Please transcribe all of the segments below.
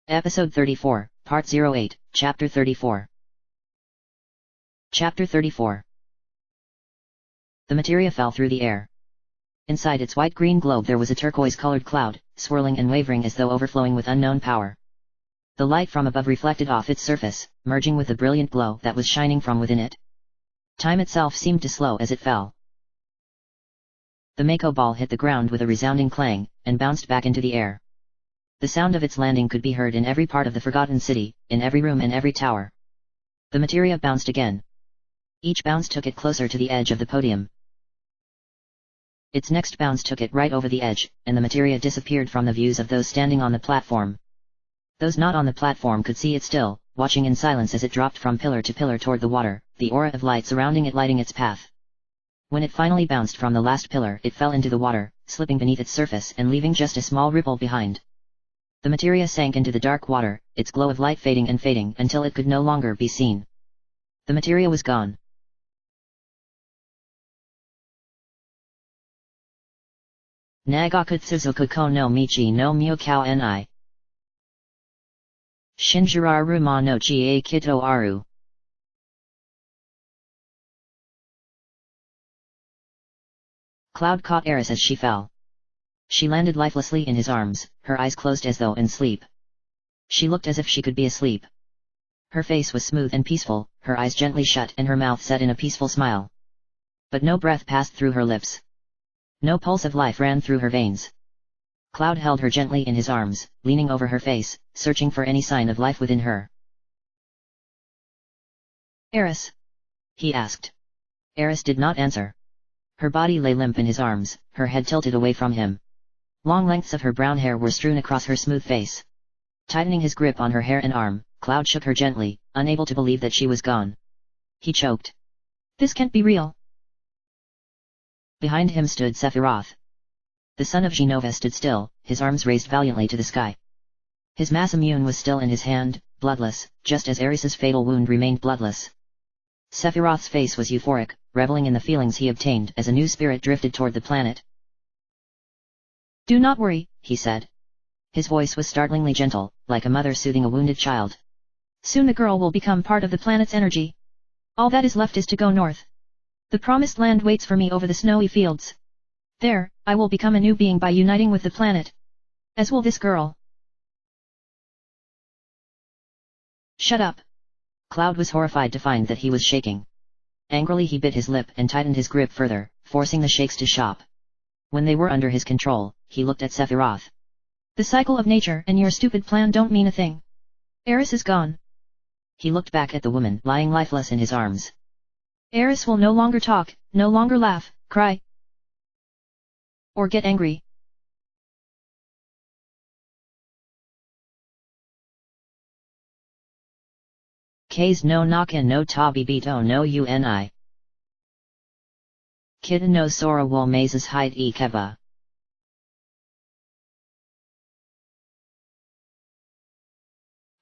Episode 34, Part 08, Chapter 34. Chapter 34. The materia fell through the air. Inside its white-green globe there was a turquoise-colored cloud, swirling and wavering as though overflowing with unknown power. The light from above reflected off its surface, merging with the brilliant glow that was shining from within it. Time itself seemed to slow as it fell. The Mako ball hit the ground with a resounding clang, and bounced back into the air. The sound of its landing could be heard in every part of the Forgotten City, in every room and every tower. The materia bounced again. Each bounce took it closer to the edge of the podium. Its next bounce took it right over the edge, and the materia disappeared from the views of those standing on the platform. Those not on the platform could see it still, watching in silence as it dropped from pillar to pillar toward the water, the aura of light surrounding it lighting its path. When it finally bounced from the last pillar, it fell into the water, slipping beneath its surface and leaving just a small ripple behind. The materia sank into the dark water, its glow of light fading and fading until it could no longer be seen. The materia was gone. Nagakutsuzuku ko no michi no myokao ni. Shinjiraru ma no chi kito aru. Cloud caught Eris as she fell. She landed lifelessly in his arms, her eyes closed as though in sleep. She looked as if she could be asleep. Her face was smooth and peaceful, her eyes gently shut and her mouth set in a peaceful smile. But no breath passed through her lips. No pulse of life ran through her veins. Cloud held her gently in his arms, leaning over her face, searching for any sign of life within her. "Eris?" he asked. Eris did not answer. Her body lay limp in his arms, her head tilted away from him. Long lengths of her brown hair were strewn across her smooth face. Tightening his grip on her hair and arm, Cloud shook her gently, unable to believe that she was gone. He choked. "This can't be real." Behind him stood Sephiroth. The son of Genova stood still, his arms raised valiantly to the sky. His Masamune was still in his hand, bloodless, just as Eris's fatal wound remained bloodless. Sephiroth's face was euphoric, reveling in the feelings he obtained as a new spirit drifted toward the planet. "Do not worry," he said. His voice was startlingly gentle, like a mother soothing a wounded child. "Soon the girl will become part of the planet's energy. All that is left is to go north. The promised land waits for me over the snowy fields. There, I will become a new being by uniting with the planet. As will this girl." "Shut up." Cloud was horrified to find that he was shaking. Angrily he bit his lip and tightened his grip further, forcing the shakes to stop. When they were under his control, he looked at Sephiroth. "The cycle of nature and your stupid plan don't mean a thing. Eris is gone." He looked back at the woman lying lifeless in his arms. "Eris will no longer talk, no longer laugh, cry, or get angry. K's no naka no tabibito no uni. Kita no sora wo mazes hide e keva."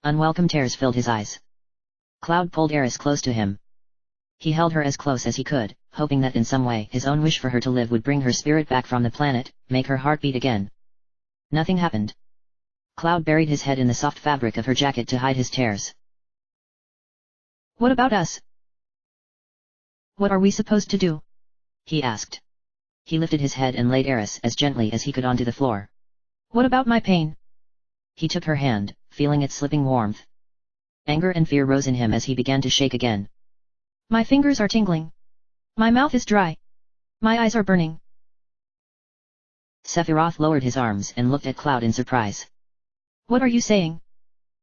Unwelcome tears filled his eyes. Cloud pulled Eris close to him. He held her as close as he could, hoping that in some way his own wish for her to live would bring her spirit back from the planet, make her heart beat again. Nothing happened. Cloud buried his head in the soft fabric of her jacket to hide his tears. "What about us? What are we supposed to do?" he asked. He lifted his head and laid Eris as gently as he could onto the floor. "What about my pain?" He took her hand, feeling its slipping warmth. Anger and fear rose in him as he began to shake again. "My fingers are tingling. My mouth is dry. My eyes are burning." Sephiroth lowered his arms and looked at Cloud in surprise. "What are you saying?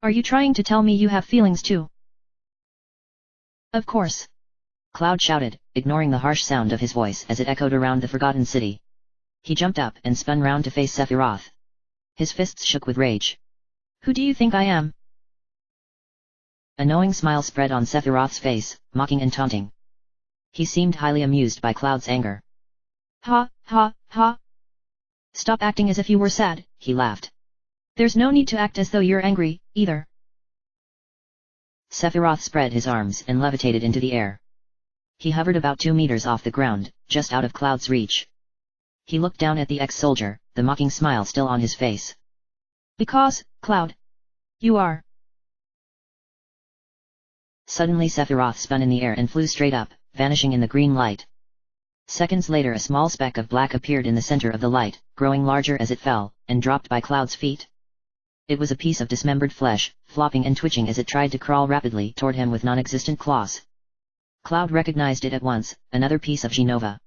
Are you trying to tell me you have feelings too?" "Of course!" Cloud shouted, ignoring the harsh sound of his voice as it echoed around the Forgotten City. He jumped up and spun round to face Sephiroth. His fists shook with rage. "Who do you think I am?" A knowing smile spread on Sephiroth's face, mocking and taunting. He seemed highly amused by Cloud's anger. "Ha, ha, ha! Stop acting as if you were sad," he laughed. "There's no need to act as though you're angry, either." Sephiroth spread his arms and levitated into the air. He hovered about 2 meters off the ground, just out of Cloud's reach. He looked down at the ex-soldier, the mocking smile still on his face. "Because, Cloud, You are. Suddenly Sephiroth spun in the air and flew straight up, vanishing in the green light. Seconds later a small speck of black appeared in the center of the light, growing larger as it fell, and dropped by Cloud's feet. It was a piece of dismembered flesh, flopping and twitching as it tried to crawl rapidly toward him with non-existent claws. Cloud recognized it at once, another piece of Genova.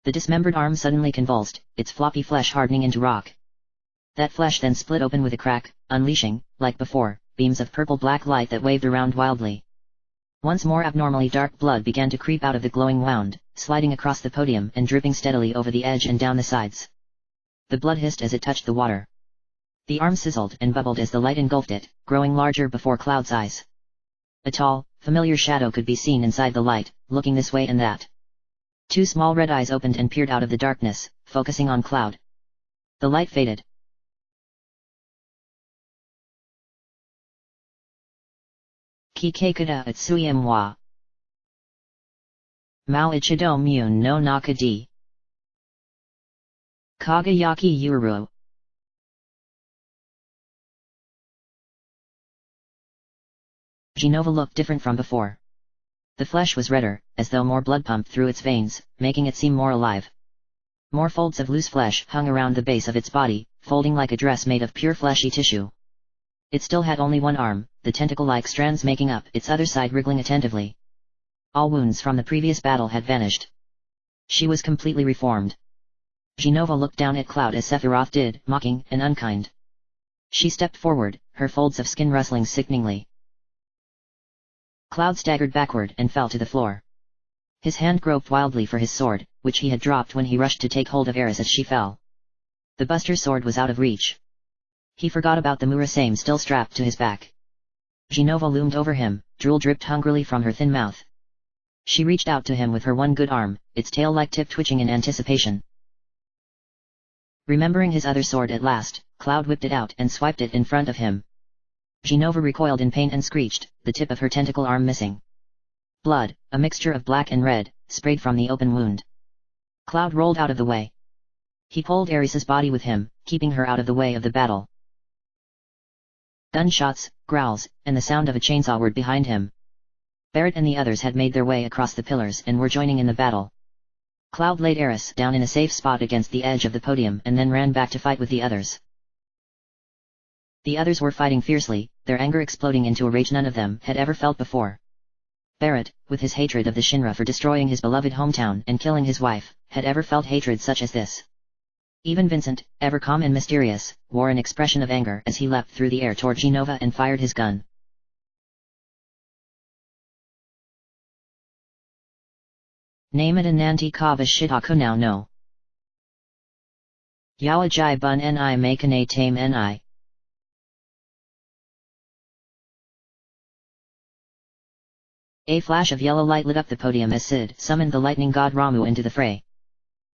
The dismembered arm suddenly convulsed, its floppy flesh hardening into rock. That flesh then split open with a crack, unleashing, like before, beams of purple-black light that waved around wildly. Once more abnormally dark blood began to creep out of the glowing wound, sliding across the podium and dripping steadily over the edge and down the sides. The blood hissed as it touched the water. The arm sizzled and bubbled as the light engulfed it, growing larger before Cloud's eyes. A tall, familiar shadow could be seen inside the light, looking this way and that. Two small red eyes opened and peered out of the darkness, focusing on Cloud. The light faded. Kikakada Atsui Mwa Mao Ichido Myun no Nakadi Kagayaki Yuru. Genova looked different from before. The flesh was redder, as though more blood pumped through its veins, making it seem more alive. More folds of loose flesh hung around the base of its body, folding like a dress made of pure fleshy tissue. It still had only one arm, the tentacle-like strands making up its other side wriggling attentively. All wounds from the previous battle had vanished. She was completely reformed. Genova looked down at Cloud as Sephiroth did, mocking and unkind. She stepped forward, her folds of skin rustling sickeningly. Cloud staggered backward and fell to the floor. His hand groped wildly for his sword, which he had dropped when he rushed to take hold of Eris as she fell. The Buster's sword was out of reach. He forgot about the Murasame still strapped to his back. Genova loomed over him, drool dripped hungrily from her thin mouth. She reached out to him with her one good arm, its tail-like tip twitching in anticipation. Remembering his other sword at last, Cloud whipped it out and swiped it in front of him. Genova recoiled in pain and screeched, the tip of her tentacle arm missing. Blood, a mixture of black and red, sprayed from the open wound. Cloud rolled out of the way. He pulled Eris's body with him, keeping her out of the way of the battle. Gunshots, growls, and the sound of a chainsaw were behind him. Barrett and the others had made their way across the pillars and were joining in the battle. Cloud laid Eris down in a safe spot against the edge of the podium and then ran back to fight with the others. The others were fighting fiercely, their anger exploding into a rage none of them had ever felt before. Barrett, with his hatred of the Shinra for destroying his beloved hometown and killing his wife, had ever felt hatred such as this. Even Vincent, ever calm and mysterious, wore an expression of anger as he leapt through the air toward Genova and fired his gun. Namada Nanti Kava Shitaku now no. Yawa Jai Bun Ni Makane Tame Ni. A flash of yellow light lit up the podium as Sid summoned the lightning god Ramu into the fray.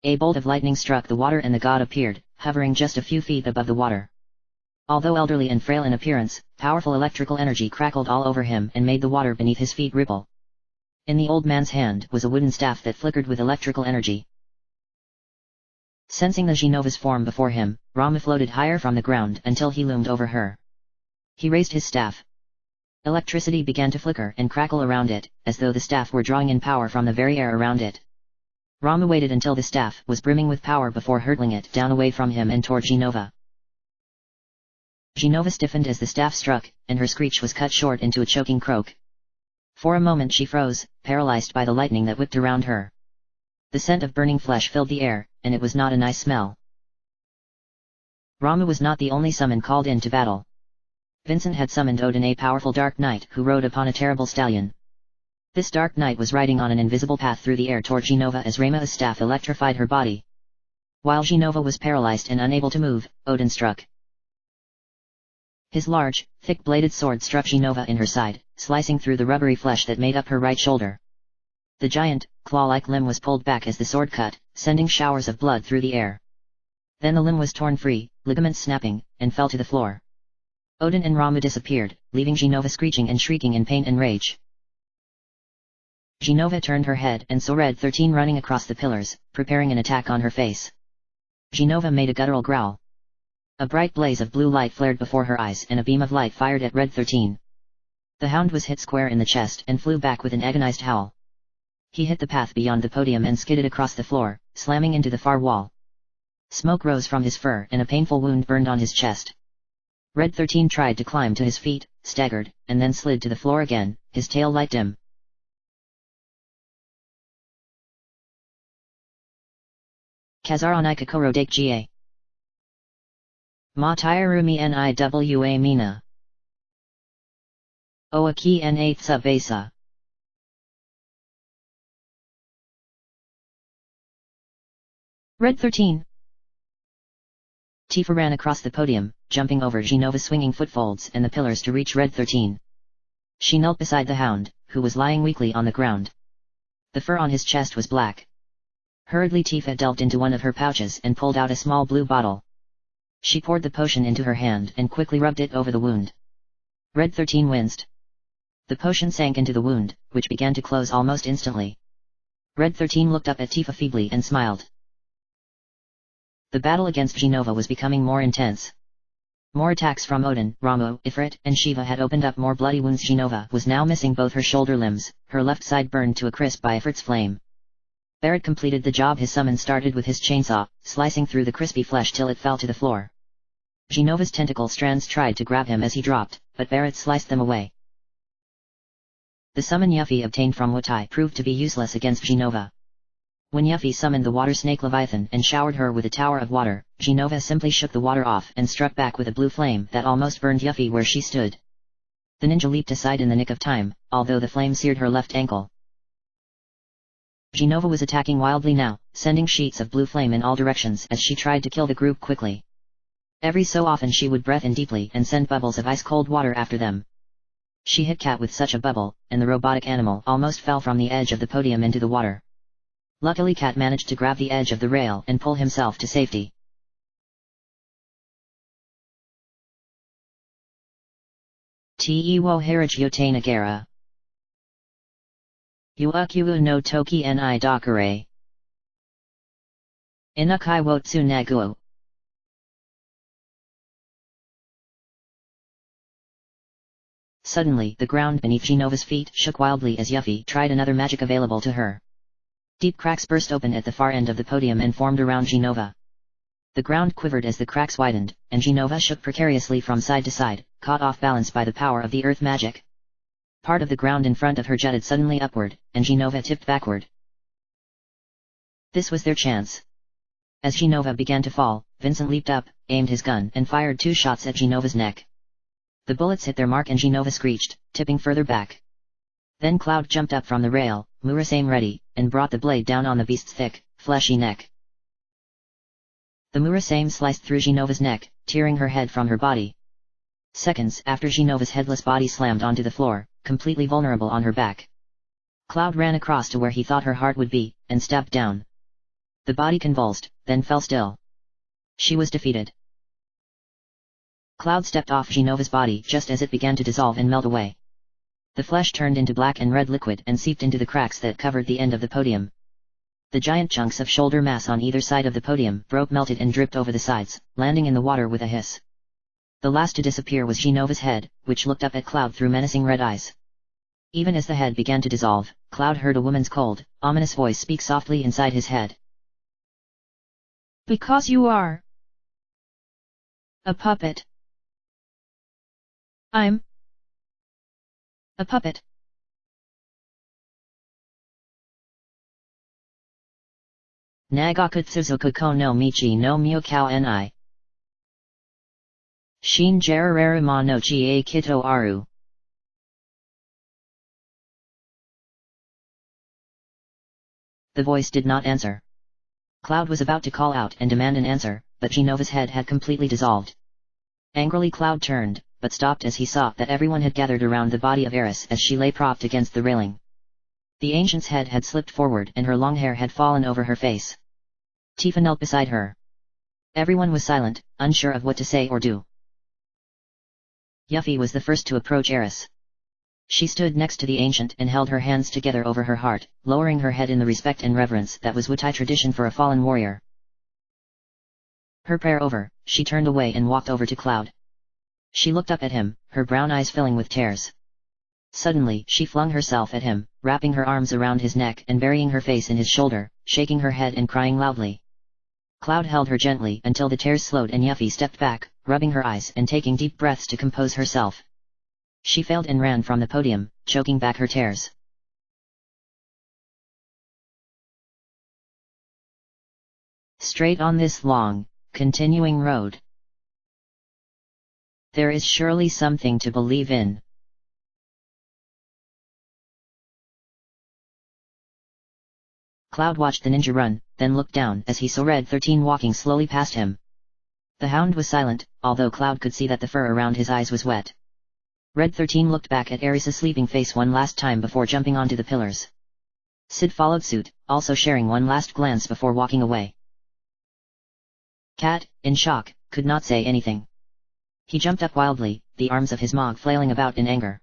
A bolt of lightning struck the water and the god appeared, hovering just a few feet above the water. Although elderly and frail in appearance, powerful electrical energy crackled all over him and made the water beneath his feet ripple. In the old man's hand was a wooden staff that flickered with electrical energy. Sensing the Genova's form before him, Ramu floated higher from the ground until he loomed over her. He raised his staff. Electricity began to flicker and crackle around it, as though the staff were drawing in power from the very air around it. Ramu waited until the staff was brimming with power before hurtling it down away from him and toward Genova. Genova stiffened as the staff struck, and her screech was cut short into a choking croak. For a moment she froze, paralyzed by the lightning that whipped around her. The scent of burning flesh filled the air, and it was not a nice smell. Ramu was not the only summon called in to battle. Vincent had summoned Odin, a powerful dark knight who rode upon a terrible stallion. This dark knight was riding on an invisible path through the air toward Genova as Rama's staff electrified her body. While Genova was paralyzed and unable to move, Odin struck. His large, thick-bladed sword struck Genova in her side, slicing through the rubbery flesh that made up her right shoulder. The giant, claw-like limb was pulled back as the sword cut, sending showers of blood through the air. Then the limb was torn free, ligaments snapping, and fell to the floor. Odin and Ramu disappeared, leaving Genova screeching and shrieking in pain and rage. Genova turned her head and saw Red 13 running across the pillars, preparing an attack on her face. Genova made a guttural growl. A bright blaze of blue light flared before her eyes and a beam of light fired at Red 13. The hound was hit square in the chest and flew back with an agonized howl. He hit the path beyond the podium and skidded across the floor, slamming into the far wall. Smoke rose from his fur and a painful wound burned on his chest. Red 13 tried to climb to his feet, staggered, and then slid to the floor again, his tail light dim. Kazaronai Kokoro Dake Ga. Ma Tairumi Niwa Mina. Oaki Natsa Besa. Red 13. Tifa ran across the podium, jumping over Genova's swinging footfolds and the pillars to reach Red 13. She knelt beside the hound, who was lying weakly on the ground. The fur on his chest was black. Hurriedly Tifa delved into one of her pouches and pulled out a small blue bottle. She poured the potion into her hand and quickly rubbed it over the wound. Red 13 winced. The potion sank into the wound, which began to close almost instantly. Red 13 looked up at Tifa feebly and smiled. The battle against Genova was becoming more intense. More attacks from Odin, Ramu, Ifrit, and Shiva had opened up more bloody wounds. Genova was now missing both her shoulder limbs, her left side burned to a crisp by Ifrit's flame. Barrett completed the job. His summon started with his chainsaw, slicing through the crispy flesh till it fell to the floor. Genova's tentacle strands tried to grab him as he dropped, but Barrett sliced them away. The summon Yuffie obtained from Wutai proved to be useless against Genova. When Yuffie summoned the water snake Leviathan and showered her with a tower of water, Genova simply shook the water off and struck back with a blue flame that almost burned Yuffie where she stood. The ninja leaped aside in the nick of time, although the flame seared her left ankle. Genova was attacking wildly now, sending sheets of blue flame in all directions as she tried to kill the group quickly. Every so often she would breath in deeply and send bubbles of ice-cold water after them. She hit Cat with such a bubble, and the robotic animal almost fell from the edge of the podium into the water. Luckily Cat managed to grab the edge of the rail and pull himself to safety. Te wo haraj yote nagara. Uukyu no toki ni dakare. Inukai wo tsu naguo. Suddenly the ground beneath Genova's feet shook wildly as Yuffie tried another magic available to her. Deep cracks burst open at the far end of the podium and formed around Genova. The ground quivered as the cracks widened, and Genova shook precariously from side to side, caught off balance by the power of the earth magic. Part of the ground in front of her jutted suddenly upward, and Genova tipped backward. This was their chance. As Genova began to fall, Vincent leaped up, aimed his gun and fired 2 shots at Genova's neck. The bullets hit their mark and Genova screeched, tipping further back. Then Cloud jumped up from the rail, Murasame ready, and brought the blade down on the beast's thick, fleshy neck. The Murasame sliced through Genova's neck, tearing her head from her body. Seconds after Genova's headless body slammed onto the floor, completely vulnerable on her back. Cloud ran across to where he thought her heart would be, and stepped down. The body convulsed, then fell still. She was defeated. Cloud stepped off Genova's body just as it began to dissolve and melt away. The flesh turned into black and red liquid and seeped into the cracks that covered the end of the podium. The giant chunks of shoulder mass on either side of the podium broke, melted and dripped over the sides, landing in the water with a hiss. The last to disappear was Genova's head, which looked up at Cloud through menacing red eyes. Even as the head began to dissolve, Cloud heard a woman's cold, ominous voice speak softly inside his head. "Because you are a puppet. I'm a puppet." Nagakutsuzoku ko no michi no myokao ni. Shin jarareru ma no ga kito aru. The voice did not answer. Cloud was about to call out and demand an answer, but Genova's head had completely dissolved. Angrily Cloud turned, but stopped as he saw that everyone had gathered around the body of Eris as she lay propped against the railing. The ancient's head had slipped forward and her long hair had fallen over her face. Tifa knelt beside her. Everyone was silent, unsure of what to say or do. Yuffie was the first to approach Eris. She stood next to the ancient and held her hands together over her heart, lowering her head in the respect and reverence that was Wutai tradition for a fallen warrior. Her prayer over, she turned away and walked over to Cloud. She looked up at him, her brown eyes filling with tears. Suddenly she flung herself at him, wrapping her arms around his neck and burying her face in his shoulder, shaking her head and crying loudly. Cloud held her gently until the tears slowed and Yuffie stepped back, rubbing her eyes and taking deep breaths to compose herself. She failed and ran from the podium, choking back her tears. Straight on this long, continuing road. There is surely something to believe in. Cloud watched the ninja run, then looked down as he saw Red 13 walking slowly past him. The hound was silent, although Cloud could see that the fur around his eyes was wet. Red 13 looked back at Ares' sleeping face one last time before jumping onto the pillars. Sid followed suit, also sharing one last glance before walking away. Cat, in shock, could not say anything. He jumped up wildly, the arms of his Mog flailing about in anger.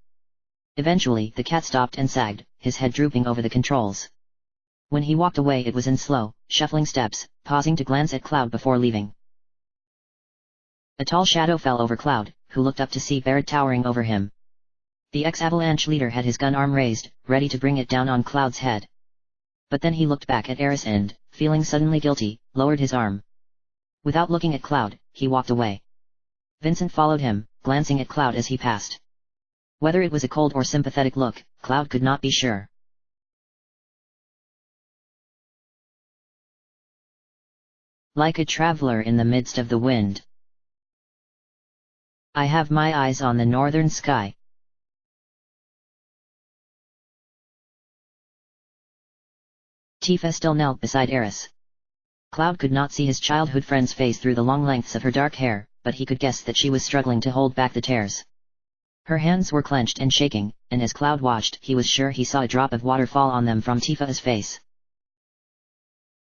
Eventually the cat stopped and sagged, his head drooping over the controls. When he walked away it was in slow, shuffling steps, pausing to glance at Cloud before leaving. A tall shadow fell over Cloud, who looked up to see Barret towering over him. The ex-Avalanche leader had his gun arm raised, ready to bring it down on Cloud's head. But then he looked back at Ares and, feeling suddenly guilty, lowered his arm. Without looking at Cloud, he walked away. Vincent followed him, glancing at Cloud as he passed. Whether it was a cold or sympathetic look, Cloud could not be sure. Like a traveler in the midst of the wind, I have my eyes on the northern sky. Tifa still knelt beside Ares. Cloud could not see his childhood friend's face through the long lengths of her dark hair, but he could guess that she was struggling to hold back the tears. Her hands were clenched and shaking, and as Cloud watched he was sure he saw a drop of water fall on them from Tifa's face.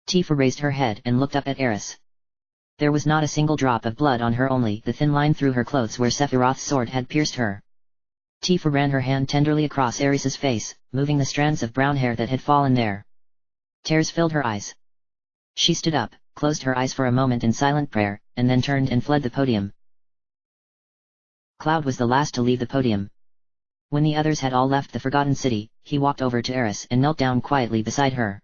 Tifa raised her head and looked up at Ares. There was not a single drop of blood on her, only the thin line through her clothes where Sephiroth's sword had pierced her. Tifa ran her hand tenderly across Ares' face, moving the strands of brown hair that had fallen there. Tears filled her eyes. She stood up, closed her eyes for a moment in silent prayer, and then turned and fled the podium. Cloud was the last to leave the podium. When the others had all left the Forgotten City, he walked over to Ares and knelt down quietly beside her.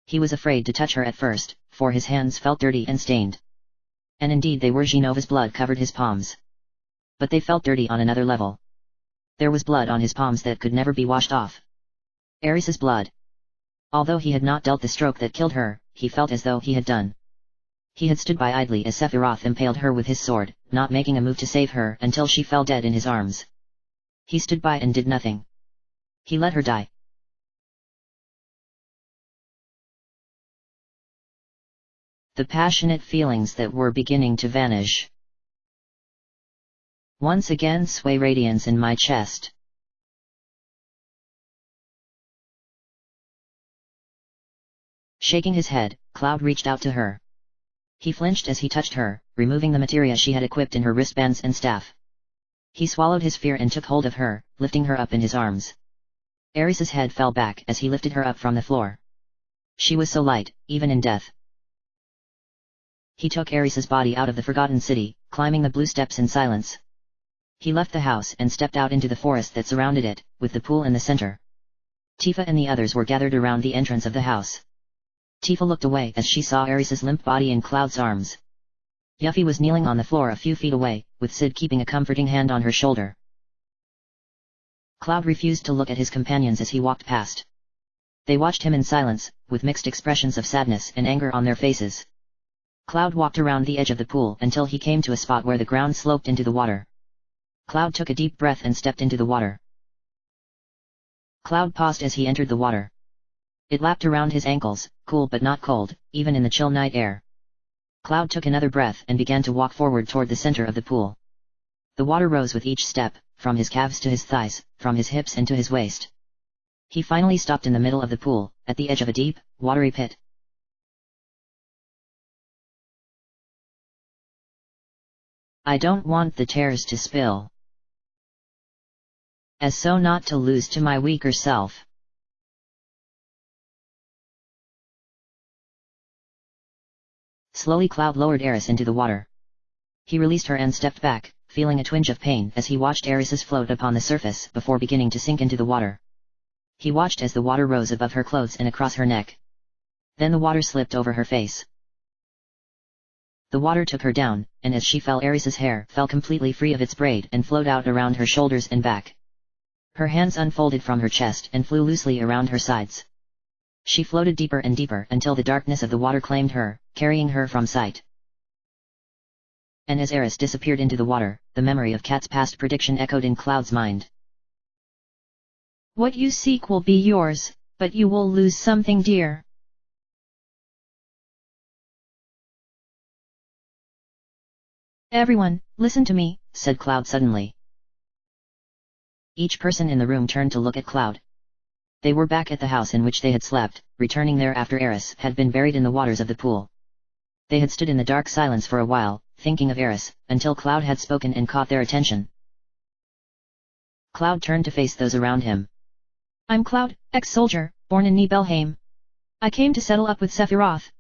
He was afraid to touch her at first, for his hands felt dirty and stained. And indeed they were. Genova's blood covered his palms. But they felt dirty on another level. There was blood on his palms that could never be washed off. Ares' blood. Although he had not dealt the stroke that killed her, he felt as though he had done. He had stood by idly as Sephiroth impaled her with his sword, not making a move to save her until she fell dead in his arms. He stood by and did nothing. He let her die. The passionate feelings that were beginning to vanish once again sway radiance in my chest. Shaking his head, Cloud reached out to her. He flinched as he touched her, removing the materia she had equipped in her wristbands and staff. He swallowed his fear and took hold of her, lifting her up in his arms. Ares' head fell back as he lifted her up from the floor. She was so light, even in death. He took Ares' body out of the Forgotten City, climbing the blue steps in silence. He left the house and stepped out into the forest that surrounded it, with the pool in the center. Tifa and the others were gathered around the entrance of the house. Tifa looked away as she saw Ares' limp body in Cloud's arms. Yuffie was kneeling on the floor a few feet away, with Sid keeping a comforting hand on her shoulder. Cloud refused to look at his companions as he walked past. They watched him in silence, with mixed expressions of sadness and anger on their faces. Cloud walked around the edge of the pool until he came to a spot where the ground sloped into the water. Cloud took a deep breath and stepped into the water. Cloud paused as he entered the water. It lapped around his ankles, cool but not cold, even in the chill night air. Cloud took another breath and began to walk forward toward the center of the pool. The water rose with each step, from his calves to his thighs, from his hips and to his waist. He finally stopped in the middle of the pool, at the edge of a deep, watery pit. I don't want the tears to spill, as so not to lose to my weaker self. Slowly Cloud lowered Eris into the water. He released her and stepped back, feeling a twinge of pain as he watched Eris's float upon the surface before beginning to sink into the water. He watched as the water rose above her clothes and across her neck. Then the water slipped over her face. The water took her down, and as she fell Eris's hair fell completely free of its braid and flowed out around her shoulders and back. Her hands unfolded from her chest and flew loosely around her sides. She floated deeper and deeper until the darkness of the water claimed her, carrying her from sight. And as Eris disappeared into the water, the memory of Kat's past prediction echoed in Cloud's mind. What you seek will be yours, but you will lose something dear. Everyone, listen to me, said Cloud suddenly. Each person in the room turned to look at Cloud. They were back at the house in which they had slept, returning there after Eris had been buried in the waters of the pool. They had stood in the dark silence for a while, thinking of Eris, until Cloud had spoken and caught their attention. Cloud turned to face those around him. I'm Cloud, ex-soldier, born in Nibelheim. I came to settle up with Sephiroth.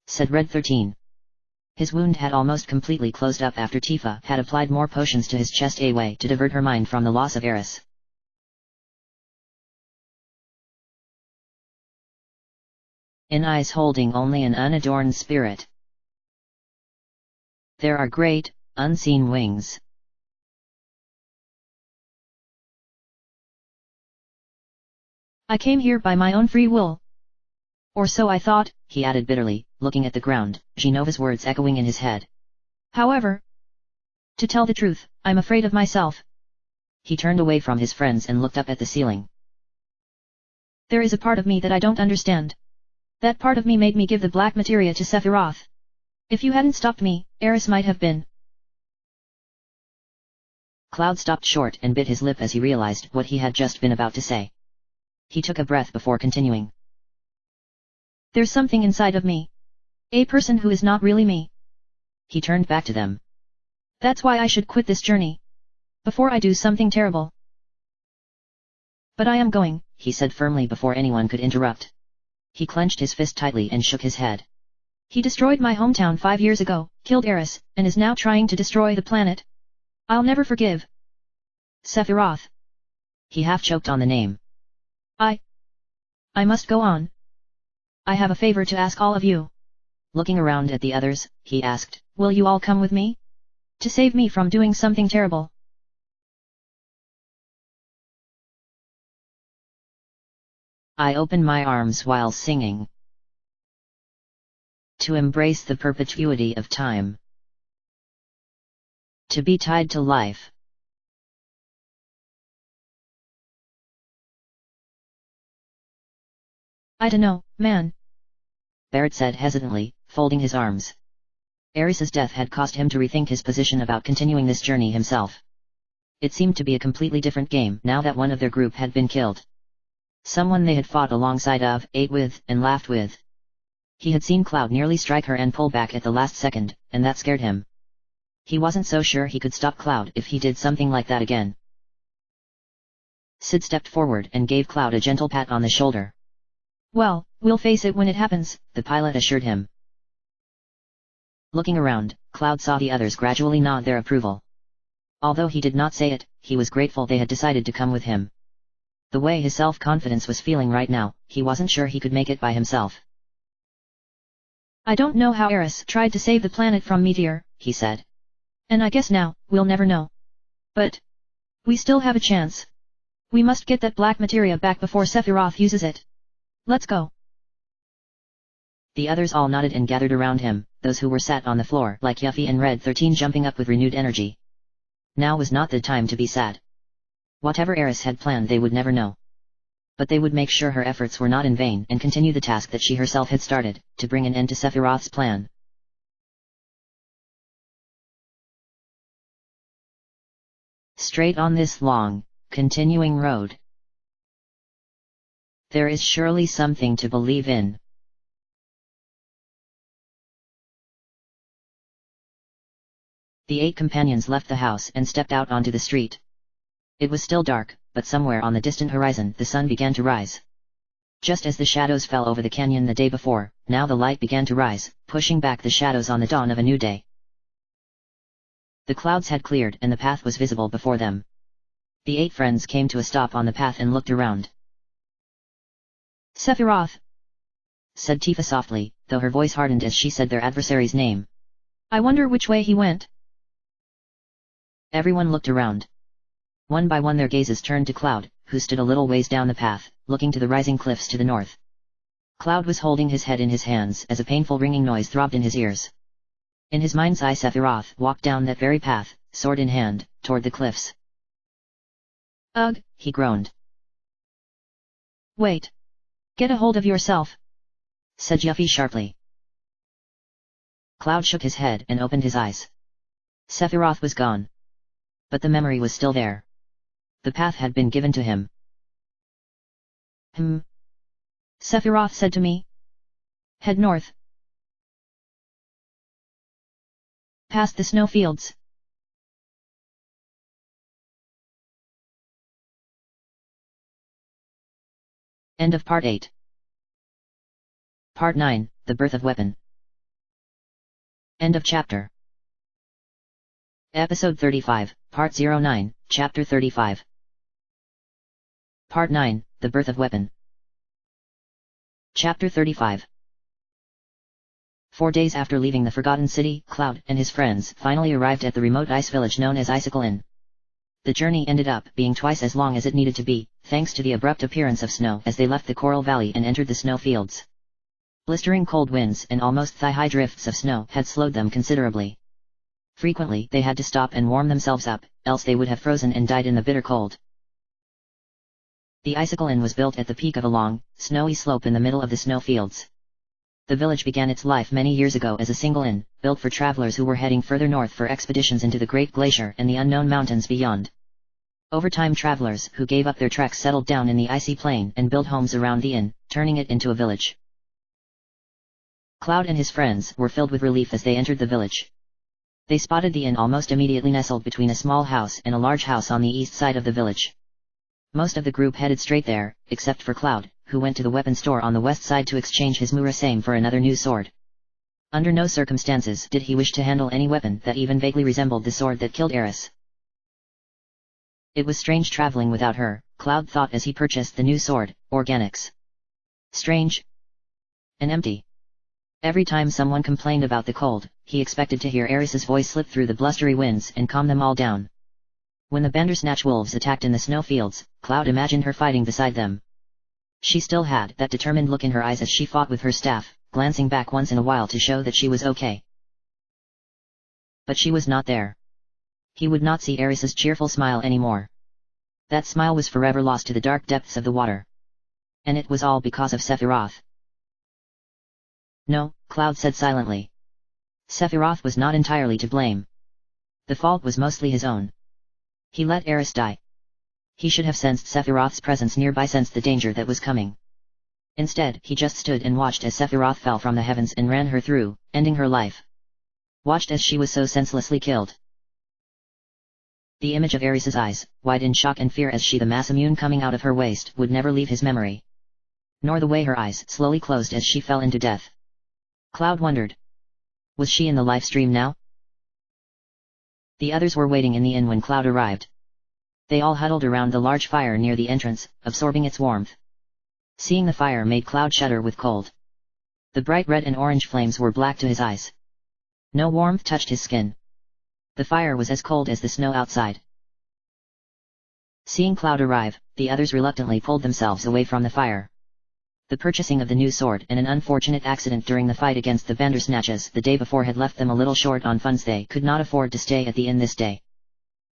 Said Red 13. His wound had almost completely closed up after Tifa had applied more potions to his chest, a way to divert her mind from the loss of Eris. In eyes holding only an unadorned spirit. There are great, unseen wings. I came here by my own free will. Or so I thought, he added bitterly, looking at the ground, Genova's words echoing in his head. However, to tell the truth, I'm afraid of myself. He turned away from his friends and looked up at the ceiling. There is a part of me that I don't understand. That part of me made me give the black materia to Sephiroth. If you hadn't stopped me, Eris might have been. Cloud stopped short and bit his lip as he realized what he had just been about to say. He took a breath before continuing. There's something inside of me. A person who is not really me. He turned back to them. That's why I should quit this journey. Before I do something terrible. But I am going, he said firmly before anyone could interrupt. He clenched his fist tightly and shook his head. He destroyed my hometown 5 years ago, killed Eris, and is now trying to destroy the planet. I'll never forgive. Sephiroth. He half choked on the name. I must go on. I have a favor to ask all of you. Looking around at the others, he asked, will you all come with me? To save me from doing something terrible. I open my arms while singing. To embrace the perpetuity of time. To be tied to life. I dunno, man. Barrett said hesitantly, folding his arms. Eris's death had caused him to rethink his position about continuing this journey himself. It seemed to be a completely different game now that one of their group had been killed. Someone they had fought alongside of, ate with, and laughed with. He had seen Cloud nearly strike her and pull back at the last second, and that scared him. He wasn't so sure he could stop Cloud if he did something like that again. Sid stepped forward and gave Cloud a gentle pat on the shoulder. Well, we'll face it when it happens, the pilot assured him. Looking around, Cloud saw the others gradually nod their approval. Although he did not say it, he was grateful they had decided to come with him. The way his self-confidence was feeling right now, he wasn't sure he could make it by himself. I don't know how Eris tried to save the planet from Meteor, he said. And I guess now, we'll never know. But we still have a chance. We must get that black materia back before Sephiroth uses it. Let's go. The others all nodded and gathered around him, those who were sat on the floor like Yuffie and Red 13 jumping up with renewed energy. Now was not the time to be sad. Whatever Eris had planned they would never know. But they would make sure her efforts were not in vain and continue the task that she herself had started, to bring an end to Sephiroth's plan. Straight on this long, continuing road. There is surely something to believe in. The 8 companions left the house and stepped out onto the street. It was still dark, but somewhere on the distant horizon the sun began to rise. Just as the shadows fell over the canyon the day before, now the light began to rise, pushing back the shadows on the dawn of a new day. The clouds had cleared and the path was visible before them. The 8 friends came to a stop on the path and looked around. Sephiroth, said Tifa softly, though her voice hardened as she said their adversary's name. I wonder which way he went. Everyone looked around. One by one their gazes turned to Cloud, who stood a little ways down the path, looking to the rising cliffs to the north. Cloud was holding his head in his hands as a painful ringing noise throbbed in his ears. In his mind's eye Sephiroth walked down that very path, sword in hand, toward the cliffs. Ugh, he groaned. Wait. Get a hold of yourself, said Yuffie sharply. Cloud shook his head and opened his eyes. Sephiroth was gone. But the memory was still there. The path had been given to him. Sephiroth said to me. Head north. Past the snowfields. End of Part 8. Part 9, The Birth of Weapon. End of chapter. Episode 35, Part 09, Chapter 35. Part 9, The Birth of Weapon. Chapter 35. 4 days after leaving the Forgotten City, Cloud and his friends finally arrived at the remote ice village known as Icicle Inn. The journey ended up being twice as long as it needed to be, thanks to the abrupt appearance of snow as they left the Coral Valley and entered the snow fields. Blistering cold winds and almost thigh-high drifts of snow had slowed them considerably. Frequently they had to stop and warm themselves up, else they would have frozen and died in the bitter cold. The Icicle Inn was built at the peak of a long, snowy slope in the middle of the snow fields. The village began its life many years ago as a single inn, built for travelers who were heading further north for expeditions into the Great Glacier and the unknown mountains beyond. Over time travelers who gave up their treks settled down in the icy plain and built homes around the inn, turning it into a village. Cloud and his friends were filled with relief as they entered the village. They spotted the inn almost immediately nestled between a small house and a large house on the east side of the village. Most of the group headed straight there, except for Cloud, who went to the weapon store on the west side to exchange his Murasame for another new sword. Under no circumstances did he wish to handle any weapon that even vaguely resembled the sword that killed Eris. It was strange traveling without her, Cloud thought as he purchased the new sword, Organics. Strange. And empty. Every time someone complained about the cold, he expected to hear Eris's voice slip through the blustery winds and calm them all down. When the Bandersnatch wolves attacked in the snowfields, Cloud imagined her fighting beside them. She still had that determined look in her eyes as she fought with her staff, glancing back once in a while to show that she was okay. But she was not there. He would not see Eris's cheerful smile anymore. That smile was forever lost to the dark depths of the water. And it was all because of Sephiroth. No, Cloud said silently. Sephiroth was not entirely to blame. The fault was mostly his own. He let Eris die. He should have sensed Sephiroth's presence nearby, sensed the danger that was coming. Instead, he just stood and watched as Sephiroth fell from the heavens and ran her through, ending her life. Watched as she was so senselessly killed. The image of Eris's eyes, wide in shock and fear as the mass immune coming out of her waist, would never leave his memory. Nor the way her eyes slowly closed as she fell into death. Cloud wondered. Was she in the live stream now? The others were waiting in the inn when Cloud arrived. They all huddled around the large fire near the entrance, absorbing its warmth. Seeing the fire made Cloud shudder with cold. The bright red and orange flames were black to his eyes. No warmth touched his skin. The fire was as cold as the snow outside. Seeing Cloud arrive, the others reluctantly pulled themselves away from the fire. The purchasing of the new sword and an unfortunate accident during the fight against the Bandersnatches the day before had left them a little short on funds. They could not afford to stay at the inn this day.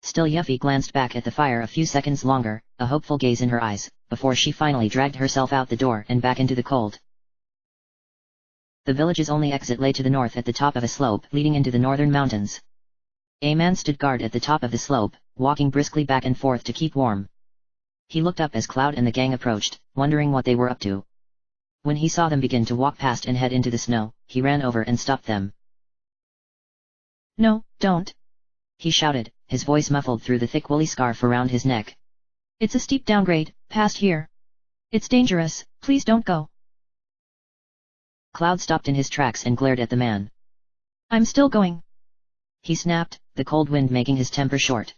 Still, Yuffie glanced back at the fire a few seconds longer, a hopeful gaze in her eyes, before she finally dragged herself out the door and back into the cold. The village's only exit lay to the north at the top of a slope leading into the northern mountains. A man stood guard at the top of the slope, walking briskly back and forth to keep warm. He looked up as Cloud and the gang approached, wondering what they were up to. When he saw them begin to walk past and head into the snow, he ran over and stopped them. "No, don't!" he shouted, his voice muffled through the thick woolly scarf around his neck. "It's a steep downgrade, past here. It's dangerous, please don't go. Cloud stopped in his tracks and glared at the man. I'm still going. He snapped, the cold wind making his temper short.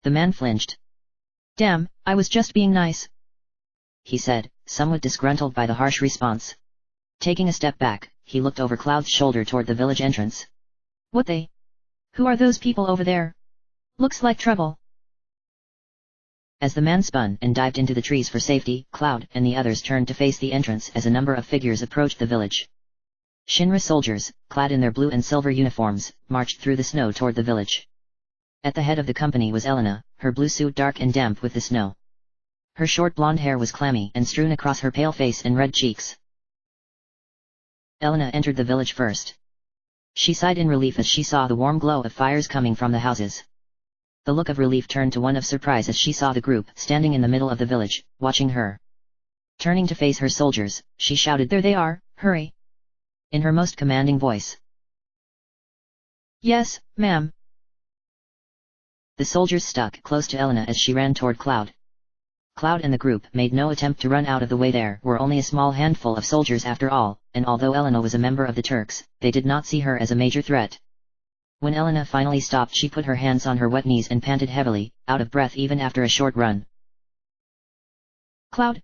The man flinched. Damn, I was just being nice, he said, somewhat disgruntled by the harsh response. Taking a step back, he looked over Cloud's shoulder toward the village entrance. What they? Who are those people over there? Looks like trouble. As the man spun and dived into the trees for safety, Cloud and the others turned to face the entrance as a number of figures approached the village. Shinra soldiers, clad in their blue and silver uniforms, marched through the snow toward the village. At the head of the company was Elena, her blue suit dark and damp with the snow. Her short blonde hair was clammy and strewn across her pale face and red cheeks. Elena entered the village first. She sighed in relief as she saw the warm glow of fires coming from the houses. The look of relief turned to one of surprise as she saw the group standing in the middle of the village, watching her. Turning to face her soldiers, she shouted, "There they are, hurry!" in her most commanding voice. Yes, ma'am. The soldiers stuck close to Elena as she ran toward Cloud. Cloud and the group made no attempt to run out of the way. There were only a small handful of soldiers after all, and although Elena was a member of the Turks, they did not see her as a major threat. When Elena finally stopped, she put her hands on her wet knees and panted heavily, out of breath even after a short run. Cloud.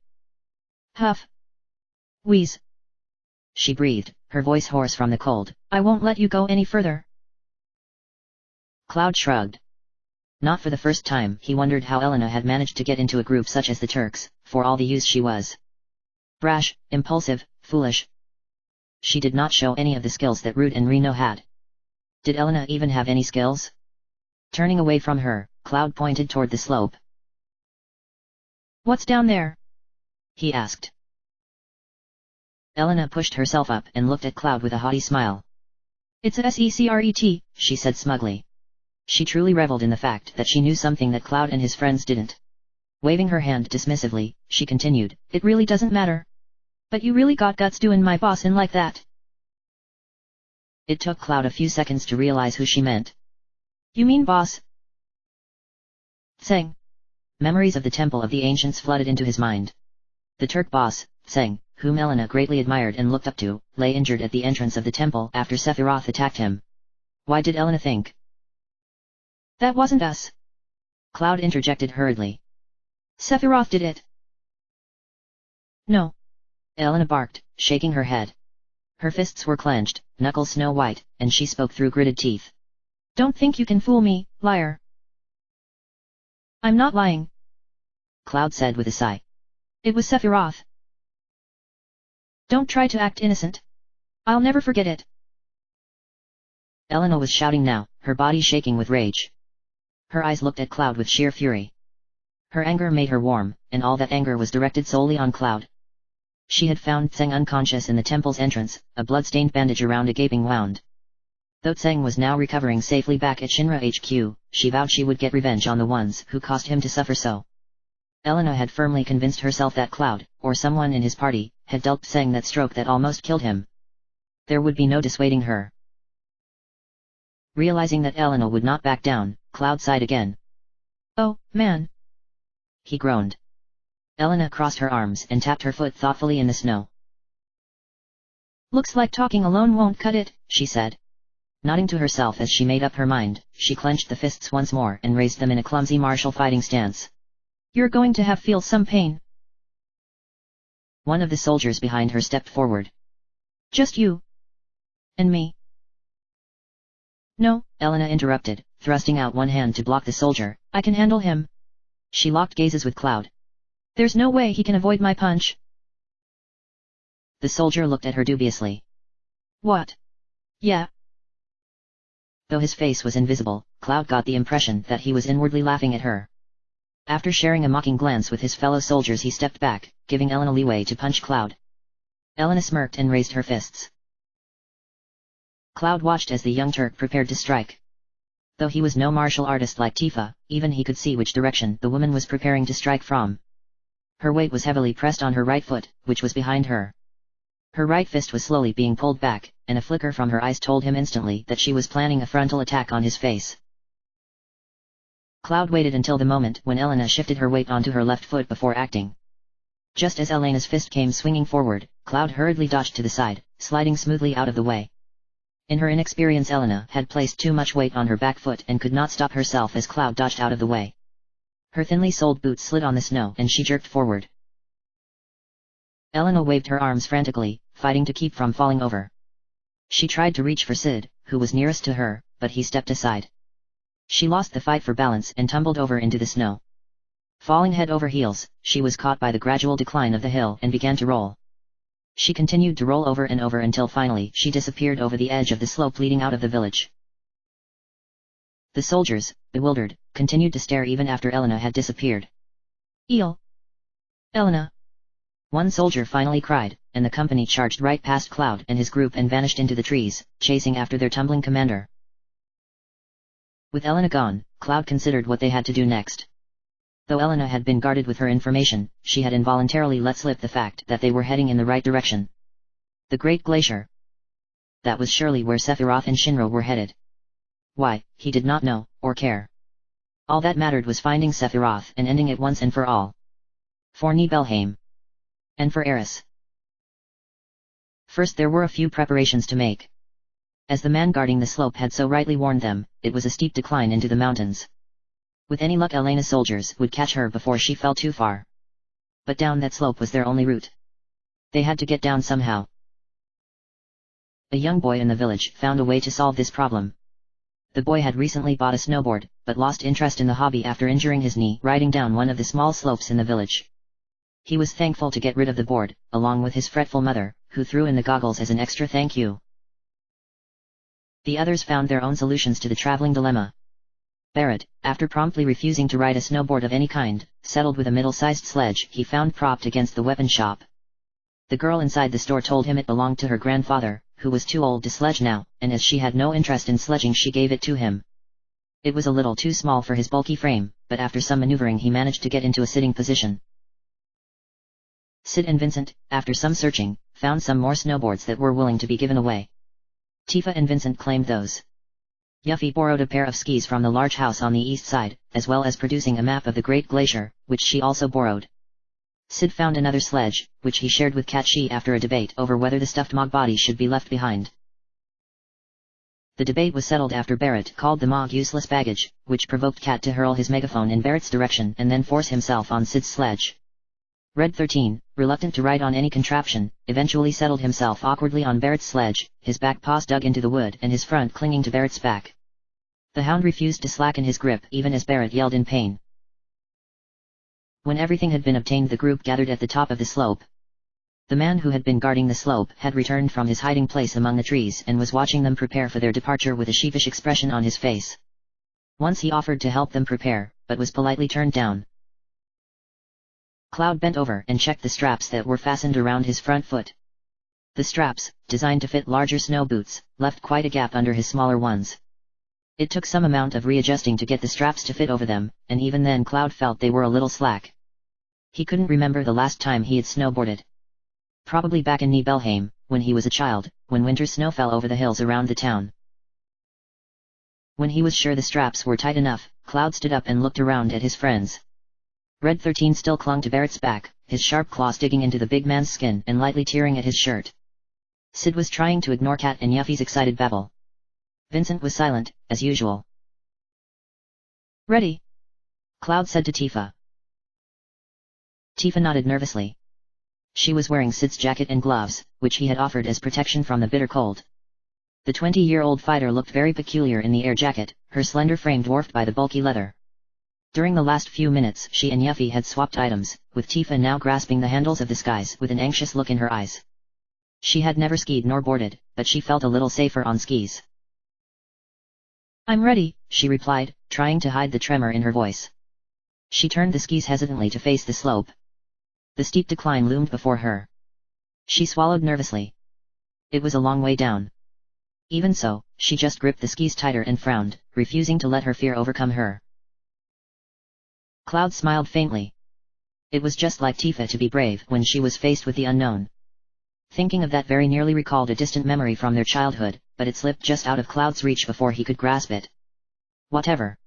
Huff. Wheeze. She breathed, her voice hoarse from the cold. I won't let you go any further. Cloud shrugged. Not for the first time, he wondered how Elena had managed to get into a group such as the Turks, for all the use she was. Brash, impulsive, foolish. She did not show any of the skills that Rude and Reno had. Did Elena even have any skills? Turning away from her, Cloud pointed toward the slope. What's down there? He asked. Elena pushed herself up and looked at Cloud with a haughty smile. It's a secret, she said smugly. She truly reveled in the fact that she knew something that Cloud and his friends didn't. Waving her hand dismissively, she continued, It really doesn't matter. But you really got guts doing my boss in like that. It took Cloud a few seconds to realize who she meant. You mean boss? Tseng. Memories of the Temple of the Ancients flooded into his mind. The Turk boss, Tseng, whom Elena greatly admired and looked up to, lay injured at the entrance of the temple after Sephiroth attacked him. Why did Elena think? That wasn't us. Cloud interjected hurriedly. Sephiroth did it. No. Elena barked, shaking her head. Her fists were clenched, knuckles snow-white, and she spoke through gritted teeth. Don't think you can fool me, liar. I'm not lying. Cloud said with a sigh. It was Sephiroth. Don't try to act innocent. I'll never forget it. Elena was shouting now, her body shaking with rage. Her eyes looked at Cloud with sheer fury. Her anger made her warm, and all that anger was directed solely on Cloud. She had found Tseng unconscious in the temple's entrance, a blood-stained bandage around a gaping wound. Though Tseng was now recovering safely back at Shinra HQ, she vowed she would get revenge on the ones who caused him to suffer so. Elena had firmly convinced herself that Cloud, or someone in his party, had dealt Tseng that stroke that almost killed him. There would be no dissuading her. Realizing that Elena would not back down, Cloud sighed again. Oh, man. He groaned. Elena crossed her arms and tapped her foot thoughtfully in the snow. Looks like talking alone won't cut it, she said. Nodding to herself as she made up her mind, she clenched the fists once more and raised them in a clumsy martial fighting stance. You're going to feel some pain. One of the soldiers behind her stepped forward. Just you. And me. No, Elena interrupted, thrusting out one hand to block the soldier. I can handle him. She locked gazes with Cloud. There's no way he can avoid my punch. The soldier looked at her dubiously. What? Yeah. Though his face was invisible, Cloud got the impression that he was inwardly laughing at her. After sharing a mocking glance with his fellow soldiers, he stepped back, giving Elena leeway to punch Cloud. Elena smirked and raised her fists. Cloud watched as the young Turk prepared to strike. Though he was no martial artist like Tifa, even he could see which direction the woman was preparing to strike from. Her weight was heavily pressed on her right foot, which was behind her. Her right fist was slowly being pulled back, and a flicker from her eyes told him instantly that she was planning a frontal attack on his face. Cloud waited until the moment when Elena shifted her weight onto her left foot before acting. Just as Elena's fist came swinging forward, Cloud hurriedly dodged to the side, sliding smoothly out of the way. In her inexperience, Elena had placed too much weight on her back foot and could not stop herself as Cloud dodged out of the way. Her thinly soled boots slid on the snow and she jerked forward. Elena waved her arms frantically, fighting to keep from falling over. She tried to reach for Sid, who was nearest to her, but he stepped aside. She lost the fight for balance and tumbled over into the snow. Falling head over heels, she was caught by the gradual decline of the hill and began to roll. She continued to roll over and over until finally she disappeared over the edge of the slope leading out of the village. The soldiers, bewildered, continued to stare even after Elena had disappeared. "Eel! Elena!" One soldier finally cried, and the company charged right past Cloud and his group and vanished into the trees, chasing after their tumbling commander. With Elena gone, Cloud considered what they had to do next. Though Elena had been guarded with her information, she had involuntarily let slip the fact that they were heading in the right direction. The Great Glacier. That was surely where Sephiroth and Shinra were headed. Why, he did not know, or care. All that mattered was finding Sephiroth and ending it once and for all. For Nibelheim. And for Eris. First there were a few preparations to make. As the man guarding the slope had so rightly warned them, it was a steep decline into the mountains. With any luck Elena's soldiers would catch her before she fell too far. But down that slope was their only route. They had to get down somehow. A young boy in the village found a way to solve this problem. The boy had recently bought a snowboard, but lost interest in the hobby after injuring his knee riding down one of the small slopes in the village. He was thankful to get rid of the board, along with his fretful mother, who threw in the goggles as an extra thank you. The others found their own solutions to the traveling dilemma. Barrett, after promptly refusing to ride a snowboard of any kind, settled with a middle-sized sledge he found propped against the weapon shop. The girl inside the store told him it belonged to her grandfather, who was too old to sledge now, and as she had no interest in sledging she gave it to him. It was a little too small for his bulky frame, but after some maneuvering he managed to get into a sitting position. Sid and Vincent, after some searching, found some more snowboards that were willing to be given away. Tifa and Vincent claimed those. Yuffie borrowed a pair of skis from the large house on the east side, as well as producing a map of the Great Glacier, which she also borrowed. Sid found another sledge, which he shared with Katshi after a debate over whether the stuffed Mog body should be left behind. The debate was settled after Barrett called the Mog useless baggage, which provoked Kat to hurl his megaphone in Barrett's direction and then force himself on Sid's sledge. Red 13, reluctant to ride on any contraption, eventually settled himself awkwardly on Barrett's sledge, his back paws dug into the wood and his front clinging to Barrett's back. The hound refused to slacken his grip even as Barrett yelled in pain. When everything had been obtained the group gathered at the top of the slope. The man who had been guarding the slope had returned from his hiding place among the trees and was watching them prepare for their departure with a sheepish expression on his face. Once he offered to help them prepare, but was politely turned down. Cloud bent over and checked the straps that were fastened around his front foot. The straps, designed to fit larger snow boots, left quite a gap under his smaller ones. It took some amount of readjusting to get the straps to fit over them, and even then Cloud felt they were a little slack. He couldn't remember the last time he had snowboarded. Probably back in Nibelheim, when he was a child, when winter snow fell over the hills around the town. When he was sure the straps were tight enough, Cloud stood up and looked around at his friends. Red 13 still clung to Barrett's back, his sharp claws digging into the big man's skin and lightly tearing at his shirt. Sid was trying to ignore Kat and Yuffie's excited babble. Vincent was silent, as usual. "Ready?" Cloud said to Tifa. Tifa nodded nervously. She was wearing Sid's jacket and gloves, which he had offered as protection from the bitter cold. The 20-year-old fighter looked very peculiar in the air jacket, her slender frame dwarfed by the bulky leather. During the last few minutes she and Yuffie had swapped items, with Tifa now grasping the handles of the skis with an anxious look in her eyes. She had never skied nor boarded, but she felt a little safer on skis. "I'm ready," she replied, trying to hide the tremor in her voice. She turned the skis hesitantly to face the slope. The steep decline loomed before her. She swallowed nervously. It was a long way down. Even so, she just gripped the skis tighter and frowned, refusing to let her fear overcome her. Cloud smiled faintly. It was just like Tifa to be brave when she was faced with the unknown. Thinking of that very nearly recalled a distant memory from their childhood, but it slipped just out of Cloud's reach before he could grasp it. Whatever.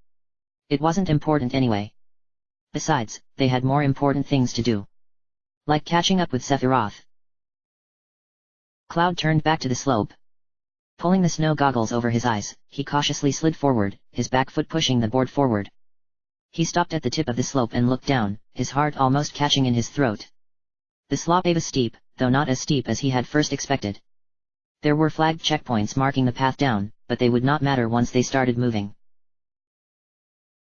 It wasn't important anyway. Besides, they had more important things to do. Like catching up with Sephiroth. Cloud turned back to the slope. Pulling the snow goggles over his eyes, he cautiously slid forward, his back foot pushing the board forward. He stopped at the tip of the slope and looked down, his heart almost catching in his throat. The slope was steep, though not as steep as he had first expected. There were flagged checkpoints marking the path down, but they would not matter once they started moving.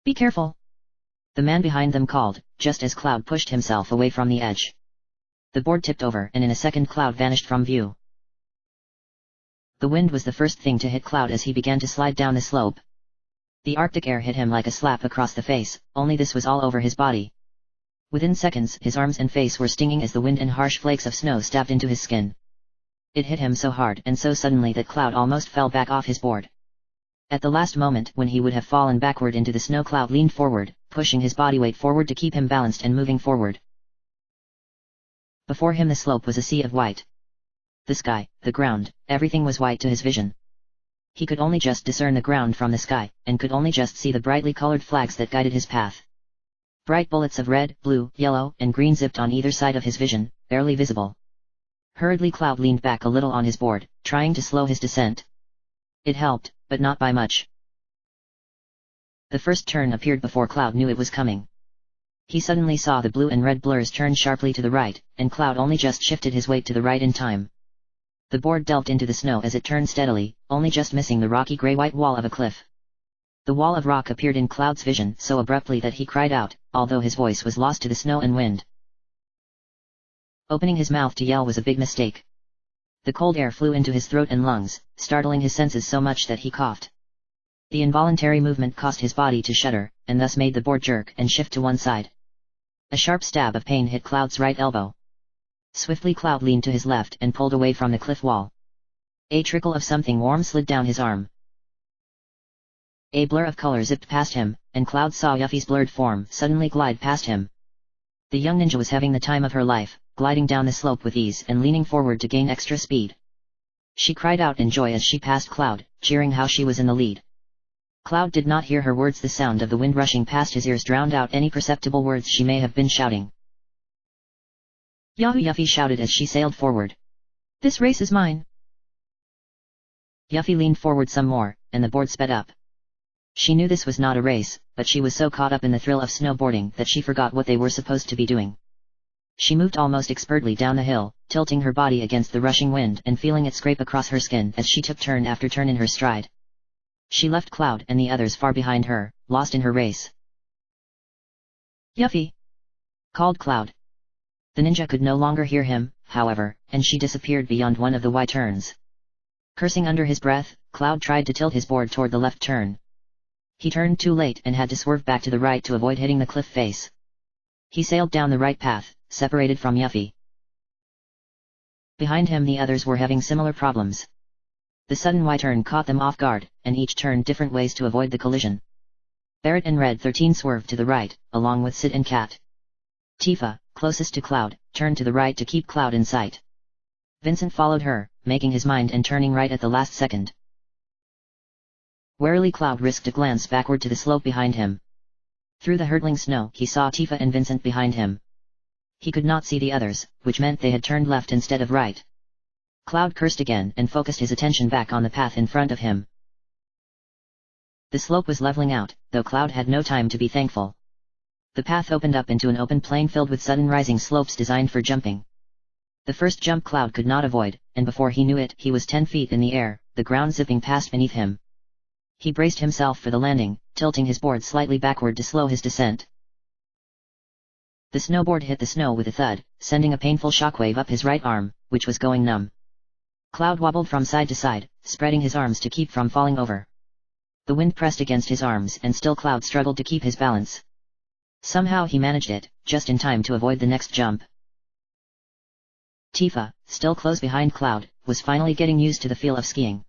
Be careful! The man behind them called, just as Cloud pushed himself away from the edge. The board tipped over and in a second Cloud vanished from view. The wind was the first thing to hit Cloud as he began to slide down the slope. The Arctic air hit him like a slap across the face, only this was all over his body. Within seconds his arms and face were stinging as the wind and harsh flakes of snow stabbed into his skin. It hit him so hard and so suddenly that Cloud almost fell back off his board. At the last moment when he would have fallen backward into the snow, Cloud leaned forward, pushing his body weight forward to keep him balanced and moving forward. Before him the slope was a sea of white. The sky, the ground, everything was white to his vision. He could only just discern the ground from the sky, and could only just see the brightly colored flags that guided his path. Bright bullets of red, blue, yellow, and green zipped on either side of his vision, barely visible. Hurriedly Cloud leaned back a little on his board, trying to slow his descent. It helped, but not by much. The first turn appeared before Cloud knew it was coming. He suddenly saw the blue and red blurs turn sharply to the right, and Cloud only just shifted his weight to the right in time. The board delved into the snow as it turned steadily, only just missing the rocky gray-white wall of a cliff. The wall of rock appeared in Cloud's vision so abruptly that he cried out, although his voice was lost to the snow and wind. Opening his mouth to yell was a big mistake. The cold air flew into his throat and lungs, startling his senses so much that he coughed. The involuntary movement caused his body to shudder, and thus made the board jerk and shift to one side. A sharp stab of pain hit Cloud's right elbow. Swiftly Cloud leaned to his left and pulled away from the cliff wall. A trickle of something warm slid down his arm. A blur of color zipped past him, and Cloud saw Yuffie's blurred form suddenly glide past him. The young ninja was having the time of her life, gliding down the slope with ease and leaning forward to gain extra speed. She cried out in joy as she passed Cloud, cheering how she was in the lead. Cloud did not hear her words. The sound of the wind rushing past his ears drowned out any perceptible words she may have been shouting. Yahoo! Yuffie shouted as she sailed forward. This race is mine! Yuffie leaned forward some more, and the board sped up. She knew this was not a race, but she was so caught up in the thrill of snowboarding that she forgot what they were supposed to be doing. She moved almost expertly down the hill, tilting her body against the rushing wind and feeling it scrape across her skin as she took turn after turn in her stride. She left Cloud and the others far behind her, lost in her race. Yuffie! Called Cloud. The ninja could no longer hear him, however, and she disappeared beyond one of the Y turns. Cursing under his breath, Cloud tried to tilt his board toward the left turn. He turned too late and had to swerve back to the right to avoid hitting the cliff face. He sailed down the right path, separated from Yuffie. Behind him the others were having similar problems. The sudden Y-turn caught them off guard, and each turned different ways to avoid the collision. Barrett and Red 13 swerved to the right, along with Sid and Cat. Tifa, closest to Cloud, turned to the right to keep Cloud in sight. Vincent followed her, making his mind and turning right at the last second. Warily Cloud risked a glance backward to the slope behind him. Through the hurtling snow he saw Tifa and Vincent behind him. He could not see the others, which meant they had turned left instead of right. Cloud cursed again and focused his attention back on the path in front of him. The slope was leveling out, though Cloud had no time to be thankful. The path opened up into an open plain filled with sudden rising slopes designed for jumping. The first jump Cloud could not avoid, and before he knew it he was 10 feet in the air, the ground zipping past beneath him. He braced himself for the landing, tilting his board slightly backward to slow his descent. The snowboard hit the snow with a thud, sending a painful shockwave up his right arm, which was going numb. Cloud wobbled from side to side, spreading his arms to keep from falling over. The wind pressed against his arms and still Cloud struggled to keep his balance. Somehow he managed it, just in time to avoid the next jump. Tifa, still close behind Cloud, was finally getting used to the feel of skiing.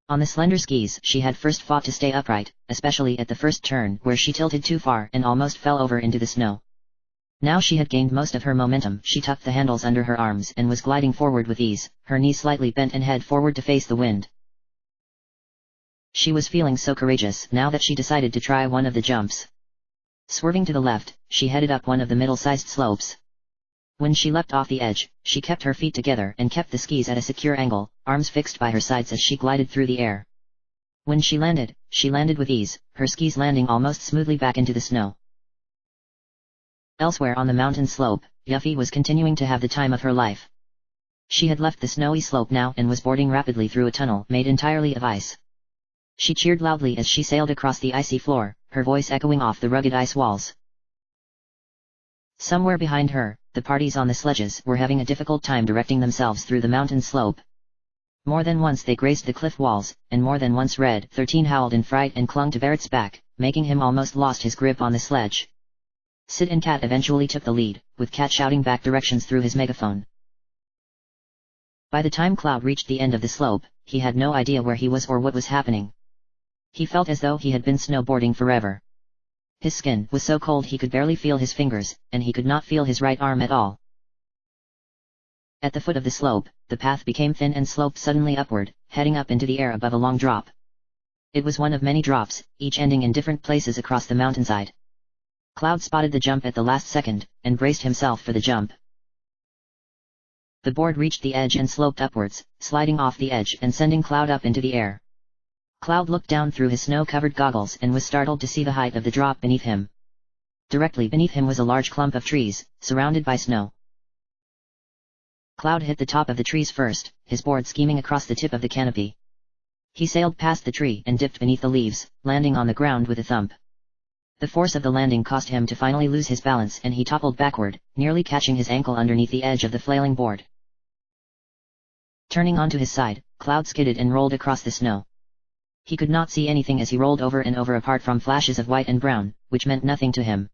On the slender skis she had first fought to stay upright, especially at the first turn where she tilted too far and almost fell over into the snow. Now she had gained most of her momentum. She tucked the handles under her arms and was gliding forward with ease, her knees slightly bent and head forward to face the wind. She was feeling so courageous now that she decided to try one of the jumps. Swerving to the left, she headed up one of the middle-sized slopes. When she leapt off the edge, she kept her feet together and kept the skis at a secure angle, arms fixed by her sides as she glided through the air. When she landed with ease, her skis landing almost smoothly back into the snow. Elsewhere on the mountain slope, Yuffie was continuing to have the time of her life. She had left the snowy slope now and was boarding rapidly through a tunnel made entirely of ice. She cheered loudly as she sailed across the icy floor, her voice echoing off the rugged ice walls. Somewhere behind her, the parties on the sledges were having a difficult time directing themselves through the mountain slope. More than once they grazed the cliff walls, and more than once Red 13 howled in fright and clung to Barrett's back, making him almost lost his grip on the sledge. Sid and Cat eventually took the lead, with Cat shouting back directions through his megaphone. By the time Cloud reached the end of the slope, he had no idea where he was or what was happening. He felt as though he had been snowboarding forever. His skin was so cold he could barely feel his fingers, and he could not feel his right arm at all. At the foot of the slope, the path became thin and sloped suddenly upward, heading up into the air above a long drop. It was one of many drops, each ending in different places across the mountainside. Cloud spotted the jump at the last second, and braced himself for the jump. The board reached the edge and sloped upwards, sliding off the edge and sending Cloud up into the air. Cloud looked down through his snow-covered goggles and was startled to see the height of the drop beneath him. Directly beneath him was a large clump of trees, surrounded by snow. Cloud hit the top of the trees first, his board skimming across the tip of the canopy. He sailed past the tree and dipped beneath the leaves, landing on the ground with a thump. The force of the landing caused him to finally lose his balance and he toppled backward, nearly catching his ankle underneath the edge of the flailing board. Turning onto his side, Cloud skidded and rolled across the snow. He could not see anything as he rolled over and over apart from flashes of white and brown, which meant nothing to him.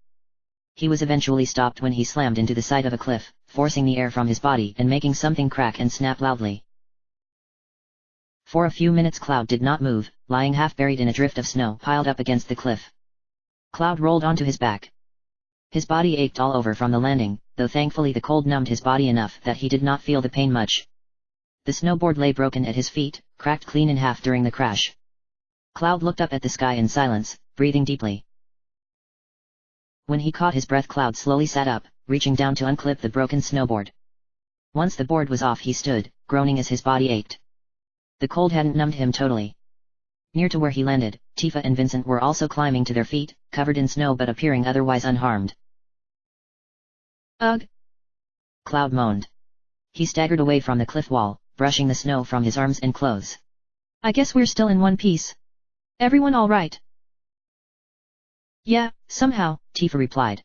He was eventually stopped when he slammed into the side of a cliff, forcing the air from his body and making something crack and snap loudly. For a few minutes Cloud did not move, lying half buried in a drift of snow piled up against the cliff. Cloud rolled onto his back. His body ached all over from the landing, though thankfully the cold numbed his body enough that he did not feel the pain much. The snowboard lay broken at his feet, cracked clean in half during the crash. Cloud looked up at the sky in silence, breathing deeply. When he caught his breath, Cloud slowly sat up, reaching down to unclip the broken snowboard. Once the board was off he stood, groaning as his body ached. The cold hadn't numbed him totally. Near to where he landed, Tifa and Vincent were also climbing to their feet, covered in snow but appearing otherwise unharmed. Ugh! Cloud moaned. He staggered away from the cliff wall, brushing the snow from his arms and clothes. I guess we're still in one piece. Everyone all right? Yeah, somehow, Tifa replied.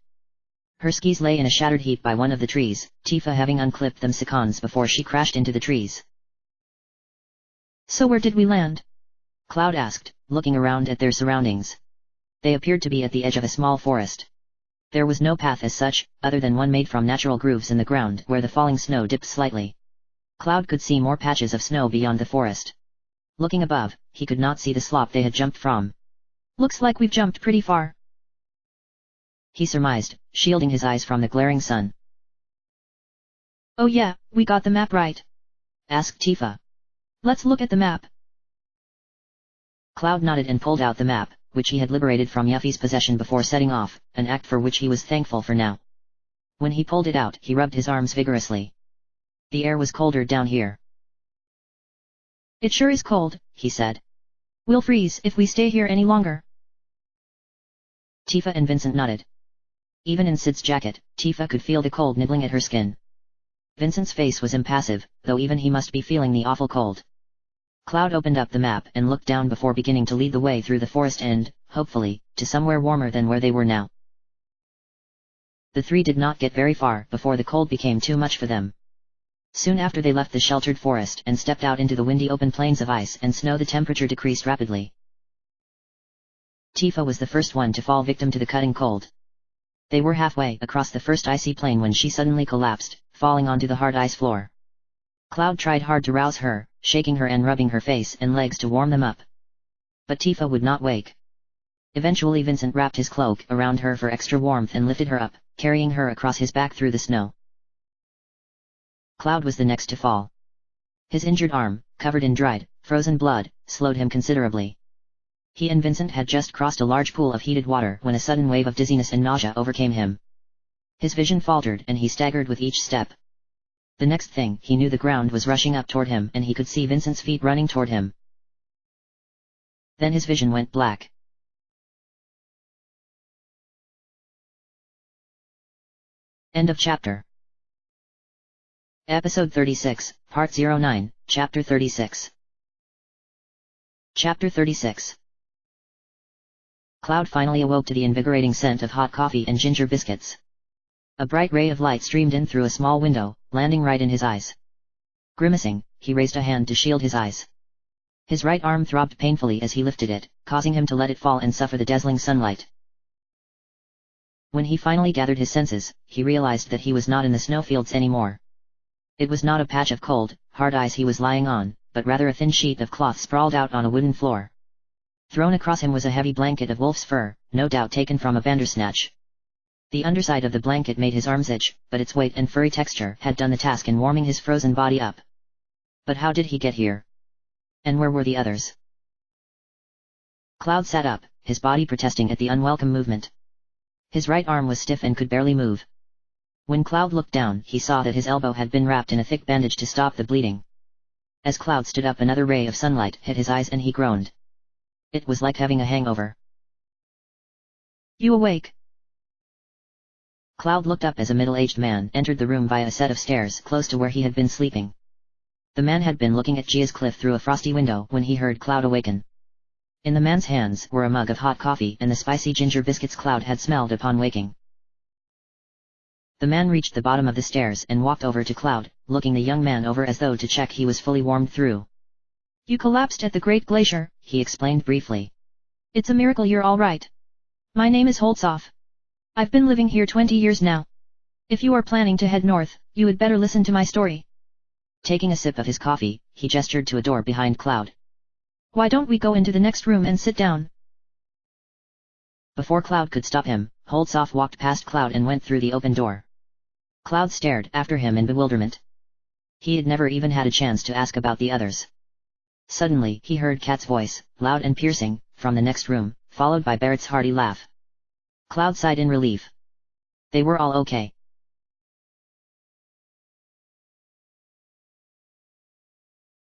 Her skis lay in a shattered heap by one of the trees, Tifa having unclipped them seconds before she crashed into the trees. So where did we land? Cloud asked, looking around at their surroundings. They appeared to be at the edge of a small forest. There was no path as such, other than one made from natural grooves in the ground where the falling snow dipped slightly. Cloud could see more patches of snow beyond the forest. Looking above, he could not see the slope they had jumped from. Looks like we've jumped pretty far, he surmised, shielding his eyes from the glaring sun. Oh yeah, we got the map right? Asked Tifa. Let's look at the map. Cloud nodded and pulled out the map, which he had liberated from Yuffie's possession before setting off, an act for which he was thankful for now. When he pulled it out, he rubbed his arms vigorously. The air was colder down here. It sure is cold, he said. We'll freeze if we stay here any longer. Tifa and Vincent nodded. Even in Sid's jacket, Tifa could feel the cold nibbling at her skin. Vincent's face was impassive, though even he must be feeling the awful cold. Cloud opened up the map and looked down before beginning to lead the way through the forest and, hopefully, to somewhere warmer than where they were now. The three did not get very far before the cold became too much for them. Soon after they left the sheltered forest and stepped out into the windy open plains of ice and snow, the temperature decreased rapidly. Tifa was the first one to fall victim to the cutting cold. They were halfway across the first icy plain when she suddenly collapsed, falling onto the hard ice floor. Cloud tried hard to rouse her, shaking her and rubbing her face and legs to warm them up. But Tifa would not wake. Eventually Vincent wrapped his cloak around her for extra warmth and lifted her up, carrying her across his back through the snow. Cloud was the next to fall. His injured arm, covered in dried, frozen blood, slowed him considerably. He and Vincent had just crossed a large pool of heated water when a sudden wave of dizziness and nausea overcame him. His vision faltered and he staggered with each step. The next thing he knew, the ground was rushing up toward him and he could see Vincent's feet running toward him. Then his vision went black. End of chapter. Episode 36, Part 09, Chapter 36. Chapter 36. Cloud finally awoke to the invigorating scent of hot coffee and ginger biscuits. A bright ray of light streamed in through a small window, landing right in his eyes. Grimacing, he raised a hand to shield his eyes. His right arm throbbed painfully as he lifted it, causing him to let it fall and suffer the dazzling sunlight. When he finally gathered his senses, he realized that he was not in the snowfields anymore. It was not a patch of cold, hard ice he was lying on, but rather a thin sheet of cloth sprawled out on a wooden floor. Thrown across him was a heavy blanket of wolf's fur, no doubt taken from a bandersnatch. The underside of the blanket made his arms itch, but its weight and furry texture had done the task in warming his frozen body up. But how did he get here? And where were the others? Cloud sat up, his body protesting at the unwelcome movement. His right arm was stiff and could barely move. When Cloud looked down, he saw that his elbow had been wrapped in a thick bandage to stop the bleeding. As Cloud stood up, another ray of sunlight hit his eyes and he groaned. It was like having a hangover. You awake? Cloud looked up as a middle-aged man entered the room via a set of stairs close to where he had been sleeping. The man had been looking at Gia's cliff through a frosty window when he heard Cloud awaken. In the man's hands were a mug of hot coffee and the spicy ginger biscuits Cloud had smelled upon waking. The man reached the bottom of the stairs and walked over to Cloud, looking the young man over as though to check he was fully warmed through. You collapsed at the Great Glacier, he explained briefly. It's a miracle you're all right. My name is Holtzoff. I've been living here 20 years now. If you are planning to head north, you would better listen to my story. Taking a sip of his coffee, he gestured to a door behind Cloud. Why don't we go into the next room and sit down? Before Cloud could stop him, Holtzoff walked past Cloud and went through the open door. Cloud stared after him in bewilderment. He had never even had a chance to ask about the others. Suddenly he heard Kat's voice, loud and piercing, from the next room, followed by Barrett's hearty laugh. Cloud sighed in relief. They were all okay.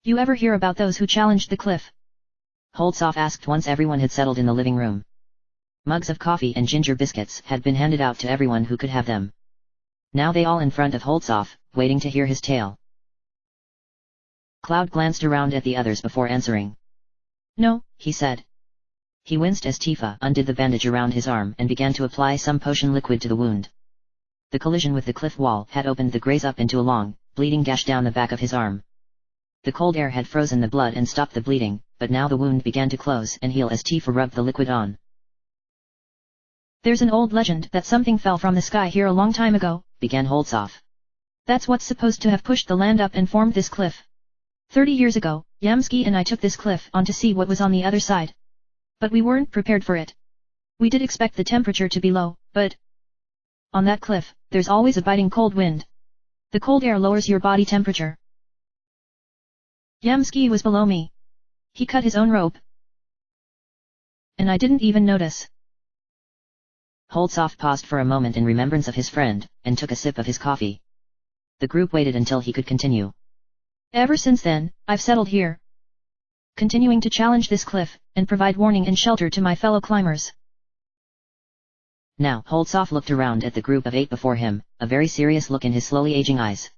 You ever hear about those who challenged the cliff? Holtzoff asked once everyone had settled in the living room. Mugs of coffee and ginger biscuits had been handed out to everyone who could have them. Now they all in front of Holtzoff, waiting to hear his tale. Cloud glanced around at the others before answering. No, he said. He winced as Tifa undid the bandage around his arm and began to apply some potion liquid to the wound. The collision with the cliff wall had opened the graze up into a long, bleeding gash down the back of his arm. The cold air had frozen the blood and stopped the bleeding, but now the wound began to close and heal as Tifa rubbed the liquid on. There's an old legend that something fell from the sky here a long time ago, began Holtzoff. That's what's supposed to have pushed the land up and formed this cliff. 30 years ago, Yamsky and I took this cliff on to see what was on the other side. But we weren't prepared for it. We did expect the temperature to be low, but on that cliff, there's always a biting cold wind. The cold air lowers your body temperature. Yamsky was below me. He cut his own rope. And I didn't even notice. Holtzoff paused for a moment in remembrance of his friend, and took a sip of his coffee. The group waited until he could continue. Ever since then, I've settled here, continuing to challenge this cliff, and provide warning and shelter to my fellow climbers. Now Holtzoff looked around at the group of 8 before him, a very serious look in his slowly aging eyes.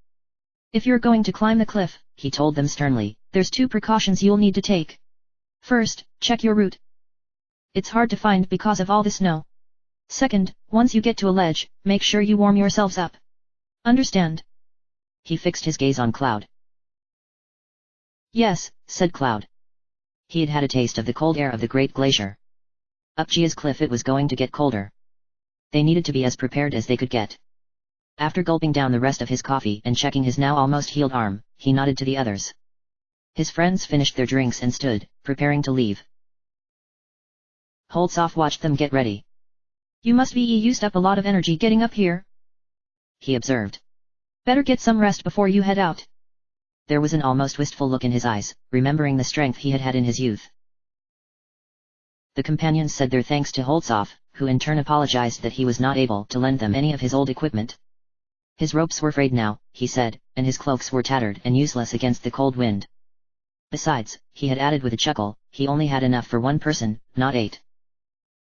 If you're going to climb the cliff, he told them sternly, there's 2 precautions you'll need to take. First, check your route. It's hard to find because of all the snow. Second, once you get to a ledge, make sure you warm yourselves up. Understand? He fixed his gaze on Cloud. Yes, said Cloud. He had had a taste of the cold air of the Great Glacier. Up Gia's cliff it was going to get colder. They needed to be as prepared as they could get. After gulping down the rest of his coffee and checking his now almost healed arm, he nodded to the others. His friends finished their drinks and stood, preparing to leave. Holtzoff watched them get ready. You must be used up a lot of energy getting up here, he observed. Better get some rest before you head out. There was an almost wistful look in his eyes, remembering the strength he had had in his youth. The companions said their thanks to Holtzoff, who in turn apologized that he was not able to lend them any of his old equipment. His ropes were frayed now, he said, and his cloaks were tattered and useless against the cold wind. Besides, he had added with a chuckle, he only had enough for one person, not 8.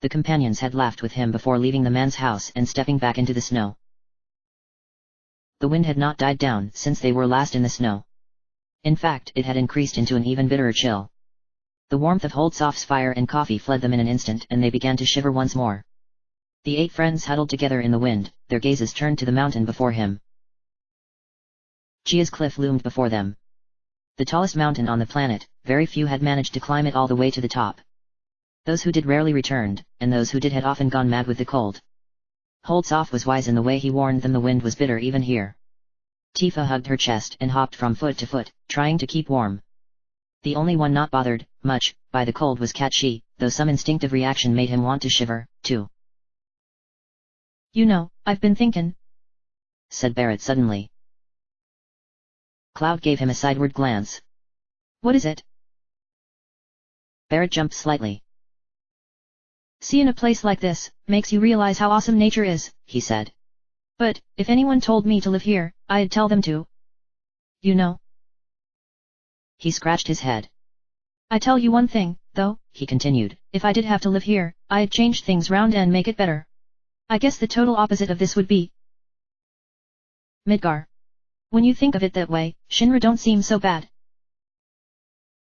The companions had laughed with him before leaving the man's house and stepping back into the snow. The wind had not died down since they were last in the snow. In fact, it had increased into an even bitterer chill. The warmth of Holtzoff's fire and coffee fled them in an instant and they began to shiver once more. The 8 friends huddled together in the wind, their gazes turned to the mountain before him. Gia's cliff loomed before them. The tallest mountain on the planet, very few had managed to climb it all the way to the top. Those who did rarely returned, and those who did had often gone mad with the cold. Holtzoff was wise in the way he warned them the wind was bitter even here. Tifa hugged her chest and hopped from foot to foot, trying to keep warm. The only one not bothered, much, by the cold was Katshi, though some instinctive reaction made him want to shiver, too. You know, I've been thinkin', said Barrett suddenly. Cloud gave him a sideward glance. What is it? Barrett jumped slightly. Seeing a place like this, makes you realize how awesome nature is, he said. But, if anyone told me to live here, I'd tell them to. You know. He scratched his head. I tell you one thing, though, he continued, if I did have to live here, I'd change things round and make it better. I guess the total opposite of this would be Midgar. When you think of it that way, Shinra don't seem so bad.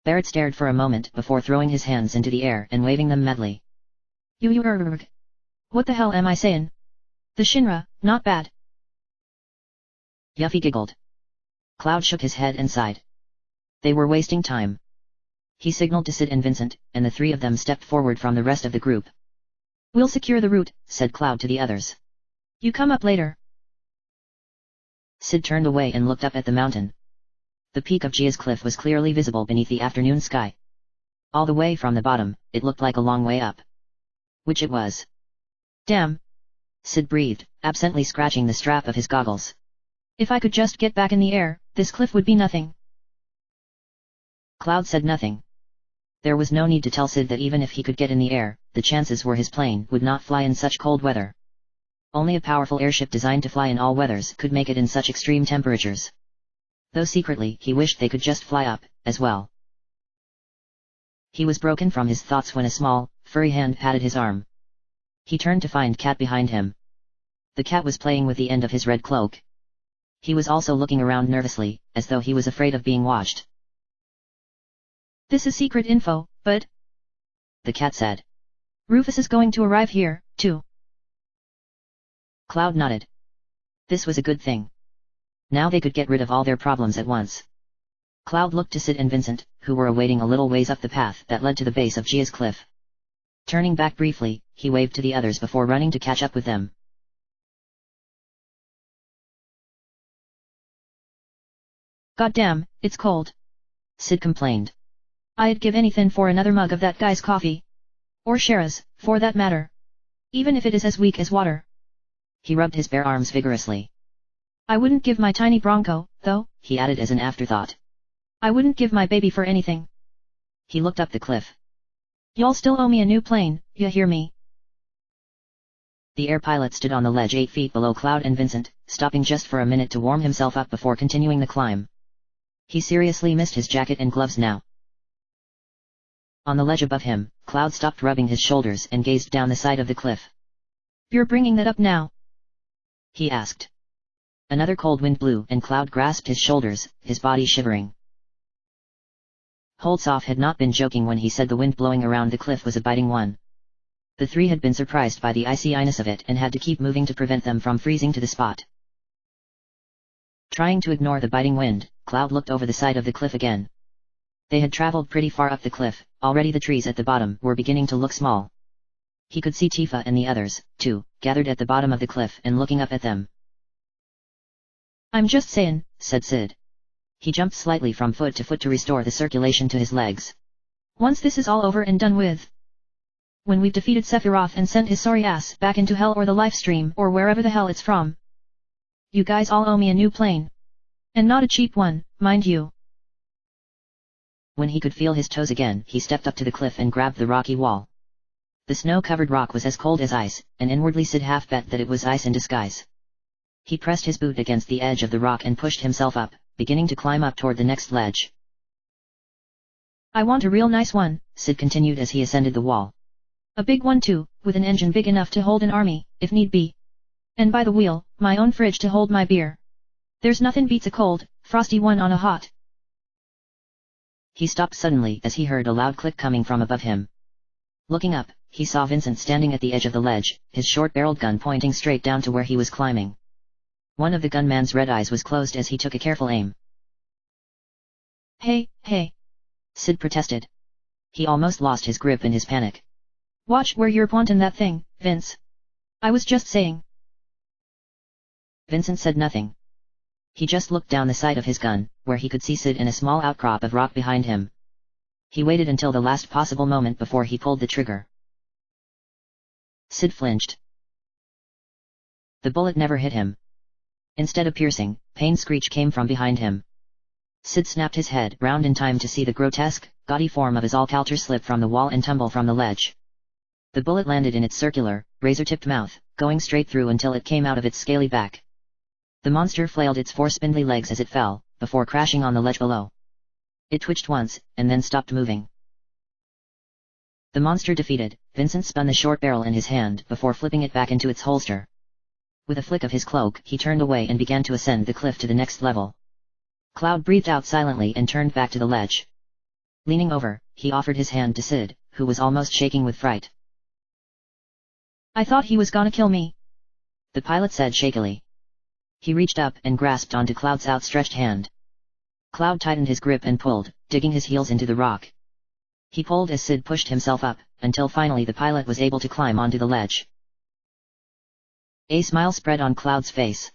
Barrett stared for a moment before throwing his hands into the air and waving them madly. What the hell am I saying? The Shinra, not bad. Yuffie giggled. Cloud shook his head and sighed. They were wasting time. He signaled to Sid and Vincent, and the 3 of them stepped forward from the rest of the group. We'll secure the route, said Cloud to the others. You come up later. Sid turned away and looked up at the mountain. The peak of Gia's cliff was clearly visible beneath the afternoon sky. All the way from the bottom, it looked like a long way up. Which it was. Damn. Sid breathed, absently scratching the strap of his goggles. If I could just get back in the air, this cliff would be nothing. Cloud said nothing. There was no need to tell Sid that even if he could get in the air, the chances were his plane would not fly in such cold weather. Only a powerful airship designed to fly in all weathers could make it in such extreme temperatures. Though secretly he wished they could just fly up, as well. He was broken from his thoughts when a small, furry hand patted his arm. He turned to find Cat behind him. The cat was playing with the end of his red cloak. He was also looking around nervously, as though he was afraid of being watched. This is secret info, but... the cat said. Rufus is going to arrive here, too. Cloud nodded. This was a good thing. Now they could get rid of all their problems at once. Cloud looked to Sid and Vincent, who were awaiting a little ways up the path that led to the base of Gia's cliff. Turning back briefly, he waved to the others before running to catch up with them. Goddamn, it's cold. Sid complained. I'd give anything for another mug of that guy's coffee. Or Shara's, for that matter. Even if it is as weak as water. He rubbed his bare arms vigorously. I wouldn't give my tiny Bronco, though, he added as an afterthought. I wouldn't give my baby for anything. He looked up the cliff. Y'all still owe me a new plane, ya hear me? The air pilot stood on the ledge 8 feet below Cloud and Vincent, stopping just for a minute to warm himself up before continuing the climb. He seriously missed his jacket and gloves now. On the ledge above him, Cloud stopped rubbing his shoulders and gazed down the side of the cliff. You're bringing that up now? He asked. Another cold wind blew and Cloud grasped his shoulders, his body shivering. Holtzoff had not been joking when he said the wind blowing around the cliff was a biting one. The 3 had been surprised by the iciness of it and had to keep moving to prevent them from freezing to the spot. Trying to ignore the biting wind, Cloud looked over the side of the cliff again. They had traveled pretty far up the cliff, already the trees at the bottom were beginning to look small. He could see Tifa and the others, too, gathered at the bottom of the cliff and looking up at them. I'm just saying, said Sid. He jumped slightly from foot to foot to restore the circulation to his legs. Once this is all over and done with. When we've defeated Sephiroth and sent his sorry ass back into hell or the life stream or wherever the hell it's from. You guys all owe me a new plane. And not a cheap one, mind you. When he could feel his toes again, he stepped up to the cliff and grabbed the rocky wall. The snow-covered rock was as cold as ice, and inwardly Sid half bet that it was ice in disguise. He pressed his boot against the edge of the rock and pushed himself up, beginning to climb up toward the next ledge. I want a real nice one, Sid continued as he ascended the wall. A big one too, with an engine big enough to hold an army, if need be. And by the wheel, my own fridge to hold my beer. There's nothing beats a cold, frosty one on a hot. He stopped suddenly as he heard a loud click coming from above him. Looking up, he saw Vincent standing at the edge of the ledge, his short-barreled gun pointing straight down to where he was climbing. One of the gunman's red eyes was closed as he took a careful aim. Hey, Sid protested. He almost lost his grip in his panic. Watch where you're pointing that thing, Vince. I was just saying. Vincent said nothing. He just looked down the sight of his gun, where he could see Sid in a small outcrop of rock behind him. He waited until the last possible moment before he pulled the trigger. Sid flinched. The bullet never hit him. Instead a piercing, pained screech came from behind him. Sid snapped his head round in time to see the grotesque, gaudy form of his Alcalter slip from the wall and tumble from the ledge. The bullet landed in its circular, razor-tipped mouth, going straight through until it came out of its scaly back. The monster flailed its four spindly legs as it fell, before crashing on the ledge below. It twitched once, and then stopped moving. The monster defeated, Vincent spun the short barrel in his hand before flipping it back into its holster. With a flick of his cloak, he turned away and began to ascend the cliff to the next level. Cloud breathed out silently and turned back to the ledge. Leaning over, he offered his hand to Sid, who was almost shaking with fright. I thought he was gonna kill me, the pilot said shakily. He reached up and grasped onto Cloud's outstretched hand. Cloud tightened his grip and pulled, digging his heels into the rock. He pulled as Sid pushed himself up, until finally the pilot was able to climb onto the ledge. A smile spread on Cloud's face.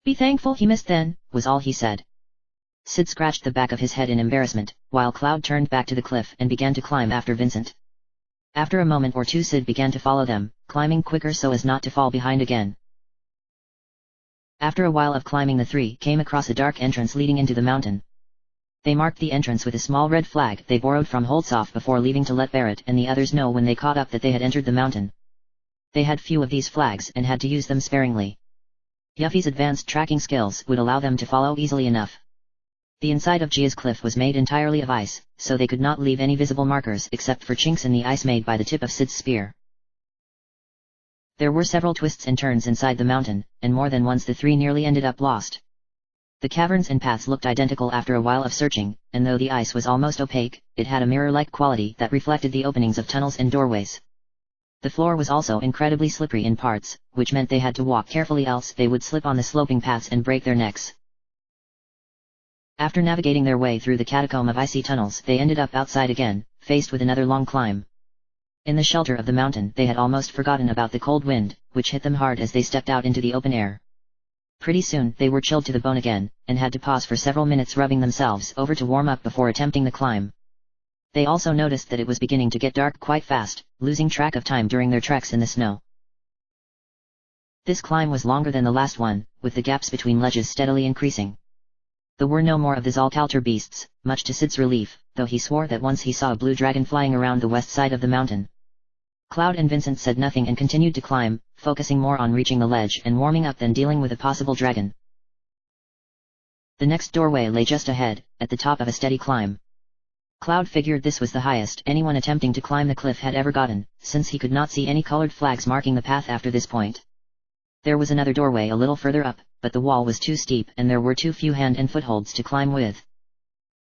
Be thankful he missed then, was all he said. Sid scratched the back of his head in embarrassment, while Cloud turned back to the cliff and began to climb after Vincent. After a moment or two Sid began to follow them, climbing quicker so as not to fall behind again. After a while of climbing the three came across a dark entrance leading into the mountain. They marked the entrance with a small red flag they borrowed from Holtzoff before leaving to let Barrett and the others know when they caught up that they had entered the mountain. They had few of these flags and had to use them sparingly. Yuffie's advanced tracking skills would allow them to follow easily enough. The inside of Gia's cliff was made entirely of ice, so they could not leave any visible markers except for chinks in the ice made by the tip of Sid's spear. There were several twists and turns inside the mountain, and more than once the three nearly ended up lost. The caverns and paths looked identical after a while of searching, and though the ice was almost opaque, it had a mirror-like quality that reflected the openings of tunnels and doorways. The floor was also incredibly slippery in parts, which meant they had to walk carefully else they would slip on the sloping paths and break their necks. After navigating their way through the catacomb of icy tunnels, they ended up outside again, faced with another long climb. In the shelter of the mountain they had almost forgotten about the cold wind, which hit them hard as they stepped out into the open air. Pretty soon they were chilled to the bone again, and had to pause for several minutes rubbing themselves over to warm up before attempting the climb. They also noticed that it was beginning to get dark quite fast, losing track of time during their treks in the snow. This climb was longer than the last one, with the gaps between ledges steadily increasing. There were no more of the Zalcalter beasts, much to Sid's relief, though he swore that once he saw a blue dragon flying around the west side of the mountain. Cloud and Vincent said nothing and continued to climb, focusing more on reaching the ledge and warming up than dealing with a possible dragon. The next doorway lay just ahead, at the top of a steady climb. Cloud figured this was the highest anyone attempting to climb the cliff had ever gotten, since he could not see any colored flags marking the path after this point. There was another doorway a little further up, but the wall was too steep and there were too few hand and footholds to climb with.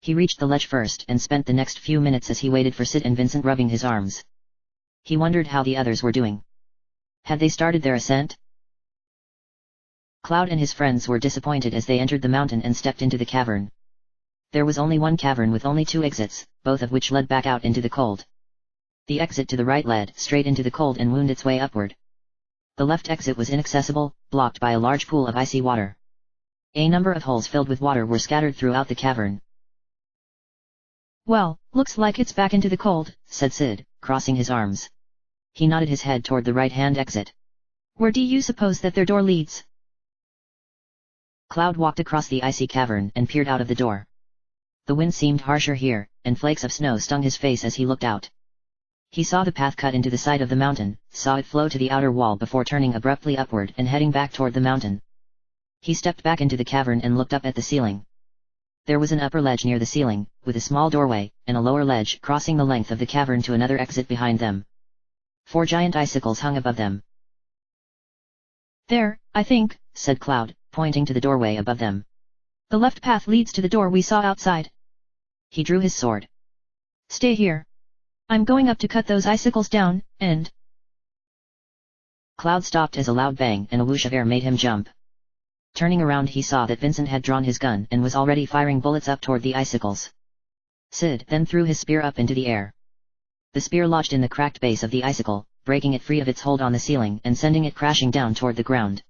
He reached the ledge first and spent the next few minutes as he waited for Sid and Vincent rubbing his arms. He wondered how the others were doing. Had they started their ascent? Cloud and his friends were disappointed as they entered the mountain and stepped into the cavern. There was only one cavern with only two exits, both of which led back out into the cold. The exit to the right led straight into the cold and wound its way upward. The left exit was inaccessible, blocked by a large pool of icy water. A number of holes filled with water were scattered throughout the cavern. Well, looks like it's back into the cold, said Sid, crossing his arms. He nodded his head toward the right-hand exit. Where do you suppose that their door leads? Cloud walked across the icy cavern and peered out of the door. The wind seemed harsher here, and flakes of snow stung his face as he looked out. He saw the path cut into the side of the mountain, saw it flow to the outer wall before turning abruptly upward and heading back toward the mountain. He stepped back into the cavern and looked up at the ceiling. There was an upper ledge near the ceiling, with a small doorway, and a lower ledge crossing the length of the cavern to another exit behind them. 4 giant icicles hung above them. There, I think, said Cloud, pointing to the doorway above them. The left path leads to the door we saw outside. He drew his sword. Stay here. I'm going up to cut those icicles down, and... Cloud stopped as a loud bang and a whoosh of air made him jump. Turning around he saw that Vincent had drawn his gun and was already firing bullets up toward the icicles. Sid then threw his spear up into the air. The spear lodged in the cracked base of the icicle, breaking it free of its hold on the ceiling and sending it crashing down toward the ground.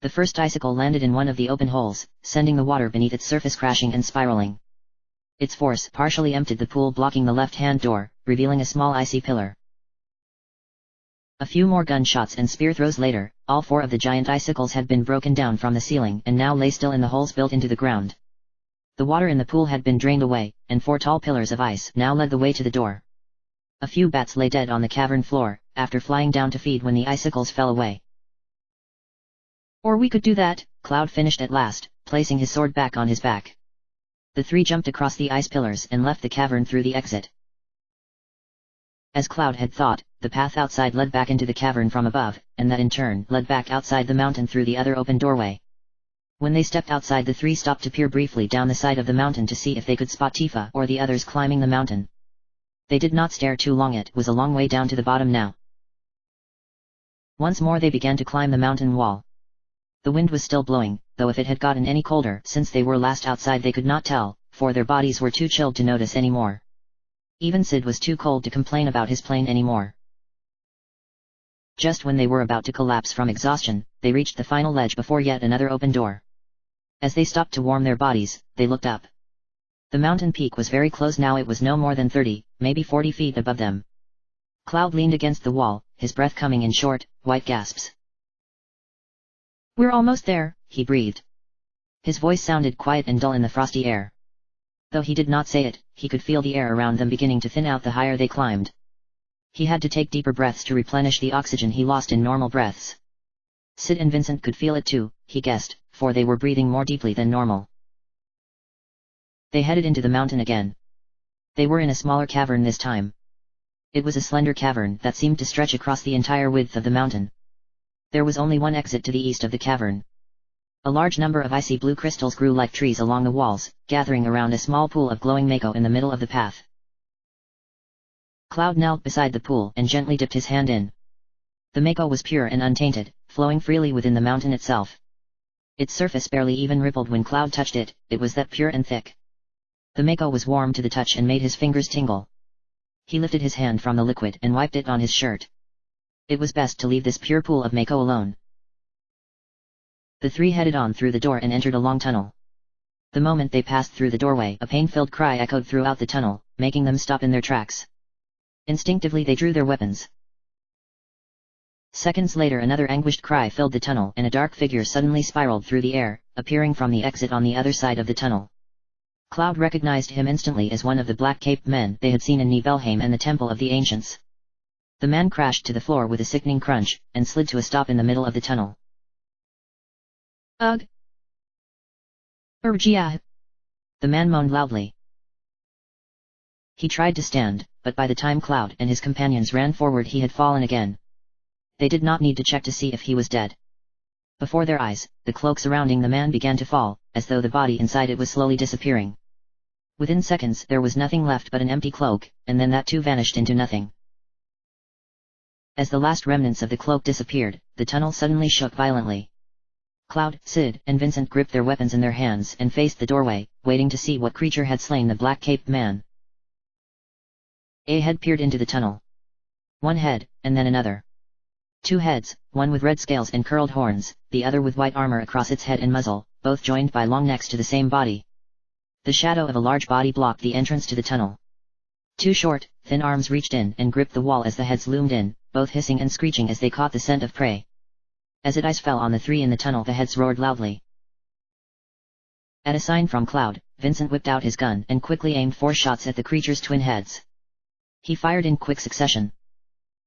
The first icicle landed in one of the open holes, sending the water beneath its surface crashing and spiraling. Its force partially emptied the pool, blocking the left-hand door, revealing a small icy pillar. A few more gunshots and spear throws later, all 4 of the giant icicles had been broken down from the ceiling and now lay still in the holes built into the ground. The water in the pool had been drained away, and 4 tall pillars of ice now led the way to the door. A few bats lay dead on the cavern floor, after flying down to feed when the icicles fell away. Or we could do that, Cloud finished at last, placing his sword back on his back. The 3 jumped across the ice pillars and left the cavern through the exit. As Cloud had thought, the path outside led back into the cavern from above, and that in turn led back outside the mountain through the other open doorway. When they stepped outside, the 3 stopped to peer briefly down the side of the mountain to see if they could spot Tifa or the others climbing the mountain. They did not stare too long, it was a long way down to the bottom now. Once more they began to climb the mountain wall. The wind was still blowing, though if it had gotten any colder since they were last outside they could not tell, for their bodies were too chilled to notice anymore. Even Sid was too cold to complain about his plane anymore. Just when they were about to collapse from exhaustion, they reached the final ledge before yet another open door. As they stopped to warm their bodies, they looked up. The mountain peak was very close now, it was no more than 30, maybe 40 feet above them. Cloud leaned against the wall, his breath coming in short, white gasps. We're almost there, he breathed. His voice sounded quiet and dull in the frosty air. Though he did not say it, he could feel the air around them beginning to thin out the higher they climbed. He had to take deeper breaths to replenish the oxygen he lost in normal breaths. Sid and Vincent could feel it too, he guessed, for they were breathing more deeply than normal. They headed into the mountain again. They were in a smaller cavern this time. It was a slender cavern that seemed to stretch across the entire width of the mountain. There was only one exit to the east of the cavern. A large number of icy blue crystals grew like trees along the walls, gathering around a small pool of glowing mako in the middle of the path. Cloud knelt beside the pool and gently dipped his hand in. The mako was pure and untainted, flowing freely within the mountain itself. Its surface barely even rippled when Cloud touched it, it was that pure and thick. The mako was warm to the touch and made his fingers tingle. He lifted his hand from the liquid and wiped it on his shirt. It was best to leave this pure pool of mako alone. The 3 headed on through the door and entered a long tunnel. The moment they passed through the doorway, a pain-filled cry echoed throughout the tunnel, making them stop in their tracks. Instinctively they drew their weapons. Seconds later another anguished cry filled the tunnel and a dark figure suddenly spiraled through the air, appearing from the exit on the other side of the tunnel. Cloud recognized him instantly as one of the black-caped men they had seen in Nibelheim and the Temple of the Ancients. The man crashed to the floor with a sickening crunch, and slid to a stop in the middle of the tunnel. Ugh! Urgia! The man moaned loudly. He tried to stand, but by the time Cloud and his companions ran forward he had fallen again. They did not need to check to see if he was dead. Before their eyes, the cloak surrounding the man began to fall, as though the body inside it was slowly disappearing. Within seconds there was nothing left but an empty cloak, and then that too vanished into nothing. As the last remnants of the cloak disappeared, the tunnel suddenly shook violently. Cloud, Sid, and Vincent gripped their weapons in their hands and faced the doorway, waiting to see what creature had slain the black-caped man. A head peered into the tunnel. One head, and then another. 2 heads, one with red scales and curled horns, the other with white armor across its head and muzzle, both joined by long necks to the same body. The shadow of a large body blocked the entrance to the tunnel. 2 short, thin arms reached in and gripped the wall as the heads loomed in, both hissing and screeching as they caught the scent of prey. As its eyes fell on the 3 in the tunnel, the heads roared loudly. At a sign from Cloud, Vincent whipped out his gun and quickly aimed 4 shots at the creature's twin heads. He fired in quick succession.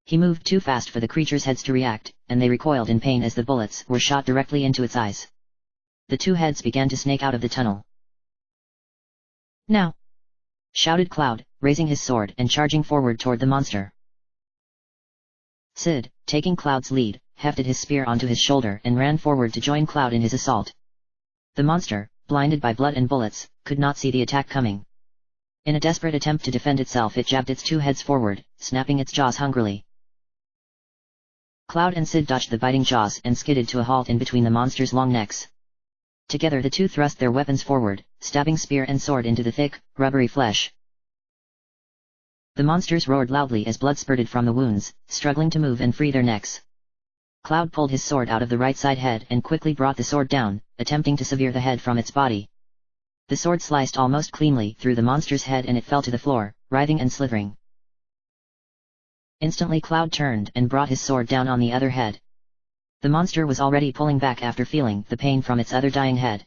He moved too fast for the creature's heads to react, and they recoiled in pain as the bullets were shot directly into its eyes. The two heads began to snake out of the tunnel. "Now!" shouted Cloud, raising his sword and charging forward toward the monster. Sid, taking Cloud's lead, hefted his spear onto his shoulder and ran forward to join Cloud in his assault. The monster, blinded by blood and bullets, could not see the attack coming. In a desperate attempt to defend itself, it jabbed its two heads forward, snapping its jaws hungrily. Cloud and Sid dodged the biting jaws and skidded to a halt in between the monster's long necks. Together the two thrust their weapons forward, stabbing spear and sword into the thick, rubbery flesh. The monsters roared loudly as blood spurted from the wounds, struggling to move and free their necks. Cloud pulled his sword out of the right side head and quickly brought the sword down, attempting to sever the head from its body. The sword sliced almost cleanly through the monster's head and it fell to the floor, writhing and slithering. Instantly Cloud turned and brought his sword down on the other head. The monster was already pulling back after feeling the pain from its other dying head.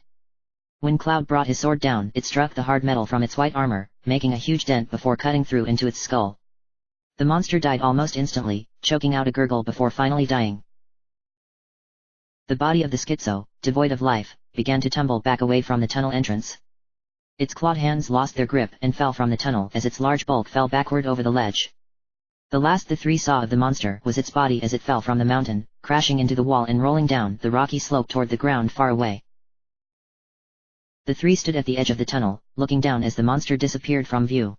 When Cloud brought his sword down, it struck the hard metal from its white armor, making a huge dent before cutting through into its skull. The monster died almost instantly, choking out a gurgle before finally dying. The body of the schizo, devoid of life, began to tumble back away from the tunnel entrance. Its clawed hands lost their grip and fell from the tunnel as its large bulk fell backward over the ledge. The last the three saw of the monster was its body as it fell from the mountain, crashing into the wall and rolling down the rocky slope toward the ground far away. The three stood at the edge of the tunnel, looking down as the monster disappeared from view.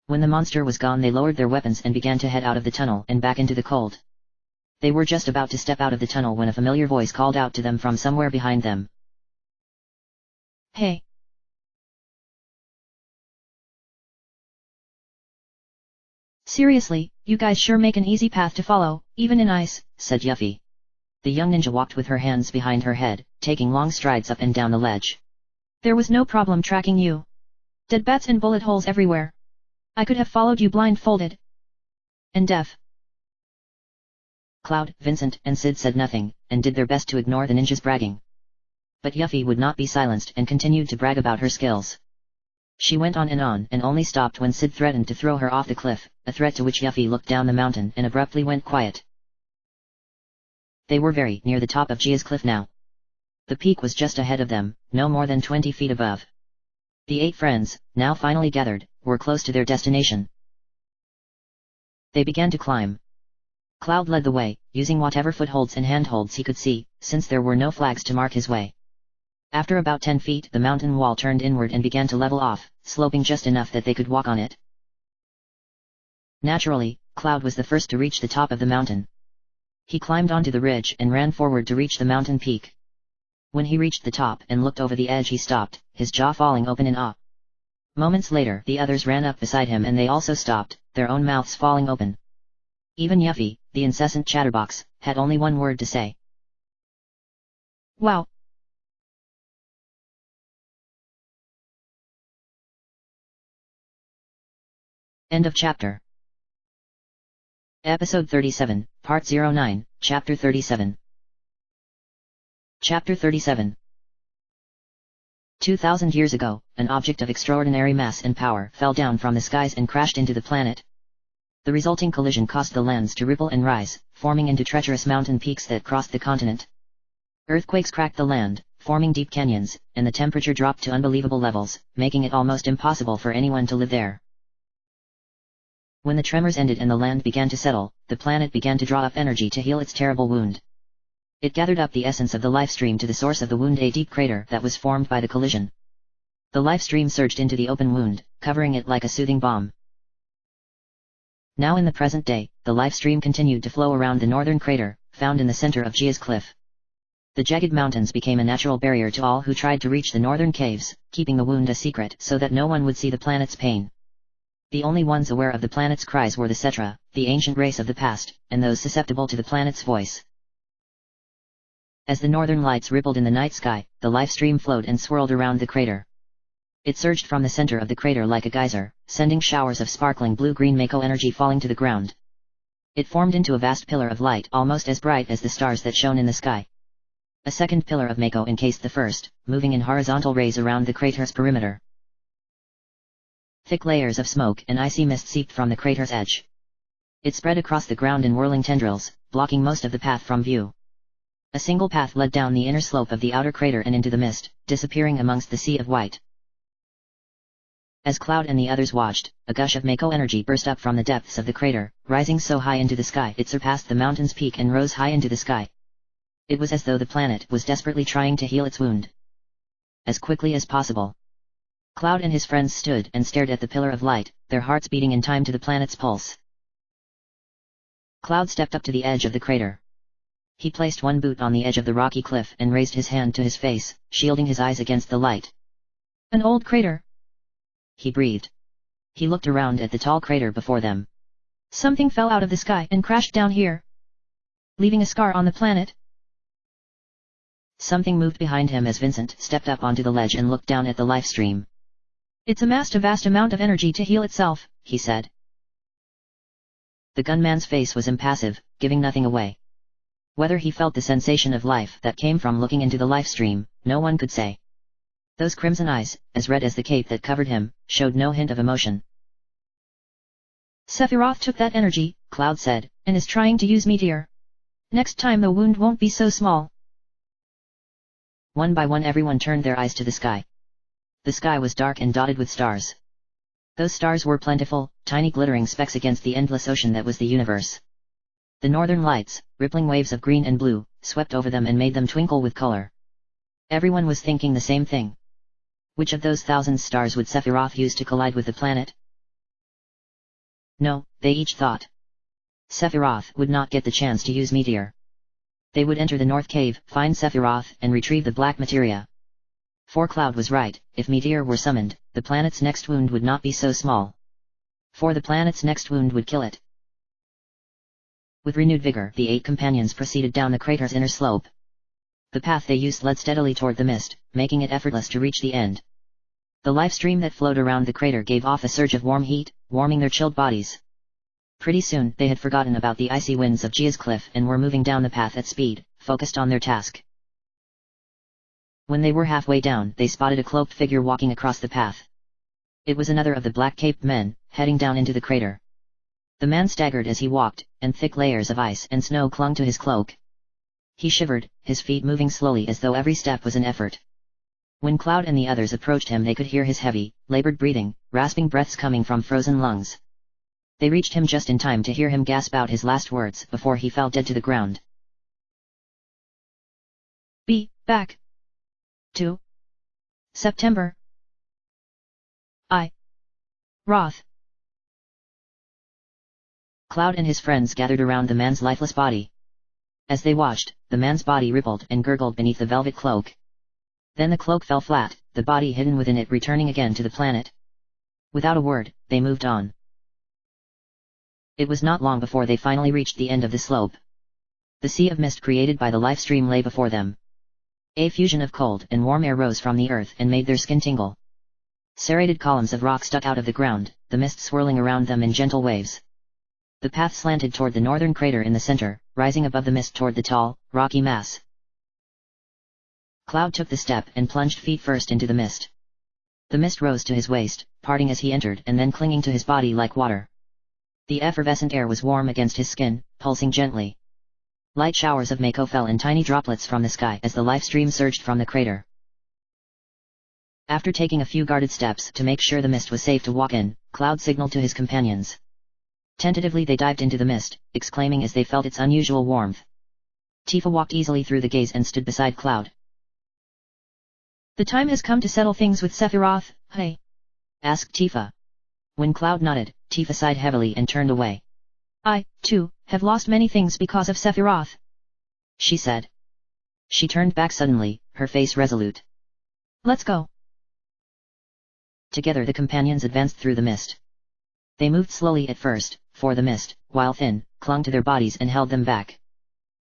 When the monster was gone, they lowered their weapons and began to head out of the tunnel and back into the cold. They were just about to step out of the tunnel when a familiar voice called out to them from somewhere behind them. "Hey! Seriously, you guys sure make an easy path to follow, even in ice," said Yuffie. The young ninja walked with her hands behind her head, taking long strides up and down the ledge. "There was no problem tracking you. Dead bats and bullet holes everywhere. I could have followed you blindfolded. And deaf." Cloud, Vincent, and Sid said nothing, and did their best to ignore the ninja's bragging. But Yuffie would not be silenced and continued to brag about her skills. She went on and only stopped when Sid threatened to throw her off the cliff, a threat to which Yuffie looked down the mountain and abruptly went quiet. They were very near the top of Gia's cliff now. The peak was just ahead of them, no more than 20 feet above. The 8 friends, now finally gathered, were close to their destination. They began to climb. Cloud led the way, using whatever footholds and handholds he could see, since there were no flags to mark his way. After about 10 feet, the mountain wall turned inward and began to level off, sloping just enough that they could walk on it. Naturally, Cloud was the first to reach the top of the mountain. He climbed onto the ridge and ran forward to reach the mountain peak. When he reached the top and looked over the edge, he stopped, his jaw falling open in awe. Moments later, the others ran up beside him and they also stopped, their own mouths falling open. Even Yuffie, the incessant chatterbox, had only one word to say. "Wow." End of chapter. Episode 37, Part 09, Chapter 37. Chapter 37. 2,000 years ago, an object of extraordinary mass and power fell down from the skies and crashed into the planet. The resulting collision caused the lands to ripple and rise, forming into treacherous mountain peaks that crossed the continent. Earthquakes cracked the land, forming deep canyons, and the temperature dropped to unbelievable levels, making it almost impossible for anyone to live there. When the tremors ended and the land began to settle, the planet began to draw up energy to heal its terrible wound. It gathered up the essence of the life stream to the source of the wound, a deep crater that was formed by the collision. The life stream surged into the open wound, covering it like a soothing balm. Now in the present day, the life stream continued to flow around the northern crater, found in the center of Gia's cliff. The jagged mountains became a natural barrier to all who tried to reach the northern caves, keeping the wound a secret so that no one would see the planet's pain. The only ones aware of the planet's cries were the Cetra, the ancient race of the past, and those susceptible to the planet's voice. As the northern lights rippled in the night sky, the life stream flowed and swirled around the crater. It surged from the center of the crater like a geyser, sending showers of sparkling blue-green Mako energy falling to the ground. It formed into a vast pillar of light almost as bright as the stars that shone in the sky. A second pillar of Mako encased the first, moving in horizontal rays around the crater's perimeter. Thick layers of smoke and icy mist seeped from the crater's edge. It spread across the ground in whirling tendrils, blocking most of the path from view. A single path led down the inner slope of the outer crater and into the mist, disappearing amongst the sea of white. As Cloud and the others watched, a gush of Mako energy burst up from the depths of the crater, rising so high into the sky it surpassed the mountain's peak and rose high into the sky. It was as though the planet was desperately trying to heal its wound. As quickly as possible. Cloud and his friends stood and stared at the pillar of light, their hearts beating in time to the planet's pulse. Cloud stepped up to the edge of the crater. He placed one boot on the edge of the rocky cliff and raised his hand to his face, shielding his eyes against the light. An old crater. He breathed. He looked around at the tall crater before them. Something fell out of the sky and crashed down here, leaving a scar on the planet. Something moved behind him as Vincent stepped up onto the ledge and looked down at the life stream. It's amassed a vast amount of energy to heal itself, he said. The gunman's face was impassive, giving nothing away. Whether he felt the sensation of life that came from looking into the life stream, no one could say. Those crimson eyes, as red as the cape that covered him, showed no hint of emotion. Sephiroth took that energy, Cloud said, and is trying to use Meteor. Next time the wound won't be so small. One by one everyone turned their eyes to the sky. The sky was dark and dotted with stars. Those stars were plentiful, tiny glittering specks against the endless ocean that was the universe. The northern lights, rippling waves of green and blue, swept over them and made them twinkle with color. Everyone was thinking the same thing. Which of those thousand stars would Sephiroth use to collide with the planet? No, they each thought. Sephiroth would not get the chance to use Meteor. They would enter the North Cave, find Sephiroth, and retrieve the black materia. For Cloud was right, if Meteor were summoned, the planet's next wound would not be so small. For the planet's next wound would kill it. With renewed vigor the 8 companions proceeded down the crater's inner slope. The path they used led steadily toward the mist, making it effortless to reach the end. The life stream that flowed around the crater gave off a surge of warm heat, warming their chilled bodies. Pretty soon they had forgotten about the icy winds of Gia's cliff and were moving down the path at speed, focused on their task. When they were halfway down they spotted a cloaked figure walking across the path. It was another of the black-caped men, heading down into the crater. The man staggered as he walked, and thick layers of ice and snow clung to his cloak. He shivered, his feet moving slowly as though every step was an effort. When Cloud and the others approached him they could hear his heavy, labored breathing, rasping breaths coming from frozen lungs. They reached him just in time to hear him gasp out his last words before he fell dead to the ground. Be back. 2 September. Roth. Cloud and his friends gathered around the man's lifeless body. As they watched, the man's body rippled and gurgled beneath the velvet cloak. Then the cloak fell flat, the body hidden within it returning again to the planet. Without a word, they moved on. It was not long before they finally reached the end of the slope. The sea of mist created by the life stream lay before them. A fusion of cold and warm air rose from the earth and made their skin tingle. Serrated columns of rock stuck out of the ground, the mist swirling around them in gentle waves. The path slanted toward the northern crater in the center, rising above the mist toward the tall, rocky mass. Cloud took the step and plunged feet first into the mist. The mist rose to his waist, parting as he entered and then clinging to his body like water. The effervescent air was warm against his skin, pulsing gently. Light showers of Mako fell in tiny droplets from the sky as the life stream surged from the crater. After taking a few guarded steps to make sure the mist was safe to walk in, Cloud signaled to his companions. Tentatively they dived into the mist, exclaiming as they felt its unusual warmth. Tifa walked easily through the gaze and stood beside Cloud. The time has come to settle things with Sephiroth, hey? Asked Tifa. When Cloud nodded, Tifa sighed heavily and turned away. I, too, have lost many things because of Sephiroth, she said. She turned back suddenly, her face resolute. Let's go. Together the companions advanced through the mist. They moved slowly at first, for the mist, while thin, clung to their bodies and held them back.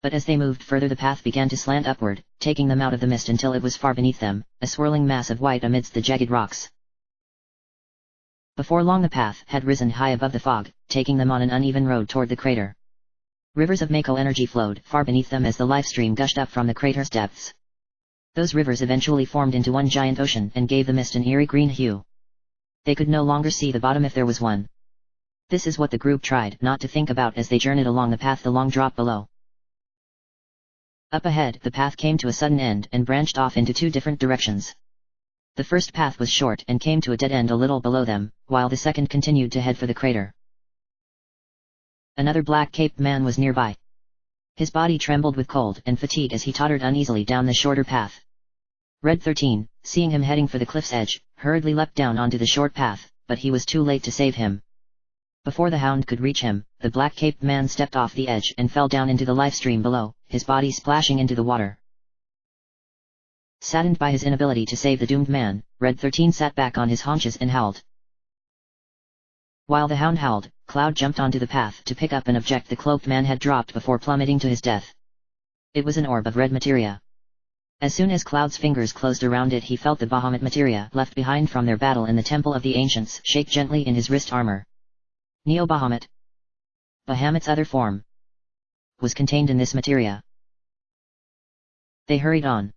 But as they moved further the path began to slant upward, taking them out of the mist until it was far beneath them, a swirling mass of white amidst the jagged rocks. Before long the path had risen high above the fog, taking them on an uneven road toward the crater. Rivers of Mako energy flowed far beneath them as the life stream gushed up from the crater's depths. Those rivers eventually formed into one giant ocean and gave the mist an eerie green hue. They could no longer see the bottom if there was one. This is what the group tried not to think about as they journeyed along the path. The long drop below. Up ahead, the path came to a sudden end and branched off into two different directions. The first path was short and came to a dead end a little below them, while the second continued to head for the crater. Another black-caped man was nearby. His body trembled with cold and fatigue as he tottered uneasily down the shorter path. Red 13, seeing him heading for the cliff's edge, hurriedly leapt down onto the short path, but he was too late to save him. Before the hound could reach him, the black-caped man stepped off the edge and fell down into the life stream below, his body splashing into the water. Saddened by his inability to save the doomed man, Red 13 sat back on his haunches and howled. While the hound howled, Cloud jumped onto the path to pick up an object the cloaked man had dropped before plummeting to his death. It was an orb of red materia. As soon as Cloud's fingers closed around it, he felt the Bahamut materia left behind from their battle in the Temple of the Ancients shake gently in his wrist armor. Neo-Bahamut, Bahamut's other form, was contained in this materia. They hurried on.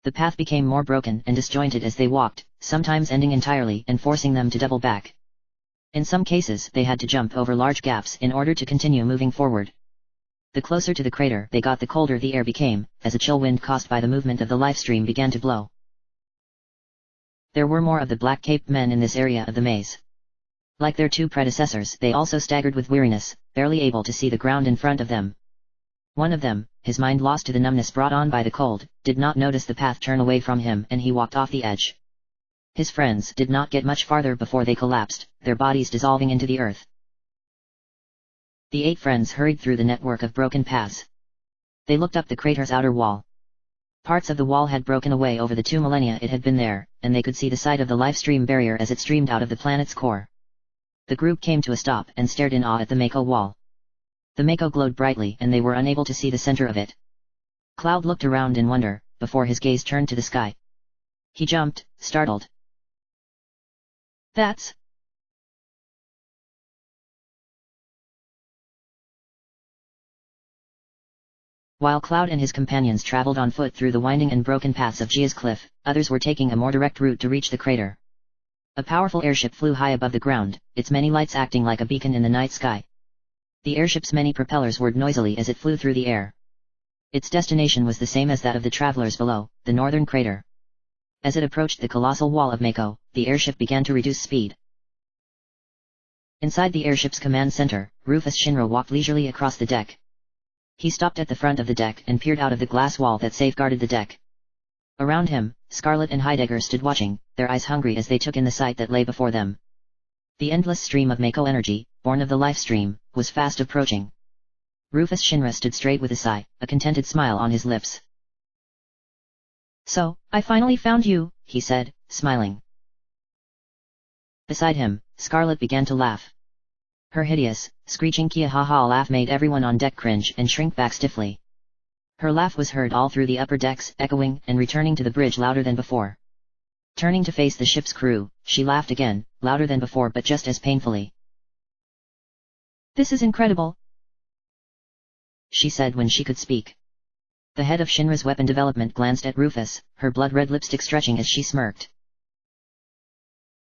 The path became more broken and disjointed as they walked, sometimes ending entirely and forcing them to double back. In some cases they had to jump over large gaps in order to continue moving forward. The closer to the crater they got, the colder the air became, as a chill wind caused by the movement of the life stream began to blow. There were more of the black-caped men in this area of the maze. Like their two predecessors, they also staggered with weariness, barely able to see the ground in front of them. One of them, his mind lost to the numbness brought on by the cold, did not notice the path turn away from him and he walked off the edge. His friends did not get much farther before they collapsed, their bodies dissolving into the earth. The 8 friends hurried through the network of broken paths. They looked up the crater's outer wall. Parts of the wall had broken away over the 2 millennia it had been there, and they could see the side of the life stream barrier as it streamed out of the planet's core. The group came to a stop and stared in awe at the Mako wall. The Mako glowed brightly and they were unable to see the center of it. Cloud looked around in wonder, before his gaze turned to the sky. He jumped, startled. That's... While Cloud and his companions traveled on foot through the winding and broken paths of Gia's cliff, others were taking a more direct route to reach the crater. A powerful airship flew high above the ground, its many lights acting like a beacon in the night sky. The airship's many propellers whirred noisily as it flew through the air. Its destination was the same as that of the travelers below, the northern crater. As it approached the colossal wall of Mako, the airship began to reduce speed. Inside the airship's command center, Rufus Shinra walked leisurely across the deck. He stopped at the front of the deck and peered out of the glass wall that safeguarded the deck. Around him, Scarlet and Heidegger stood watching, their eyes hungry as they took in the sight that lay before them. The endless stream of Mako energy, born of the life stream, was fast approaching. Rufus Shinra stood straight with a sigh, a contented smile on his lips. So, I finally found you, he said, smiling. Beside him, Scarlet began to laugh. Her hideous, screeching kia-ha-ha laugh made everyone on deck cringe and shrink back stiffly. Her laugh was heard all through the upper decks, echoing and returning to the bridge louder than before. Turning to face the ship's crew, she laughed again, louder than before but just as painfully. This is incredible, she said when she could speak. The head of Shinra's weapon development glanced at Rufus, her blood-red lipstick stretching as she smirked.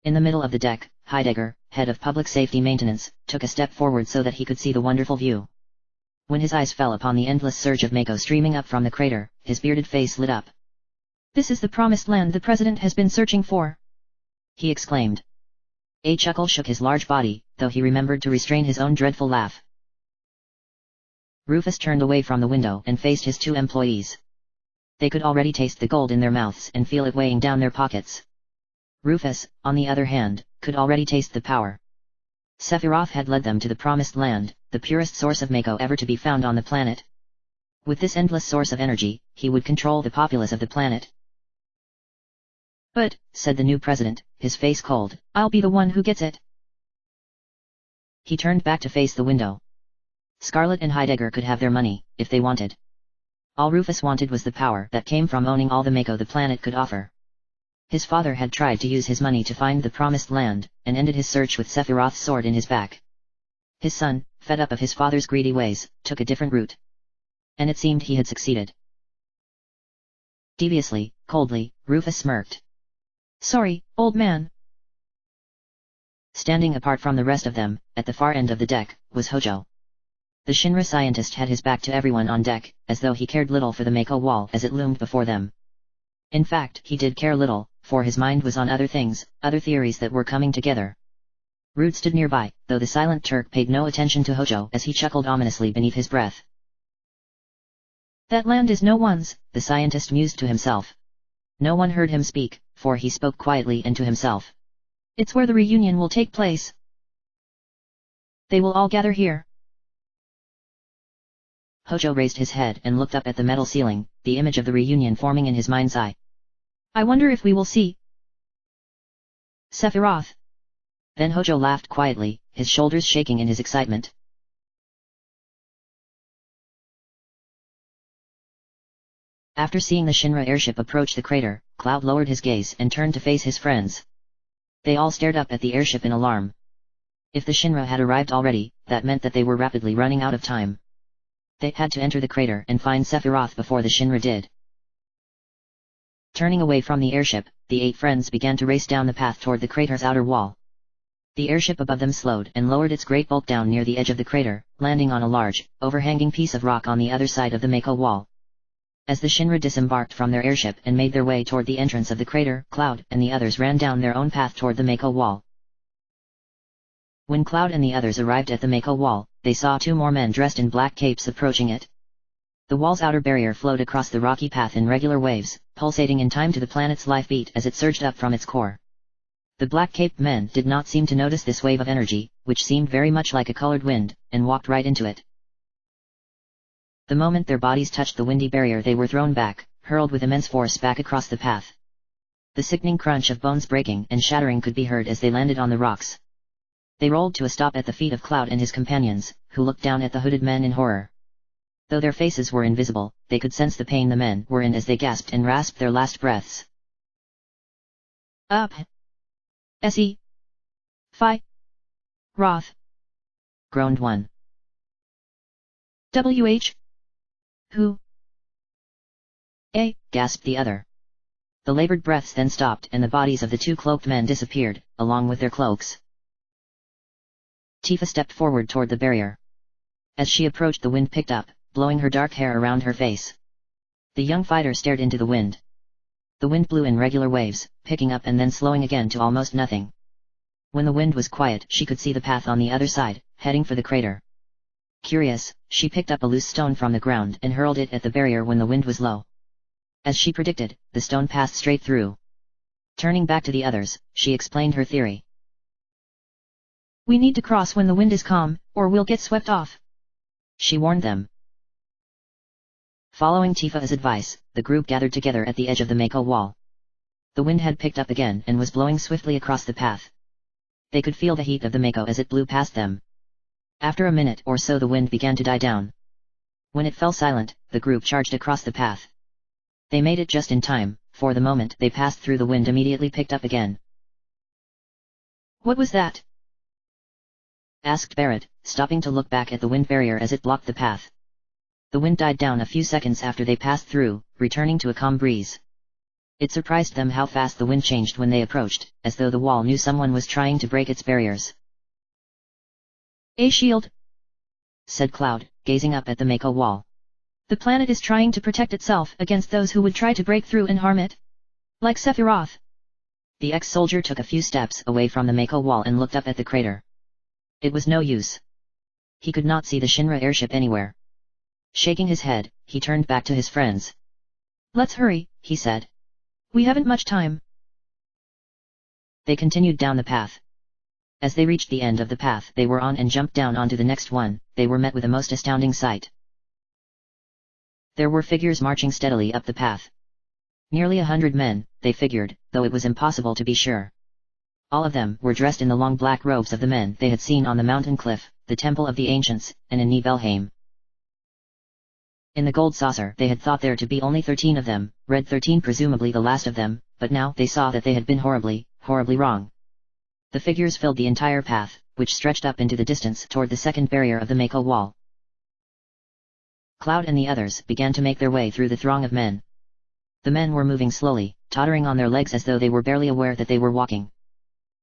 In the middle of the deck, Heidegger, head of public safety maintenance, took a step forward so that he could see the wonderful view. When his eyes fell upon the endless surge of Mako streaming up from the crater, his bearded face lit up. This is the promised land the president has been searching for, he exclaimed. A chuckle shook his large body, though he remembered to restrain his own dreadful laugh. Rufus turned away from the window and faced his 2 employees. They could already taste the gold in their mouths and feel it weighing down their pockets. Rufus, on the other hand, could already taste the power. Sephiroth had led them to the promised land, the purest source of Mako ever to be found on the planet. With this endless source of energy, he would control the populace of the planet. But, said the new president, his face cold, I'll be the one who gets it. He turned back to face the window. Scarlet and Heidegger could have their money, if they wanted. All Rufus wanted was the power that came from owning all the Mako the planet could offer. His father had tried to use his money to find the promised land, and ended his search with Sephiroth's sword in his back. His son, fed up of his father's greedy ways, took a different route. And it seemed he had succeeded. Deviously, coldly, Rufus smirked. Sorry, old man. Standing apart from the rest of them, at the far end of the deck, was Hojo. The Shinra scientist had his back to everyone on deck, as though he cared little for the Mako wall as it loomed before them. In fact, he did care little, for his mind was on other things, other theories that were coming together. Rude stood nearby, though the silent Turk paid no attention to Hojo as he chuckled ominously beneath his breath. That land is no one's, the scientist mused to himself. No one heard him speak, for he spoke quietly and to himself. It's where the reunion will take place. They will all gather here. Hojo raised his head and looked up at the metal ceiling, the image of the reunion forming in his mind's eye. I wonder if we will see Sephiroth. Then Hojo laughed quietly, his shoulders shaking in his excitement. After seeing the Shinra airship approach the crater, Cloud lowered his gaze and turned to face his friends. They all stared up at the airship in alarm. If the Shinra had arrived already, that meant that they were rapidly running out of time. They had to enter the crater and find Sephiroth before the Shinra did. Turning away from the airship, the 8 friends began to race down the path toward the crater's outer wall. The airship above them slowed and lowered its great bulk down near the edge of the crater, landing on a large, overhanging piece of rock on the other side of the Mako wall. As the Shinra disembarked from their airship and made their way toward the entrance of the crater, Cloud and the others ran down their own path toward the Mako wall. When Cloud and the others arrived at the Mako wall, they saw 2 more men dressed in black capes approaching it. The wall's outer barrier flowed across the rocky path in regular waves, pulsating in time to the planet's life beat as it surged up from its core. The black-caped men did not seem to notice this wave of energy, which seemed very much like a colored wind, and walked right into it. The moment their bodies touched the windy barrier, they were thrown back, hurled with immense force back across the path. The sickening crunch of bones breaking and shattering could be heard as they landed on the rocks. They rolled to a stop at the feet of Cloud and his companions, who looked down at the hooded men in horror. Though their faces were invisible, they could sense the pain the men were in as they gasped and rasped their last breaths. Up! S.E. Phi. Roth. Groaned one. W.H. Who? Gasped the other. The labored breaths then stopped and the bodies of the 2 cloaked men disappeared, along with their cloaks. Tifa stepped forward toward the barrier. As she approached, the wind picked up, blowing her dark hair around her face. The young fighter stared into the wind. The wind blew in regular waves, picking up and then slowing again to almost nothing. When the wind was quiet, she could see the path on the other side, heading for the crater. Curious, she picked up a loose stone from the ground and hurled it at the barrier when the wind was low. As she predicted, the stone passed straight through. Turning back to the others, she explained her theory. We need to cross when the wind is calm, or we'll get swept off. She warned them. Following Tifa's advice, the group gathered together at the edge of the Mako wall. The wind had picked up again and was blowing swiftly across the path. They could feel the heat of the Mako as it blew past them. After a minute or so, the wind began to die down. When it fell silent, the group charged across the path. They made it just in time, for the moment they passed through, the wind immediately picked up again. What was that? Asked Barrett, stopping to look back at the wind barrier as it blocked the path. The wind died down a few seconds after they passed through, returning to a calm breeze. It surprised them how fast the wind changed when they approached, as though the wall knew someone was trying to break its barriers. A shield, said Cloud, gazing up at the Mako wall. The planet is trying to protect itself against those who would try to break through and harm it. Like Sephiroth. The ex-soldier took a few steps away from the Mako wall and looked up at the crater. It was no use. He could not see the Shinra airship anywhere. Shaking his head, he turned back to his friends. Let's hurry, he said. We haven't much time. They continued down the path. As they reached the end of the path they were on and jumped down onto the next one, they were met with a most astounding sight. There were figures marching steadily up the path. Nearly 100 men, they figured, though it was impossible to be sure. All of them were dressed in the long black robes of the men they had seen on the mountain cliff, the Temple of the Ancients, and in Nibelheim. In the gold saucer they had thought there to be only 13 of them, Red 13 presumably the last of them, but now they saw that they had been horribly wrong. The figures filled the entire path, which stretched up into the distance toward the second barrier of the Mako wall. Cloud and the others began to make their way through the throng of men. The men were moving slowly, tottering on their legs as though they were barely aware that they were walking.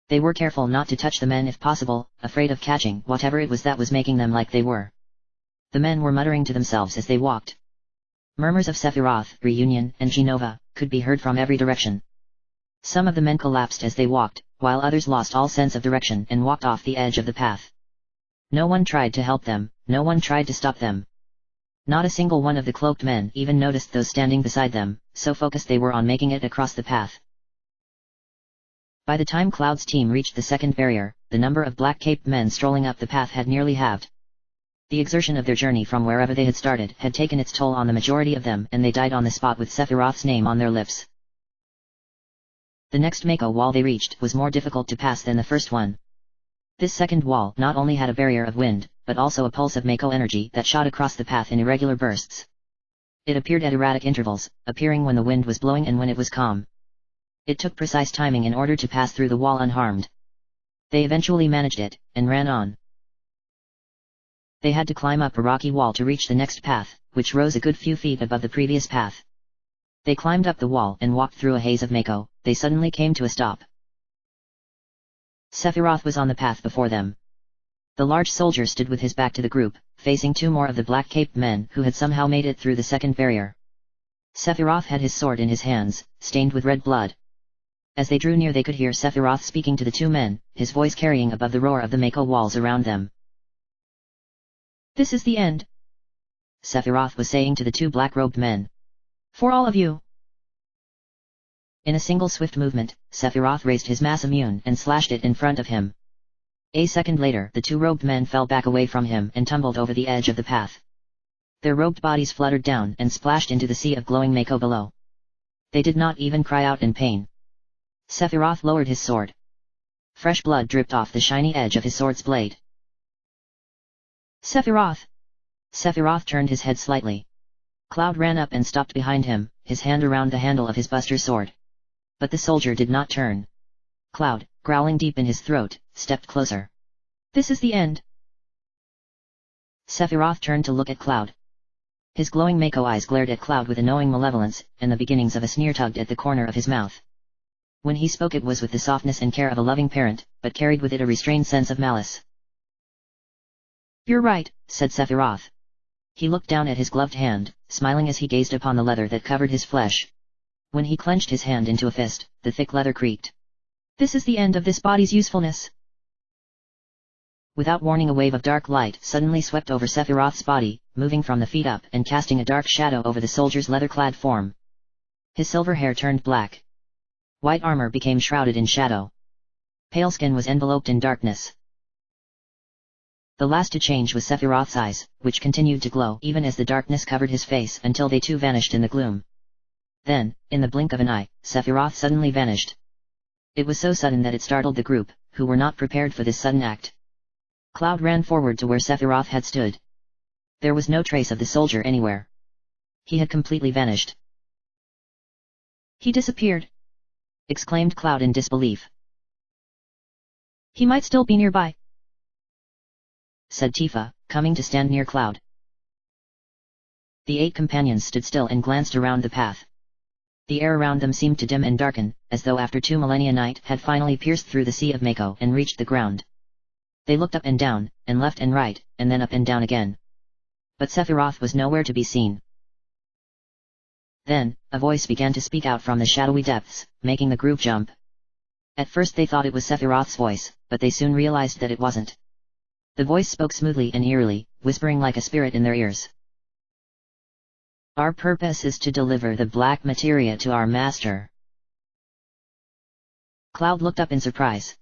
They were careful not to touch the men if possible, afraid of catching whatever it was that was making them like they were. The men were muttering to themselves as they walked. Murmurs of Sephiroth, reunion, and Genova, could be heard from every direction. Some of the men collapsed as they walked, while others lost all sense of direction and walked off the edge of the path. No one tried to help them, no one tried to stop them. Not a single one of the cloaked men even noticed those standing beside them, so focused they were on making it across the path. By the time Cloud's team reached the second barrier, the number of black-caped men strolling up the path had nearly halved. The exertion of their journey from wherever they had started had taken its toll on the majority of them, and they died on the spot with Sephiroth's name on their lips. The next Mako wall they reached was more difficult to pass than the first one. This second wall not only had a barrier of wind, but also a pulse of Mako energy that shot across the path in irregular bursts. It appeared at erratic intervals, appearing when the wind was blowing and when it was calm. It took precise timing in order to pass through the wall unharmed. They eventually managed it, and ran on. They had to climb up a rocky wall to reach the next path, which rose a good few feet above the previous path. They climbed up the wall and walked through a haze of Mako. They suddenly came to a stop. Sephiroth was on the path before them. The large soldier stood with his back to the group, facing two more of the black-caped men who had somehow made it through the second barrier. Sephiroth had his sword in his hands, stained with red blood. As they drew near they could hear Sephiroth speaking to the two men, his voice carrying above the roar of the Mako walls around them. "This is the end," Sephiroth was saying to the two black-robed men. "For all of you." In a single swift movement, Sephiroth raised his Masamune and slashed it in front of him. A second later the two robed men fell back away from him and tumbled over the edge of the path. Their robed bodies fluttered down and splashed into the sea of glowing Mako below. They did not even cry out in pain. Sephiroth lowered his sword. Fresh blood dripped off the shiny edge of his sword's blade. "Sephiroth!" Sephiroth turned his head slightly. Cloud ran up and stopped behind him, his hand around the handle of his buster sword. But the soldier did not turn. Cloud, growling deep in his throat, stepped closer. "This is the end." Sephiroth turned to look at Cloud. His glowing Mako eyes glared at Cloud with a knowing malevolence, and the beginnings of a sneer tugged at the corner of his mouth. When he spoke it was with the softness and care of a loving parent, but carried with it a restrained sense of malice. "You're right," said Sephiroth. He looked down at his gloved hand, smiling as he gazed upon the leather that covered his flesh. When he clenched his hand into a fist, the thick leather creaked. "This is the end of this body's usefulness." Without warning, a wave of dark light suddenly swept over Sephiroth's body, moving from the feet up and casting a dark shadow over the soldier's leather-clad form. His silver hair turned black. White armor became shrouded in shadow. Pale skin was enveloped in darkness. The last to change was Sephiroth's eyes, which continued to glow even as the darkness covered his face until they too vanished in the gloom. Then, in the blink of an eye, Sephiroth suddenly vanished. It was so sudden that it startled the group, who were not prepared for this sudden act. Cloud ran forward to where Sephiroth had stood. There was no trace of the soldier anywhere. He had completely vanished. "He disappeared," exclaimed Cloud in disbelief. "He might still be nearby," said Tifa, coming to stand near Cloud. The 8 companions stood still and glanced around the path. The air around them seemed to dim and darken, as though after 2 millennia night had finally pierced through the sea of Mako and reached the ground. They looked up and down, and left and right, and then up and down again. But Sephiroth was nowhere to be seen. Then, a voice began to speak out from the shadowy depths, making the group jump. At first they thought it was Sephiroth's voice, but they soon realized that it wasn't. The voice spoke smoothly and eerily, whispering like a spirit in their ears. "Our purpose is to deliver the black materia to our master." Cloud looked up in surprise.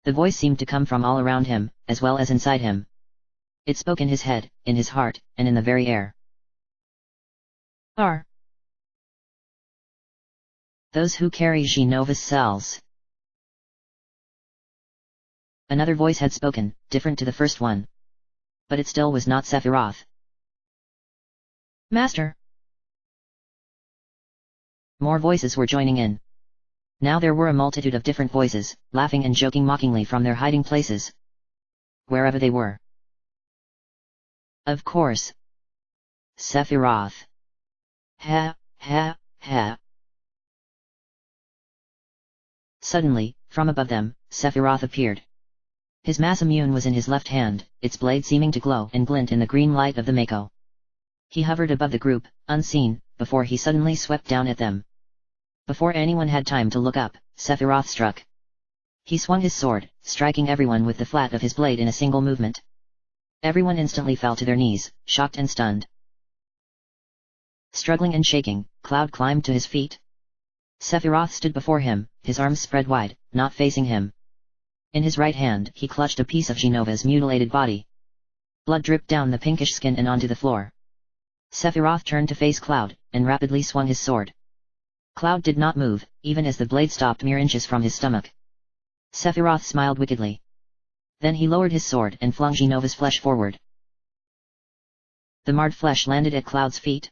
The voice seemed to come from all around him, as well as inside him. It spoke in his head, in his heart, and in the very air. "Are those who carry Genova's cells." Another voice had spoken, different to the first one. But it still was not Sephiroth. "Master." More voices were joining in. Now there were a multitude of different voices, laughing and joking mockingly from their hiding places. Wherever they were. "Of course. Sephiroth. Ha, ha, ha." Suddenly, from above them, Sephiroth appeared. His Masamune was in his left hand, its blade seeming to glow and glint in the green light of the Mako. He hovered above the group, unseen, before he suddenly swept down at them. Before anyone had time to look up, Sephiroth struck. He swung his sword, striking everyone with the flat of his blade in a single movement. Everyone instantly fell to their knees, shocked and stunned. Struggling and shaking, Cloud climbed to his feet. Sephiroth stood before him, his arms spread wide, not facing him. In his right hand he clutched a piece of Genova's mutilated body. Blood dripped down the pinkish skin and onto the floor. Sephiroth turned to face Cloud, and rapidly swung his sword. Cloud did not move, even as the blade stopped mere inches from his stomach. Sephiroth smiled wickedly. Then he lowered his sword and flung Genova's flesh forward. The marred flesh landed at Cloud's feet.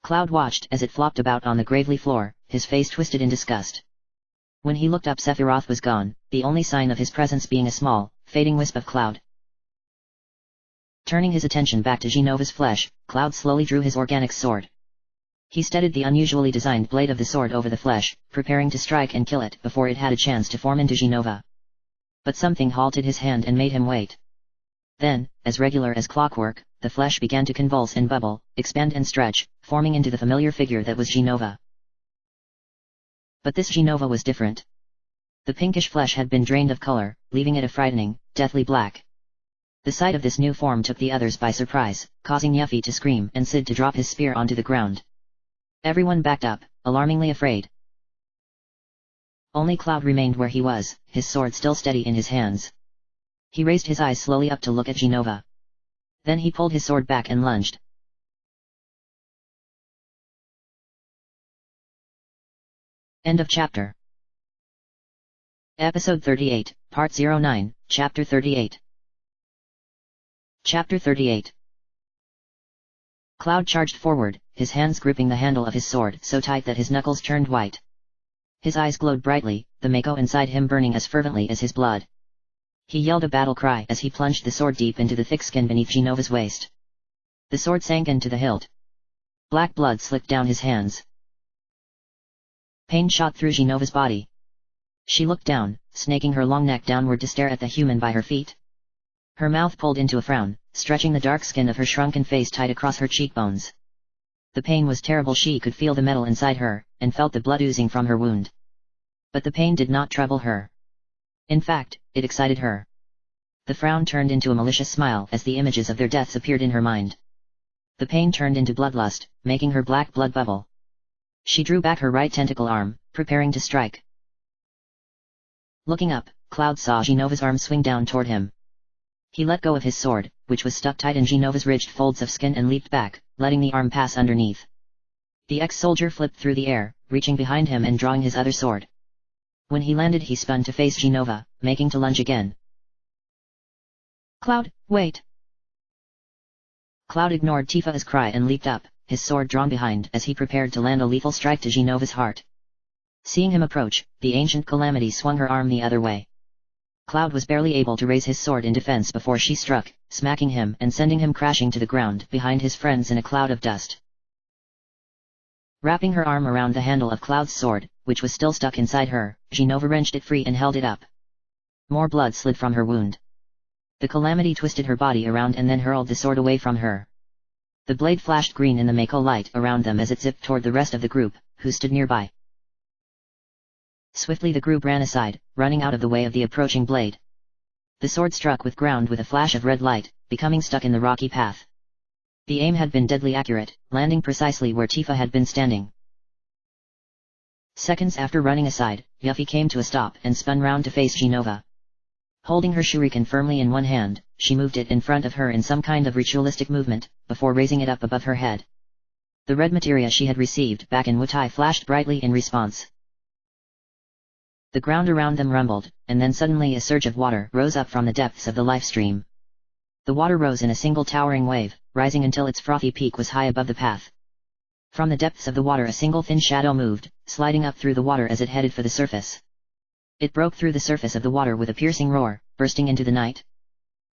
Cloud watched as it flopped about on the gravely floor, his face twisted in disgust. When he looked up, Sephiroth was gone, the only sign of his presence being a small, fading wisp of cloud. Turning his attention back to Genova's flesh, Cloud slowly drew his organic sword. He steadied the unusually designed blade of the sword over the flesh, preparing to strike and kill it before it had a chance to form into Genova. But something halted his hand and made him wait. Then, as regular as clockwork, the flesh began to convulse and bubble, expand and stretch, forming into the familiar figure that was Genova. But this Genova was different. The pinkish flesh had been drained of color, leaving it a frightening, deathly black. The sight of this new form took the others by surprise, causing Yuffie to scream and Sid to drop his spear onto the ground. Everyone backed up, alarmingly afraid. Only Cloud remained where he was, his sword still steady in his hands. He raised his eyes slowly up to look at Genova. Then he pulled his sword back and lunged. End of chapter. Episode 38, Part 09, Chapter 38. Chapter 38. Cloud charged forward, his hands gripping the handle of his sword so tight that his knuckles turned white. His eyes glowed brightly, the Mako inside him burning as fervently as his blood. He yelled a battle cry as he plunged the sword deep into the thick skin beneath Genova's waist. The sword sank into the hilt. Black blood slicked down his hands. Pain shot through Genova's body. She looked down, snaking her long neck downward to stare at the human by her feet. Her mouth pulled into a frown, stretching the dark skin of her shrunken face tight across her cheekbones. The pain was terrible. She could feel the metal inside her, and felt the blood oozing from her wound. But the pain did not trouble her. In fact, it excited her. The frown turned into a malicious smile as the images of their deaths appeared in her mind. The pain turned into bloodlust, making her black blood bubble. She drew back her right tentacle arm, preparing to strike. Looking up, Cloud saw Genova's arm swing down toward him. He let go of his sword, which was stuck tight in Genova's ridged folds of skin, and leaped back, letting the arm pass underneath. The ex-soldier flipped through the air, reaching behind him and drawing his other sword. When he landed, he spun to face Genova, making to lunge again. Cloud, wait! Cloud ignored Tifa's cry and leaped up, his sword drawn behind as he prepared to land a lethal strike to Genova's heart. Seeing him approach, the ancient Calamity swung her arm the other way. Cloud was barely able to raise his sword in defense before she struck, smacking him and sending him crashing to the ground behind his friends in a cloud of dust. Wrapping her arm around the handle of Cloud's sword, which was still stuck inside her, Genova wrenched it free and held it up. More blood slid from her wound. The Calamity twisted her body around and then hurled the sword away from her. The blade flashed green in the Mako light around them as it zipped toward the rest of the group, who stood nearby. Swiftly the group ran aside, running out of the way of the approaching blade. The sword struck with ground with a flash of red light, becoming stuck in the rocky path. The aim had been deadly accurate, landing precisely where Tifa had been standing. Seconds after running aside, Yuffie came to a stop and spun round to face Genova. Holding her shuriken firmly in one hand, she moved it in front of her in some kind of ritualistic movement, before raising it up above her head. The red materia she had received back in Wutai flashed brightly in response. The ground around them rumbled, and then suddenly a surge of water rose up from the depths of the life stream. The water rose in a single towering wave, rising until its frothy peak was high above the path. From the depths of the water a single thin shadow moved, sliding up through the water as it headed for the surface. It broke through the surface of the water with a piercing roar, bursting into the night.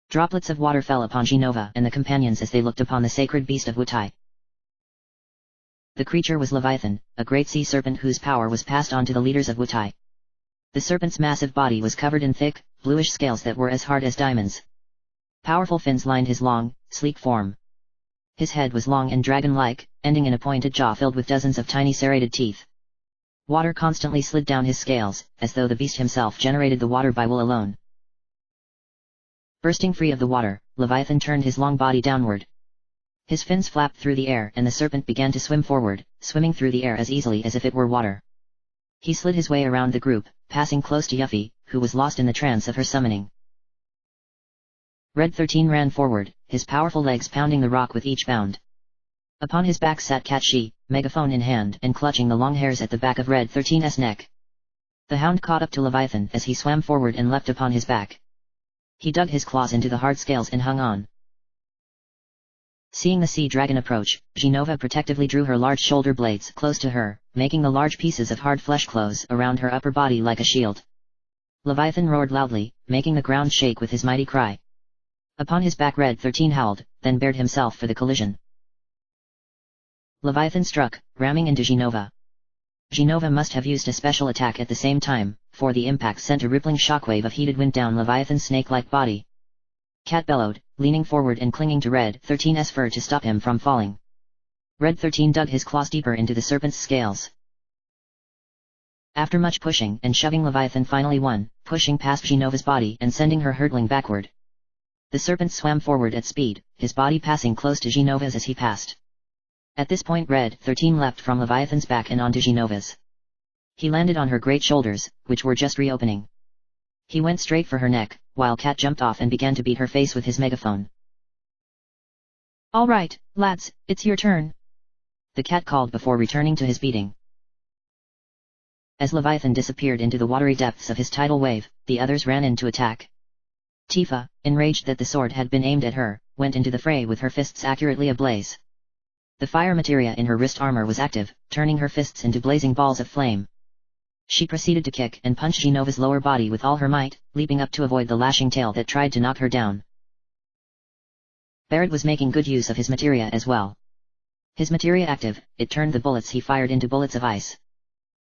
Droplets of water fell upon Genova and the companions as they looked upon the sacred beast of Wutai. The creature was Leviathan, a great sea serpent whose power was passed on to the leaders of Wutai. The serpent's massive body was covered in thick, bluish scales that were as hard as diamonds. Powerful fins lined his long, sleek form. His head was long and dragon-like, ending in a pointed jaw filled with dozens of tiny serrated teeth. Water constantly slid down his scales, as though the beast himself generated the water by will alone. Bursting free of the water, Leviathan turned his long body downward. His fins flapped through the air and the serpent began to swim forward, swimming through the air as easily as if it were water. He slid his way around the group, passing close to Yuffie, who was lost in the trance of her summoning. Red 13 ran forward, his powerful legs pounding the rock with each bound. Upon his back sat Cat She, megaphone in hand and clutching the long hairs at the back of Red 13's neck. The hound caught up to Leviathan as he swam forward and leapt upon his back. He dug his claws into the hard scales and hung on. Seeing the sea dragon approach, Genova protectively drew her large shoulder blades close to her, making the large pieces of hard flesh close around her upper body like a shield. Leviathan roared loudly, making the ground shake with his mighty cry. Upon his back Red 13 howled, then bared himself for the collision. Leviathan struck, ramming into Genova. Genova must have used a special attack at the same time, for the impact sent a rippling shockwave of heated wind down Leviathan's snake-like body. Cat bellowed, leaning forward and clinging to Red 13's fur to stop him from falling. Red 13 dug his claws deeper into the serpent's scales. After much pushing and shoving, Leviathan finally won, pushing past Genova's body and sending her hurtling backward. The serpent swam forward at speed, his body passing close to Genova's as he passed. At this point Red 13 leapt from Leviathan's back and onto Genova's. He landed on her great shoulders, which were just reopening. He went straight for her neck, while Cat jumped off and began to beat her face with his megaphone. "All right, lads, it's your turn," the cat called before returning to his beating. As Leviathan disappeared into the watery depths of his tidal wave, the others ran in to attack. Tifa, enraged that the sword had been aimed at her, went into the fray with her fists accurately ablaze. The fire materia in her wrist armor was active, turning her fists into blazing balls of flame. She proceeded to kick and punch Genova's lower body with all her might, leaping up to avoid the lashing tail that tried to knock her down. Barrett was making good use of his materia as well. His materia active, it turned the bullets he fired into bullets of ice.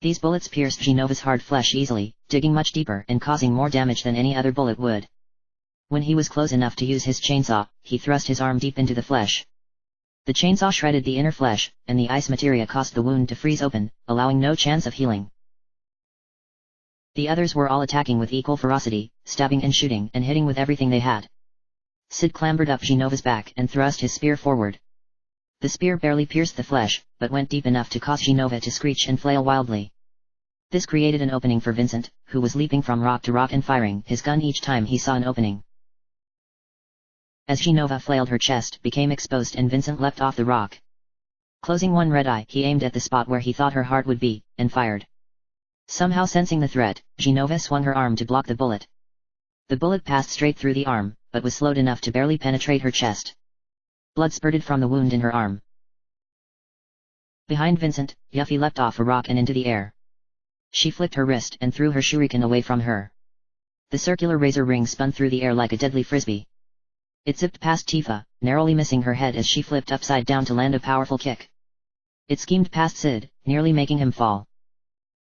These bullets pierced Genova's hard flesh easily, digging much deeper and causing more damage than any other bullet would. When he was close enough to use his chainsaw, he thrust his arm deep into the flesh. The chainsaw shredded the inner flesh, and the ice materia caused the wound to freeze open, allowing no chance of healing. The others were all attacking with equal ferocity, stabbing and shooting and hitting with everything they had. Sid clambered up Genova's back and thrust his spear forward. The spear barely pierced the flesh, but went deep enough to cause Genova to screech and flail wildly. This created an opening for Vincent, who was leaping from rock to rock and firing his gun each time he saw an opening. As Genova flailed, her chest became exposed and Vincent leapt off the rock. Closing one red eye, he aimed at the spot where he thought her heart would be, and fired. Somehow sensing the threat, Genova swung her arm to block the bullet. The bullet passed straight through the arm, but was slowed enough to barely penetrate her chest. Blood spurted from the wound in her arm. Behind Vincent, Yuffie leapt off a rock and into the air. She flicked her wrist and threw her shuriken away from her. The circular razor ring spun through the air like a deadly frisbee. It zipped past Tifa, narrowly missing her head as she flipped upside down to land a powerful kick. It schemed past Sid, nearly making him fall.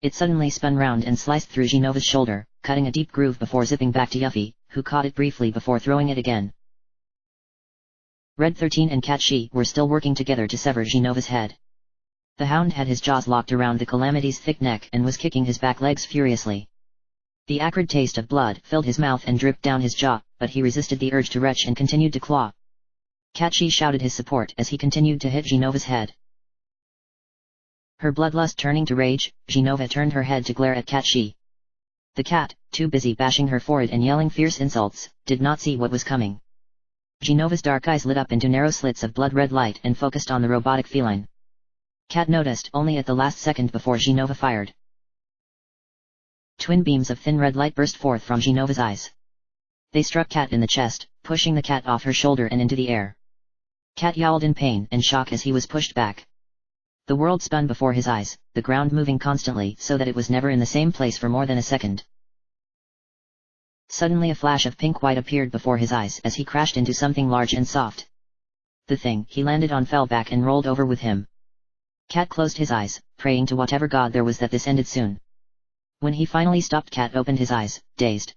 It suddenly spun round and sliced through Genova's shoulder, cutting a deep groove before zipping back to Yuffie, who caught it briefly before throwing it again. Red 13 and Cat She were still working together to sever Genova's head. The hound had his jaws locked around the Calamity's thick neck and was kicking his back legs furiously. The acrid taste of blood filled his mouth and dripped down his jaw, but he resisted the urge to retch and continued to claw. Cat She shouted his support as he continued to hit Genova's head. Her bloodlust turning to rage, Genova turned her head to glare at Cat She. The cat, too busy bashing her forehead and yelling fierce insults, did not see what was coming. Genova's dark eyes lit up into narrow slits of blood-red light and focused on the robotic feline. Cat noticed only at the last second before Genova fired. Twin beams of thin red light burst forth from Genova's eyes. They struck Cat in the chest, pushing the cat off her shoulder and into the air. Cat yowled in pain and shock as he was pushed back. The world spun before his eyes, the ground moving constantly so that it was never in the same place for more than a second. Suddenly a flash of pink-white appeared before his eyes as he crashed into something large and soft. The thing he landed on fell back and rolled over with him. Cat closed his eyes, praying to whatever god there was that this ended soon. When he finally stopped, Cat opened his eyes, dazed.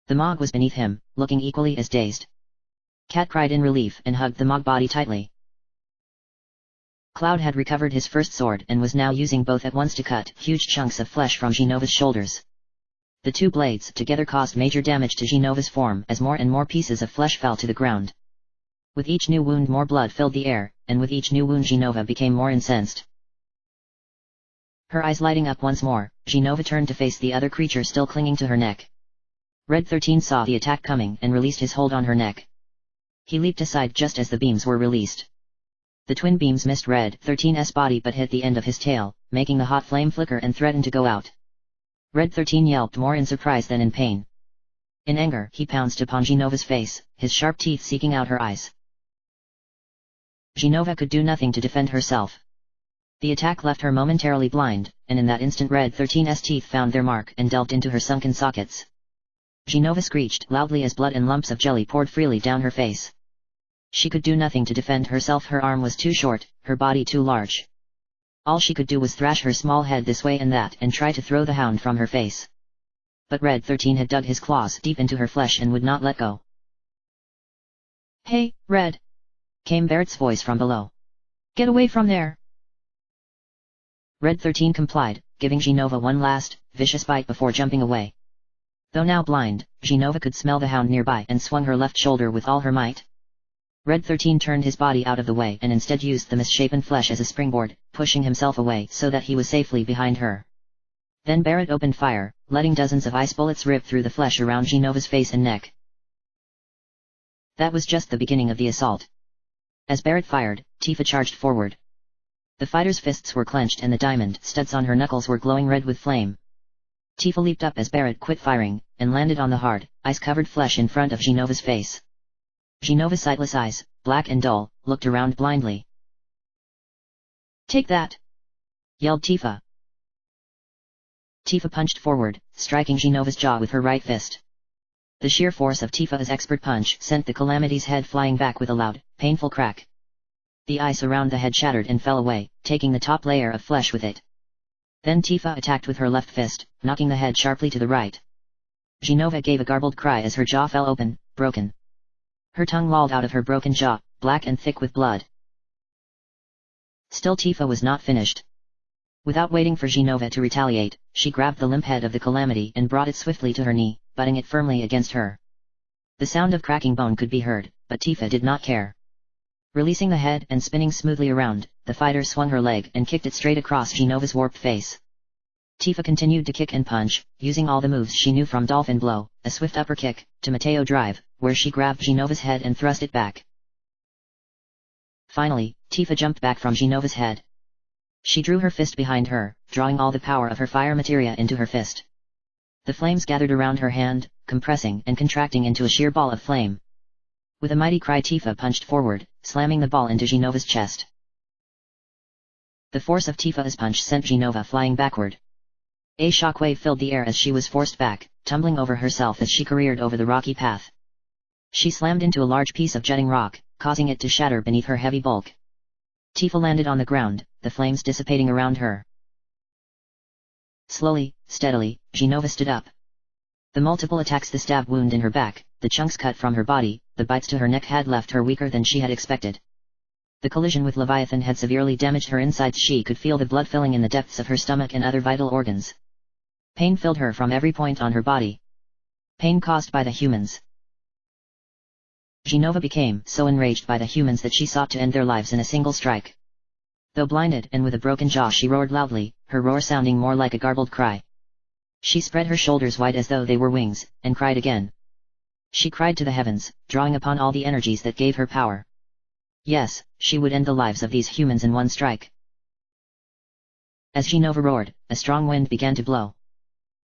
The Mog was beneath him, looking equally as dazed. Cat cried in relief and hugged the Mog body tightly. Cloud had recovered his first sword and was now using both at once to cut huge chunks of flesh from Genova's shoulders. The two blades together caused major damage to Genova's form as more and more pieces of flesh fell to the ground. With each new wound more blood filled the air, and with each new wound Genova became more incensed. Her eyes lighting up once more, Genova turned to face the other creature still clinging to her neck. Red 13 saw the attack coming and released his hold on her neck. He leaped aside just as the beams were released. The twin beams missed Red 13's body but hit the end of his tail, making the hot flame flicker and threaten to go out. Red 13 yelped more in surprise than in pain. In anger, he pounced upon Genova's face, his sharp teeth seeking out her eyes. Genova could do nothing to defend herself. The attack left her momentarily blind, and in that instant Red 13's teeth found their mark and delved into her sunken sockets. Genova screeched loudly as blood and lumps of jelly poured freely down her face. She could do nothing to defend herself. Her arm was too short, her body too large. All she could do was thrash her small head this way and that and try to throw the hound from her face. But Red 13 had dug his claws deep into her flesh and would not let go. "Hey, Red!" came Barrett's voice from below. "Get away from there!" Red 13 complied, giving Genova one last, vicious bite before jumping away. Though now blind, Genova could smell the hound nearby and swung her left shoulder with all her might. Red 13 turned his body out of the way and instead used the misshapen flesh as a springboard, pushing himself away so that he was safely behind her. Then Barrett opened fire, letting dozens of ice bullets rip through the flesh around Genova's face and neck. That was just the beginning of the assault. As Barrett fired, Tifa charged forward. The fighter's fists were clenched and the diamond studs on her knuckles were glowing red with flame. Tifa leaped up as Barrett quit firing, and landed on the hard, ice-covered flesh in front of Genova's face. Genova's sightless eyes, black and dull, looked around blindly. "Take that!" yelled Tifa. Tifa punched forward, striking Genova's jaw with her right fist. The sheer force of Tifa's expert punch sent the Calamity's head flying back with a loud, painful crack. The ice around the head shattered and fell away, taking the top layer of flesh with it. Then Tifa attacked with her left fist, knocking the head sharply to the right. Genova gave a garbled cry as her jaw fell open, broken. Her tongue lolled out of her broken jaw, black and thick with blood. Still Tifa was not finished. Without waiting for Genova to retaliate, she grabbed the limp head of the Calamity and brought it swiftly to her knee, butting it firmly against her. The sound of cracking bone could be heard, but Tifa did not care. Releasing the head and spinning smoothly around, the fighter swung her leg and kicked it straight across Genova's warped face. Tifa continued to kick and punch, using all the moves she knew from Dolphin Blow, a swift upper kick, to Mateo Drive, where she grabbed Genova's head and thrust it back. Finally, Tifa jumped back from Genova's head. She drew her fist behind her, drawing all the power of her fire materia into her fist. The flames gathered around her hand, compressing and contracting into a sheer ball of flame. With a mighty cry Tifa punched forward, slamming the ball into Genova's chest. The force of Tifa's punch sent Genova flying backward. A shockwave filled the air as she was forced back, tumbling over herself as she careered over the rocky path. She slammed into a large piece of jutting rock, causing it to shatter beneath her heavy bulk. Tifa landed on the ground, the flames dissipating around her. Slowly, steadily, Genova stood up. The multiple attacks, the stab wound in her back, the chunks cut from her body, the bites to her neck had left her weaker than she had expected. The collision with Leviathan had severely damaged her insides. She could feel the blood filling in the depths of her stomach and other vital organs. Pain filled her from every point on her body. Pain caused by the humans. Genova became so enraged by the humans that she sought to end their lives in a single strike. Though blinded and with a broken jaw, she roared loudly, her roar sounding more like a garbled cry. She spread her shoulders wide as though they were wings, and cried again. She cried to the heavens, drawing upon all the energies that gave her power. Yes, she would end the lives of these humans in one strike. As Genova roared, a strong wind began to blow.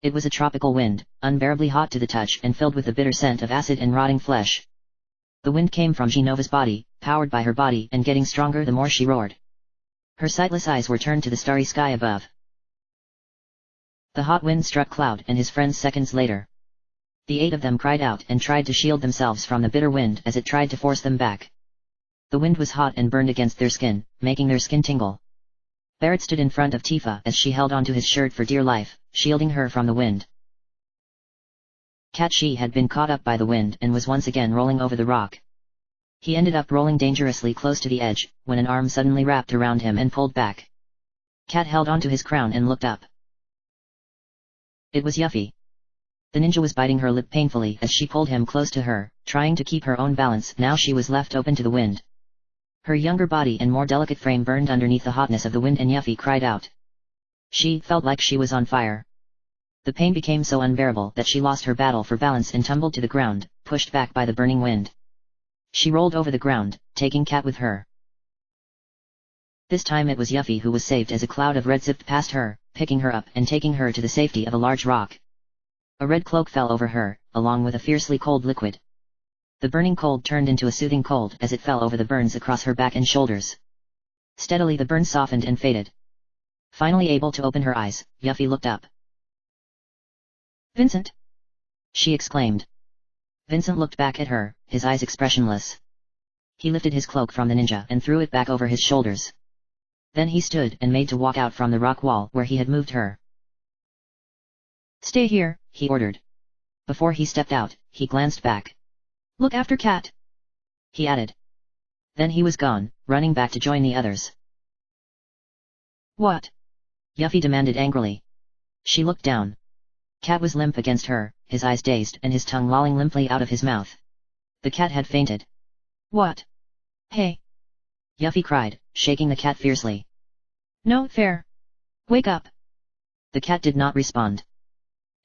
It was a tropical wind, unbearably hot to the touch and filled with the bitter scent of acid and rotting flesh. The wind came from Genova's body, powered by her body and getting stronger the more she roared. Her sightless eyes were turned to the starry sky above. The hot wind struck Cloud and his friends seconds later. The 8 of them cried out and tried to shield themselves from the bitter wind as it tried to force them back. The wind was hot and burned against their skin, making their skin tingle. Barrett stood in front of Tifa as she held onto his shirt for dear life, shielding her from the wind. Cat Shi had been caught up by the wind and was once again rolling over the rock. He ended up rolling dangerously close to the edge, when an arm suddenly wrapped around him and pulled back. Cat held onto his crown and looked up. It was Yuffie. The ninja was biting her lip painfully as she pulled him close to her, trying to keep her own balance. Now she was left open to the wind. Her younger body and more delicate frame burned underneath the hotness of the wind, and Yuffie cried out. She felt like she was on fire. The pain became so unbearable that she lost her battle for balance and tumbled to the ground, pushed back by the burning wind. She rolled over the ground, taking Cat with her. This time it was Yuffie who was saved as a cloud of red zipped past her, picking her up and taking her to the safety of a large rock. A red cloak fell over her, along with a fiercely cold liquid. The burning cold turned into a soothing cold as it fell over the burns across her back and shoulders. Steadily the burns softened and faded. Finally able to open her eyes, Yuffie looked up. Vincent! She exclaimed. Vincent looked back at her, his eyes expressionless. He lifted his cloak from the ninja and threw it back over his shoulders. Then he stood and made to walk out from the rock wall where he had moved her. Stay here, he ordered. Before he stepped out, he glanced back. Look after Cat, he added. Then he was gone, running back to join the others. What? Yuffie demanded angrily. She looked down. Cat was limp against her, his eyes dazed and his tongue lolling limply out of his mouth. The cat had fainted. What? Hey! Yuffie cried, shaking the cat fiercely. No fair. Wake up! The cat did not respond.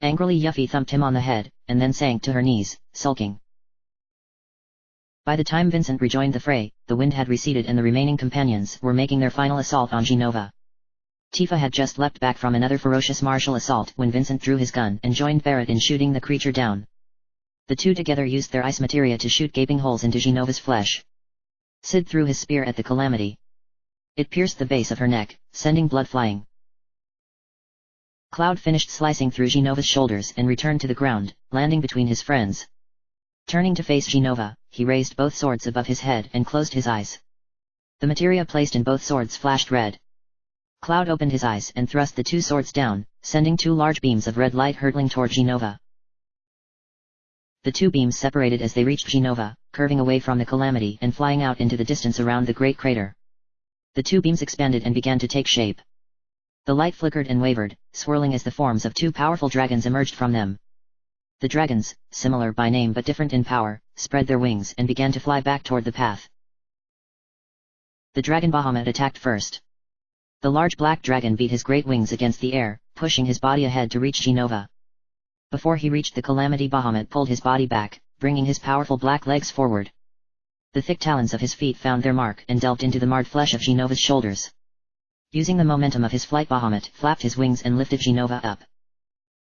Angrily Yuffie thumped him on the head, and then sank to her knees, sulking. By the time Vincent rejoined the fray, the wind had receded and the remaining companions were making their final assault on Genova. Tifa had just leapt back from another ferocious martial assault when Vincent drew his gun and joined Barrett in shooting the creature down. The two together used their ice materia to shoot gaping holes into Genova's flesh. Sid threw his spear at the Calamity. It pierced the base of her neck, sending blood flying. Cloud finished slicing through Genova's shoulders and returned to the ground, landing between his friends. Turning to face Genova, he raised both swords above his head and closed his eyes. The materia placed in both swords flashed red. Cloud opened his eyes and thrust the two swords down, sending two large beams of red light hurtling toward Genova. The two beams separated as they reached Genova, curving away from the Calamity and flying out into the distance around the great crater. The two beams expanded and began to take shape. The light flickered and wavered, swirling as the forms of two powerful dragons emerged from them. The dragons, similar by name but different in power, spread their wings and began to fly back toward the path. The dragon Bahamut attacked first. The large black dragon beat his great wings against the air, pushing his body ahead to reach Genova. Before he reached the Calamity, Bahamut pulled his body back, bringing his powerful black legs forward. The thick talons of his feet found their mark and delved into the marred flesh of Genova's shoulders. Using the momentum of his flight, Bahamut flapped his wings and lifted Genova up.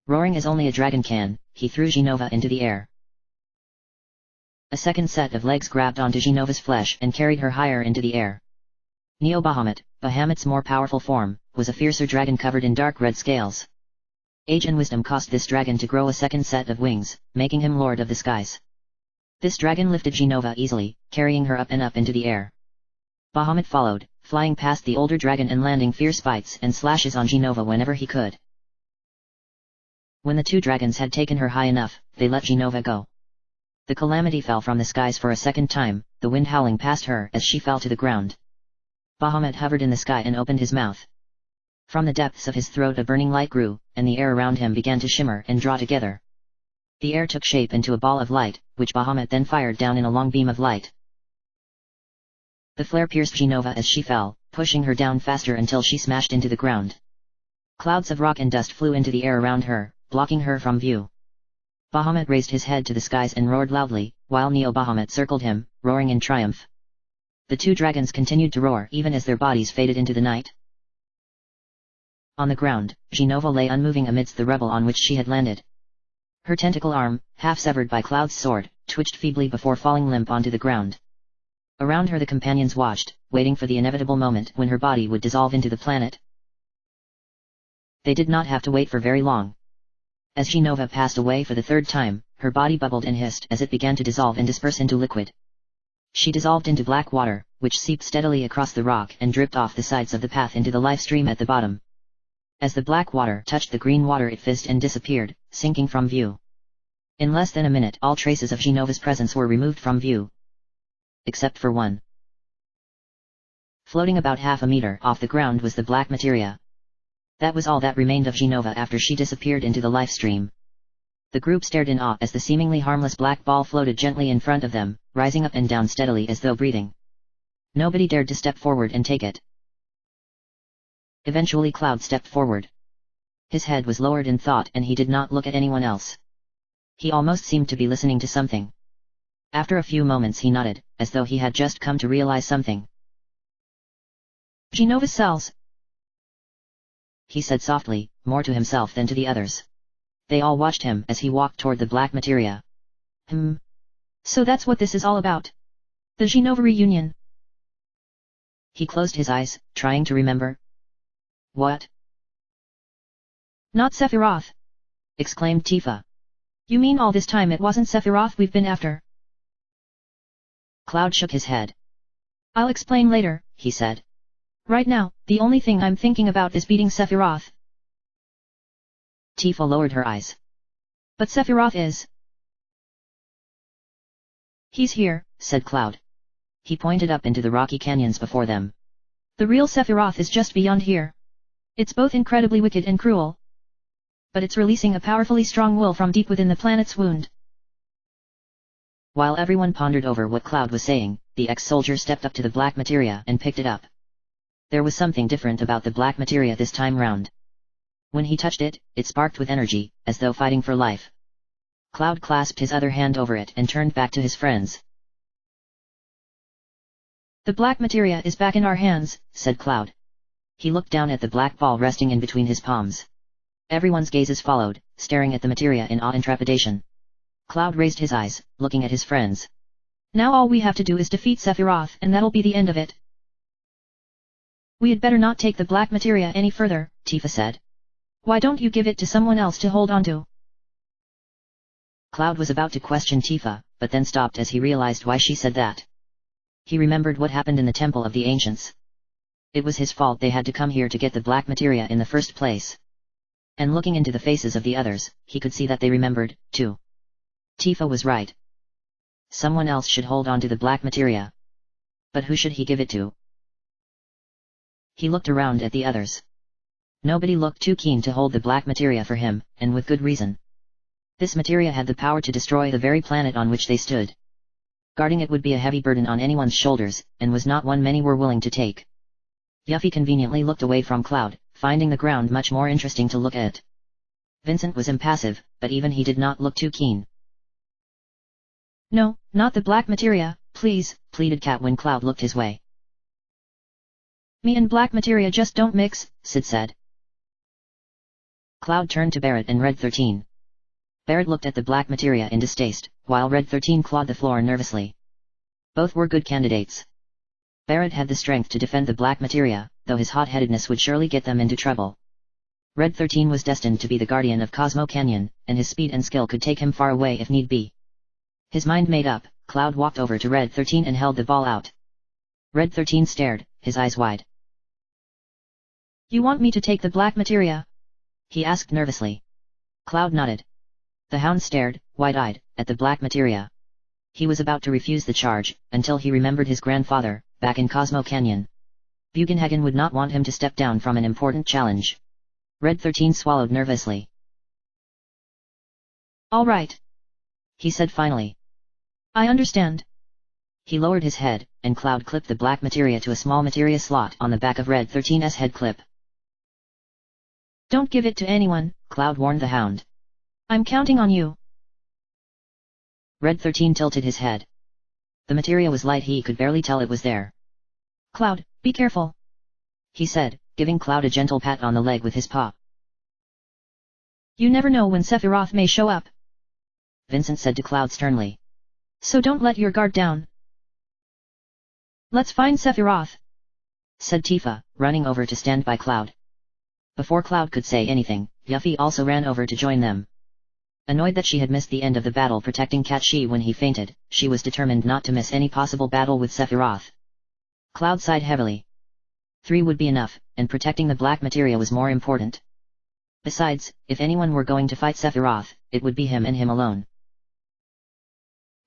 Roaring as only a dragon can, he threw Genova into the air. A second set of legs grabbed onto Genova's flesh and carried her higher into the air. Neo Bahamut, Bahamut's more powerful form, was a fiercer dragon covered in dark red scales. Age and wisdom caused this dragon to grow a second set of wings, making him Lord of the Skies. This dragon lifted Genova easily, carrying her up and up into the air. Bahamut followed, flying past the older dragon and landing fierce bites and slashes on Genova whenever he could. When the two dragons had taken her high enough, they let Genova go. The Calamity fell from the skies for a second time, the wind howling past her as she fell to the ground. Bahamut hovered in the sky and opened his mouth. From the depths of his throat a burning light grew, and the air around him began to shimmer and draw together. The air took shape into a ball of light, which Bahamut then fired down in a long beam of light. The flare pierced Genova as she fell, pushing her down faster until she smashed into the ground. Clouds of rock and dust flew into the air around her, blocking her from view. Bahamut raised his head to the skies and roared loudly, while Neo Bahamut circled him, roaring in triumph. The two dragons continued to roar even as their bodies faded into the night. On the ground, Genova lay unmoving amidst the rubble on which she had landed. Her tentacle arm, half severed by Cloud's sword, twitched feebly before falling limp onto the ground. Around her the companions watched, waiting for the inevitable moment when her body would dissolve into the planet. They did not have to wait for very long. As Genova passed away for the third time, her body bubbled and hissed as it began to dissolve and disperse into liquid. She dissolved into black water, which seeped steadily across the rock and dripped off the sides of the path into the life stream at the bottom. As the black water touched the green water it fizzed and disappeared, sinking from view. In less than a minute all traces of Genova's presence were removed from view. Except for one. Floating about half a meter off the ground was the black materia. That was all that remained of Genova after she disappeared into the life stream. The group stared in awe as the seemingly harmless black ball floated gently in front of them, rising up and down steadily as though breathing. Nobody dared to step forward and take it. Eventually Cloud stepped forward. His head was lowered in thought and he did not look at anyone else. He almost seemed to be listening to something. After a few moments he nodded, as though he had just come to realize something. Genova's cells, he said softly, more to himself than to the others. They all watched him as he walked toward the black materia. So that's what this is all about. The Genova reunion. He closed his eyes, trying to remember. What? Not Sephiroth! Exclaimed Tifa. You mean all this time it wasn't Sephiroth we've been after? Cloud shook his head. I'll explain later, he said. Right now, the only thing I'm thinking about is beating Sephiroth. Tifa lowered her eyes. But Sephiroth is... He's here, said Cloud. He pointed up into the rocky canyons before them. The real Sephiroth is just beyond here. It's both incredibly wicked and cruel. But it's releasing a powerfully strong will from deep within the planet's wound. While everyone pondered over what Cloud was saying, the ex-soldier stepped up to the black materia and picked it up. There was something different about the black materia this time round. When he touched it, it sparked with energy, as though fighting for life. Cloud clasped his other hand over it and turned back to his friends. The black materia is back in our hands, said Cloud. He looked down at the black ball resting in between his palms. Everyone's gazes followed, staring at the materia in awe and trepidation. Cloud raised his eyes, looking at his friends. Now all we have to do is defeat Sephiroth and that'll be the end of it. We had better not take the black materia any further, Tifa said. Why don't you give it to someone else to hold onto? Cloud was about to question Tifa, but then stopped as he realized why she said that. He remembered what happened in the Temple of the Ancients. It was his fault they had to come here to get the black materia in the first place. And looking into the faces of the others, he could see that they remembered, too. Tifa was right. Someone else should hold on to the black materia. But who should he give it to? He looked around at the others. Nobody looked too keen to hold the black materia for him, and with good reason. This materia had the power to destroy the very planet on which they stood. Guarding it would be a heavy burden on anyone's shoulders, and was not one many were willing to take. Yuffie conveniently looked away from Cloud, finding the ground much more interesting to look at. Vincent was impassive, but even he did not look too keen. No, not the black materia, please, pleaded Cat when Cloud looked his way. Me and black materia just don't mix, Sid said. Cloud turned to Barret and Red 13. Barret looked at the black materia in distaste, while Red 13 clawed the floor nervously. Both were good candidates. Barret had the strength to defend the black materia, though his hot-headedness would surely get them into trouble. Red 13 was destined to be the guardian of Cosmo Canyon, and his speed and skill could take him far away if need be. His mind made up, Cloud walked over to Red 13 and held the ball out. Red 13 stared, his eyes wide. You want me to take the black materia? He asked nervously. Cloud nodded. The hound stared, wide-eyed, at the black materia. He was about to refuse the charge, until he remembered his grandfather, back in Cosmo Canyon. Bugenhagen would not want him to step down from an important challenge. Red 13 swallowed nervously. All right, he said finally. I understand. He lowered his head, and Cloud clipped the black materia to a small materia slot on the back of Red 13's head clip. Don't give it to anyone, Cloud warned the hound. I'm counting on you. Red 13 tilted his head. The materia was light, he could barely tell it was there. Cloud, be careful, he said, giving Cloud a gentle pat on the leg with his paw. You never know when Sephiroth may show up, Vincent said to Cloud sternly. So don't let your guard down. Let's find Sephiroth, said Tifa, running over to stand by Cloud. Before Cloud could say anything, Yuffie also ran over to join them. Annoyed that she had missed the end of the battle protecting Cat Shi when he fainted, she was determined not to miss any possible battle with Sephiroth. Cloud sighed heavily. 3 would be enough, and protecting the black materia was more important. Besides, if anyone were going to fight Sephiroth, it would be him and him alone.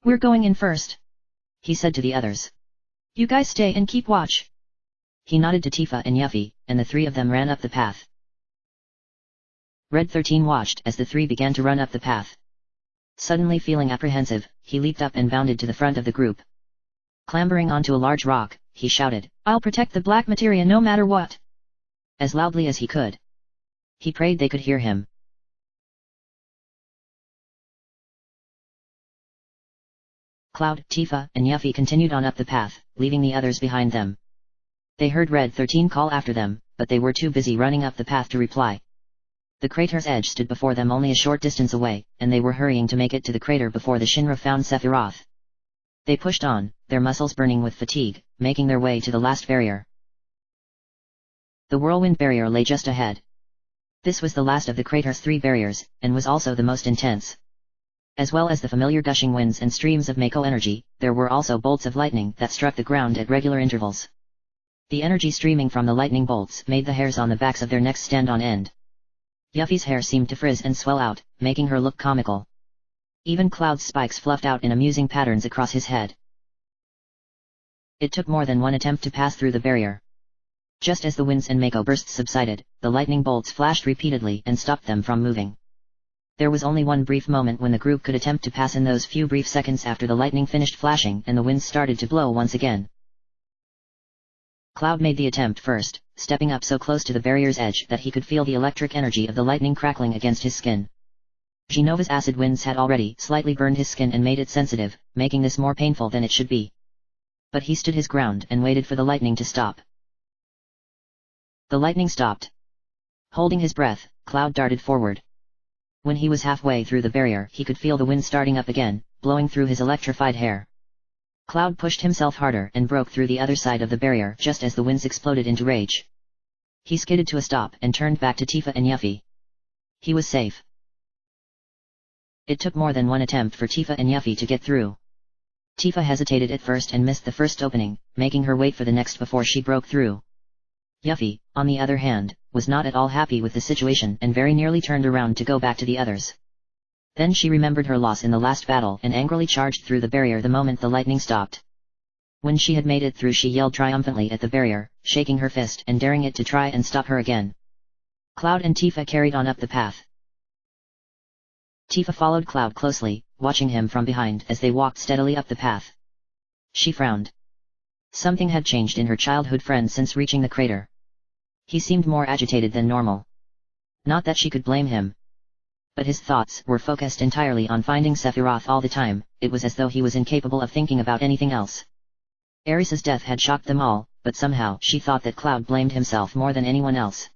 We're going in first, he said to the others. You guys stay and keep watch. He nodded to Tifa and Yuffie, and the three of them ran up the path. Red 13 watched as the three began to run up the path. Suddenly feeling apprehensive, he leaped up and bounded to the front of the group. Clambering onto a large rock, he shouted, "I'll protect the black materia no matter what," as loudly as he could. He prayed they could hear him. Cloud, Tifa, and Yuffie continued on up the path, leaving the others behind them. They heard Red 13 call after them, but they were too busy running up the path to reply. The crater's edge stood before them only a short distance away, and they were hurrying to make it to the crater before the Shinra found Sephiroth. They pushed on, their muscles burning with fatigue, making their way to the last barrier. The whirlwind barrier lay just ahead. This was the last of the crater's 3 barriers, and was also the most intense. As well as the familiar gushing winds and streams of Mako energy, there were also bolts of lightning that struck the ground at regular intervals. The energy streaming from the lightning bolts made the hairs on the backs of their necks stand on end. Yuffie's hair seemed to frizz and swell out, making her look comical. Even Cloud's spikes fluffed out in amusing patterns across his head. It took more than one attempt to pass through the barrier. Just as the winds and Mako bursts subsided, the lightning bolts flashed repeatedly and stopped them from moving. There was only one brief moment when the group could attempt to pass in those few brief seconds after the lightning finished flashing and the winds started to blow once again. Cloud made the attempt first, stepping up so close to the barrier's edge that he could feel the electric energy of the lightning crackling against his skin. Genova's acid winds had already slightly burned his skin and made it sensitive, making this more painful than it should be. But he stood his ground and waited for the lightning to stop. The lightning stopped. Holding his breath, Cloud darted forward. When he was halfway through the barrier, he could feel the wind starting up again, blowing through his electrified hair. Cloud pushed himself harder and broke through the other side of the barrier just as the winds exploded into rage. He skidded to a stop and turned back to Tifa and Yuffie. He was safe. It took more than one attempt for Tifa and Yuffie to get through. Tifa hesitated at first and missed the first opening, making her wait for the next before she broke through. Yuffie, on the other hand, was not at all happy with the situation and very nearly turned around to go back to the others. Then she remembered her loss in the last battle and angrily charged through the barrier the moment the lightning stopped. When she had made it through, she yelled triumphantly at the barrier, shaking her fist and daring it to try and stop her again. Cloud and Tifa carried on up the path. Tifa followed Cloud closely, watching him from behind as they walked steadily up the path. She frowned. Something had changed in her childhood friend since reaching the crater. He seemed more agitated than normal. Not that she could blame him. But his thoughts were focused entirely on finding Sephiroth all the time. It was as though he was incapable of thinking about anything else. Ares' death had shocked them all, but somehow she thought that Cloud blamed himself more than anyone else.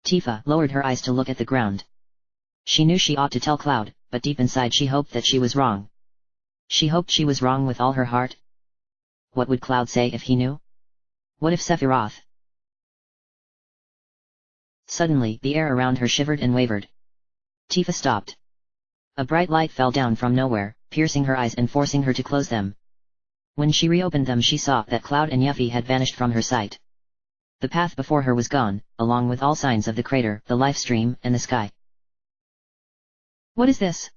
Tifa lowered her eyes to look at the ground. She knew she ought to tell Cloud, but deep inside she hoped that she was wrong. She hoped she was wrong with all her heart. What would Cloud say if he knew? What if Sephiroth? Suddenly, the air around her shivered and wavered. Tifa stopped. A bright light fell down from nowhere, piercing her eyes and forcing her to close them. When she reopened them, she saw that Cloud and Yuffie had vanished from her sight. The path before her was gone, along with all signs of the crater, the life stream, and the sky. What is this?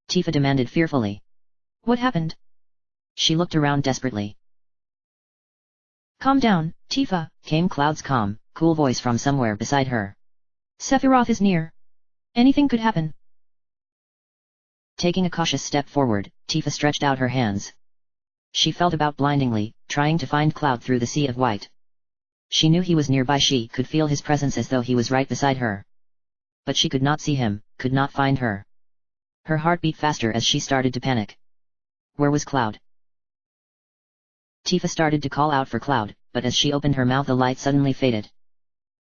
Tifa demanded fearfully. What happened? She looked around desperately. Calm down, Tifa, came Cloud's calm, cool voice from somewhere beside her. Sephiroth is near. Anything could happen. Taking a cautious step forward, Tifa stretched out her hands. She felt about blindingly, trying to find Cloud through the sea of white. She knew he was nearby, she could feel his presence as though he was right beside her. But she could not see him, could not find her. Her heart beat faster as she started to panic. Where was Cloud? Tifa started to call out for Cloud, but as she opened her mouth the light suddenly faded.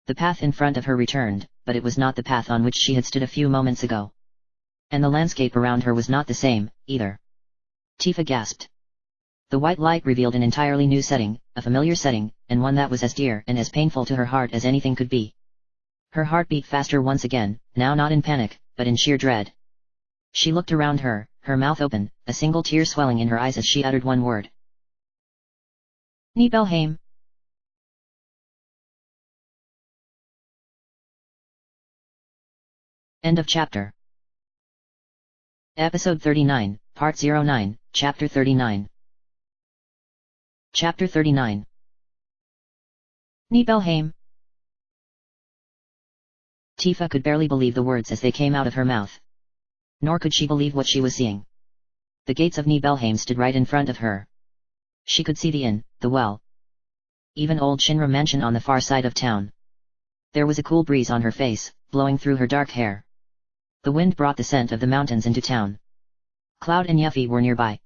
The path in front of her returned, but it was not the path on which she had stood a few moments ago. And the landscape around her was not the same, either. Tifa gasped. The white light revealed an entirely new setting, a familiar setting, and one that was as dear and as painful to her heart as anything could be. Her heart beat faster once again, now not in panic, but in sheer dread. She looked around her, her mouth open, a single tear swelling in her eyes as she uttered one word. Nibelheim. End of chapter. Episode 39, Part 09, Chapter 39. Chapter 39. Nibelheim. Tifa could barely believe the words as they came out of her mouth. Nor could she believe what she was seeing. The gates of Nibelheim stood right in front of her. She could see the inn, the well, even old Shinra mansion on the far side of town. There was a cool breeze on her face, blowing through her dark hair. The wind brought the scent of the mountains into town. Cloud and Yuffie were nearby.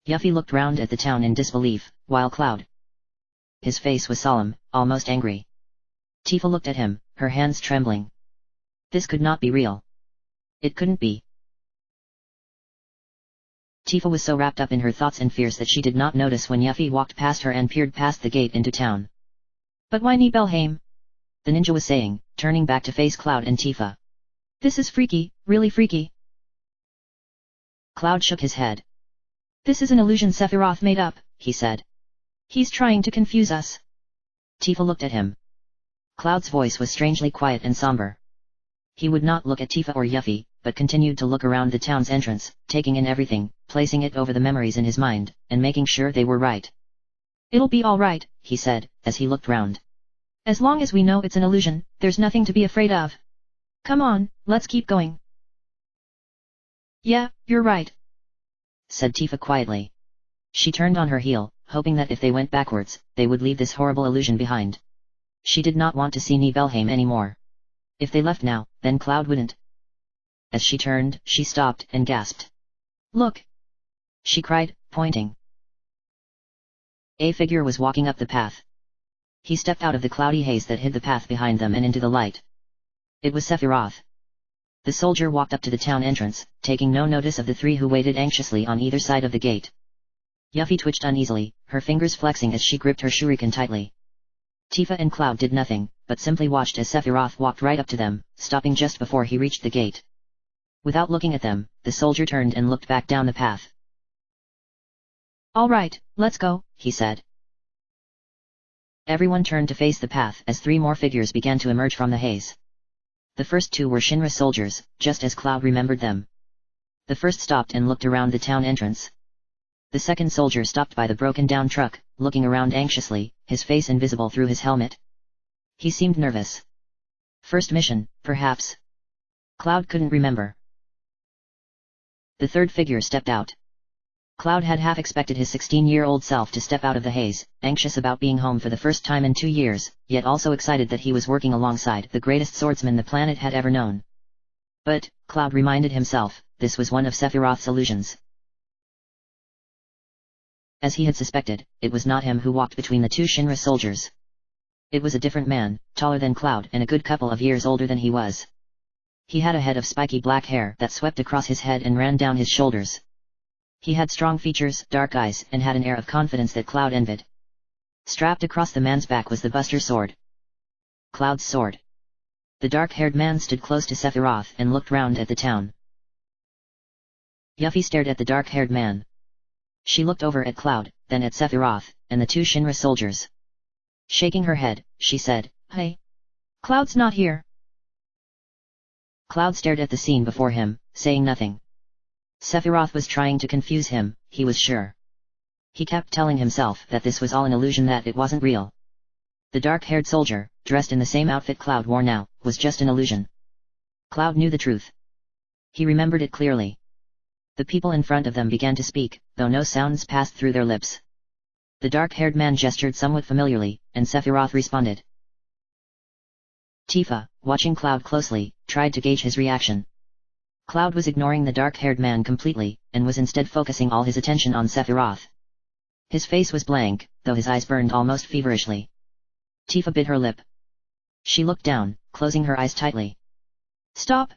Yuffie looked round at the town in disbelief, while Cloud, his face was solemn, almost angry. Tifa looked at him, her hands trembling. This could not be real. It couldn't be. Tifa was so wrapped up in her thoughts and fears that she did not notice when Yuffie walked past her and peered past the gate into town. But why Nibelheim? The ninja was saying, turning back to face Cloud and Tifa. This is freaky, really freaky. Cloud shook his head. This is an illusion Sephiroth made up, he said. He's trying to confuse us. Tifa looked at him. Cloud's voice was strangely quiet and somber. He would not look at Tifa or Yuffie, but continued to look around the town's entrance, taking in everything, placing it over the memories in his mind, and making sure they were right. It'll be all right, he said, as he looked round. As long as we know it's an illusion, there's nothing to be afraid of. Come on, let's keep going. Yeah, you're right, said Tifa quietly. She turned on her heel, hoping that if they went backwards, they would leave this horrible illusion behind. She did not want to see Nibelheim anymore. If they left now, then Cloud wouldn't. As she turned, she stopped and gasped. Look! She cried, pointing. A figure was walking up the path. He stepped out of the cloudy haze that hid the path behind them and into the light. It was Sephiroth. The soldier walked up to the town entrance, taking no notice of the three who waited anxiously on either side of the gate. Yuffie twitched uneasily, her fingers flexing as she gripped her shuriken tightly. Tifa and Cloud did nothing, but simply watched as Sephiroth walked right up to them, stopping just before he reached the gate. Without looking at them, the soldier turned and looked back down the path. All right, let's go, he said. Everyone turned to face the path as three more figures began to emerge from the haze. The first two were Shinra soldiers, just as Cloud remembered them. The first stopped and looked around the town entrance. The second soldier stopped by the broken-down truck, looking around anxiously, his face invisible through his helmet. He seemed nervous. First mission, perhaps. Cloud couldn't remember. The third figure stepped out. Cloud had half expected his 16-year-old self to step out of the haze, anxious about being home for the first time in 2 years, yet also excited that he was working alongside the greatest swordsman the planet had ever known. But, Cloud reminded himself, this was one of Sephiroth's illusions. As he had suspected, it was not him who walked between the two Shinra soldiers. It was a different man, taller than Cloud and a good couple of years older than he was. He had a head of spiky black hair that swept across his head and ran down his shoulders. He had strong features, dark eyes, and had an air of confidence that Cloud envied. Strapped across the man's back was the Buster Sword. Cloud's sword. The dark-haired man stood close to Sephiroth and looked round at the town. Yuffie stared at the dark-haired man. She looked over at Cloud, then at Sephiroth, and the two Shinra soldiers. Shaking her head, she said, "Hey. Cloud's not here." Cloud stared at the scene before him, saying nothing. Sephiroth was trying to confuse him, he was sure. He kept telling himself that this was all an illusion, that it wasn't real. The dark-haired soldier, dressed in the same outfit Cloud wore now, was just an illusion. Cloud knew the truth. He remembered it clearly. The people in front of them began to speak, though no sounds passed through their lips. The dark-haired man gestured somewhat familiarly, and Sephiroth responded. Tifa, watching Cloud closely, tried to gauge his reaction. Cloud was ignoring the dark-haired man completely, and was instead focusing all his attention on Sephiroth. His face was blank, though his eyes burned almost feverishly. Tifa bit her lip. She looked down, closing her eyes tightly. "Stop!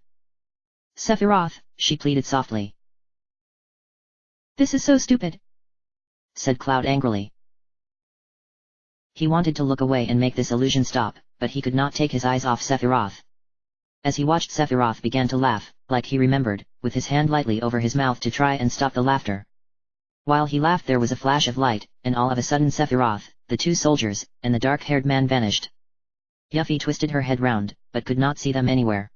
Sephiroth," she pleaded softly. "This is so stupid," said Cloud angrily. He wanted to look away and make this illusion stop, but he could not take his eyes off Sephiroth. As he watched, Sephiroth began to laugh, like he remembered, with his hand lightly over his mouth to try and stop the laughter. While he laughed, there was a flash of light, and all of a sudden Sephiroth, the two soldiers, and the dark-haired man vanished. Yuffie twisted her head round, but could not see them anywhere.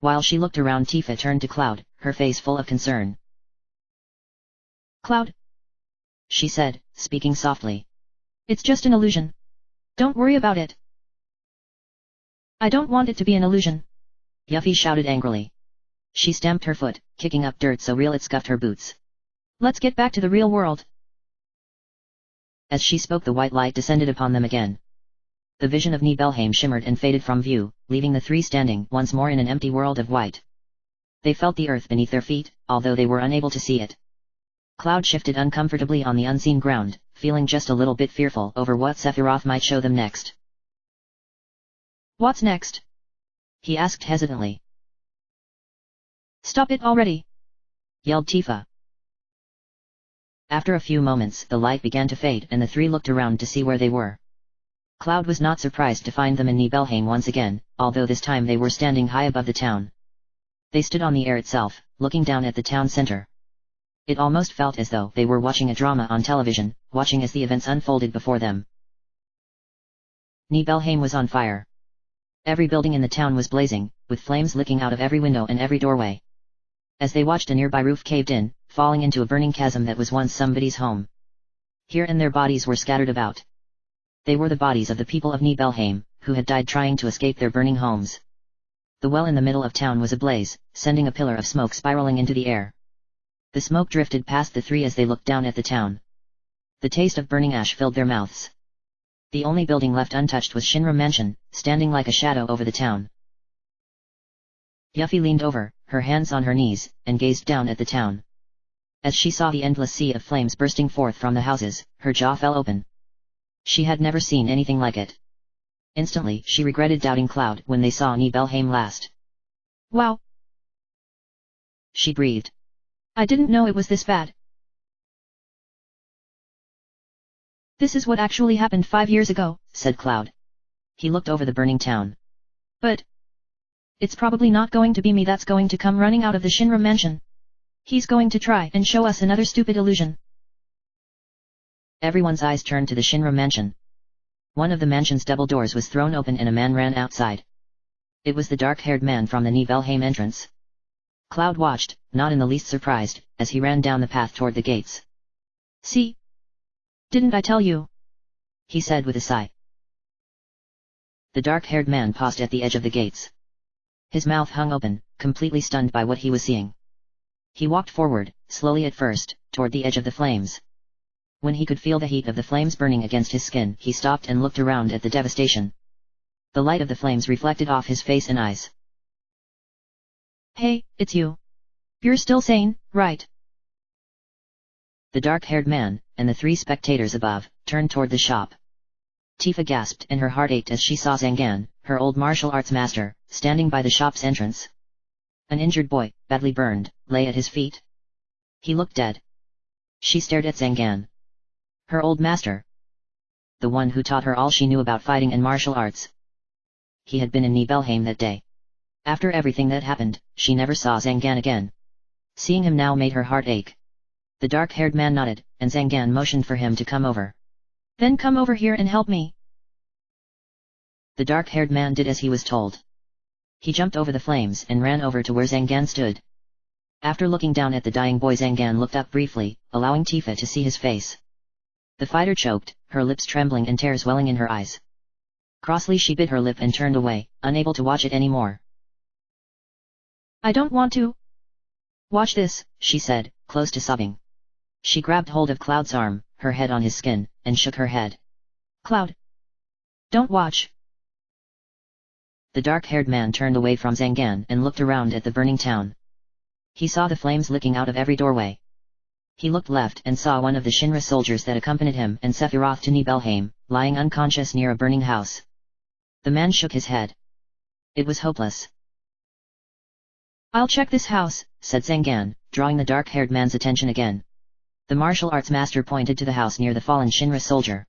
While she looked around, Tifa turned to Cloud, her face full of concern. Cloud, she said, speaking softly. It's just an illusion. Don't worry about it. I don't want it to be an illusion. Yuffie shouted angrily. She stamped her foot, kicking up dirt so real it scuffed her boots. Let's get back to the real world. As she spoke, the white light descended upon them again. The vision of Nibelheim shimmered and faded from view, leaving the three standing once more in an empty world of white. They felt the earth beneath their feet, although they were unable to see it. Cloud shifted uncomfortably on the unseen ground, feeling just a little bit fearful over what Sephiroth might show them next. What's next? He asked hesitantly. Stop it already! Yelled Tifa. After a few moments, the light began to fade and the three looked around to see where they were. Cloud was not surprised to find them in Nibelheim once again, although this time they were standing high above the town. They stood on the air itself, looking down at the town center. It almost felt as though they were watching a drama on television, watching as the events unfolded before them. Nibelheim was on fire. Every building in the town was blazing, with flames licking out of every window and every doorway. As they watched, a nearby roof caved in, falling into a burning chasm that was once somebody's home. Here and there bodies were scattered about. They were the bodies of the people of Nibelheim, who had died trying to escape their burning homes. The well in the middle of town was ablaze, sending a pillar of smoke spiraling into the air. The smoke drifted past the three as they looked down at the town. The taste of burning ash filled their mouths. The only building left untouched was Shinra Mansion, standing like a shadow over the town. Yuffie leaned over, her hands on her knees, and gazed down at the town. As she saw the endless sea of flames bursting forth from the houses, her jaw fell open. She had never seen anything like it. Instantly, she regretted doubting Cloud when they saw Nibelheim last. Wow! She breathed. I didn't know it was this bad. This is what actually happened 5 years ago, said Cloud. He looked over the burning town. But it's probably not going to be me that's going to come running out of the Shinra Mansion. He's going to try and show us another stupid illusion. Everyone's eyes turned to the Shinra Mansion. One of the mansion's double doors was thrown open and a man ran outside. It was the dark-haired man from the Nibelheim entrance. Cloud watched, not in the least surprised, as he ran down the path toward the gates. See? Didn't I tell you? He said with a sigh. The dark-haired man paused at the edge of the gates. His mouth hung open, completely stunned by what he was seeing. He walked forward, slowly at first, toward the edge of the flames. When he could feel the heat of the flames burning against his skin, he stopped and looked around at the devastation. The light of the flames reflected off his face and eyes. Hey, it's you. You're still sane, right? The dark-haired man, and the three spectators above, turned toward the shop. Tifa gasped and her heart ached as she saw Zangan, her old martial arts master, standing by the shop's entrance. An injured boy, badly burned, lay at his feet. He looked dead. She stared at Zangan. Her old master. The one who taught her all she knew about fighting and martial arts. He had been in Nibelheim that day. After everything that happened, she never saw Zangan again. Seeing him now made her heart ache. The dark-haired man nodded, and Zangan motioned for him to come over. Then come over here and help me. The dark-haired man did as he was told. He jumped over the flames and ran over to where Zangan stood. After looking down at the dying boy, Zangan looked up briefly, allowing Tifa to see his face. The fighter choked, her lips trembling and tears welling in her eyes. Crossly she bit her lip and turned away, unable to watch it anymore. I don't want to. Watch this, she said, close to sobbing. She grabbed hold of Cloud's arm, her head on his skin, and shook her head. Cloud. Don't watch. The dark-haired man turned away from Zangan and looked around at the burning town. He saw the flames licking out of every doorway. He looked left and saw one of the Shinra soldiers that accompanied him and Sephiroth to Nibelheim, lying unconscious near a burning house. The man shook his head. It was hopeless. I'll check this house, said Zangan, drawing the dark-haired man's attention again. The martial arts master pointed to the house near the fallen Shinra soldier.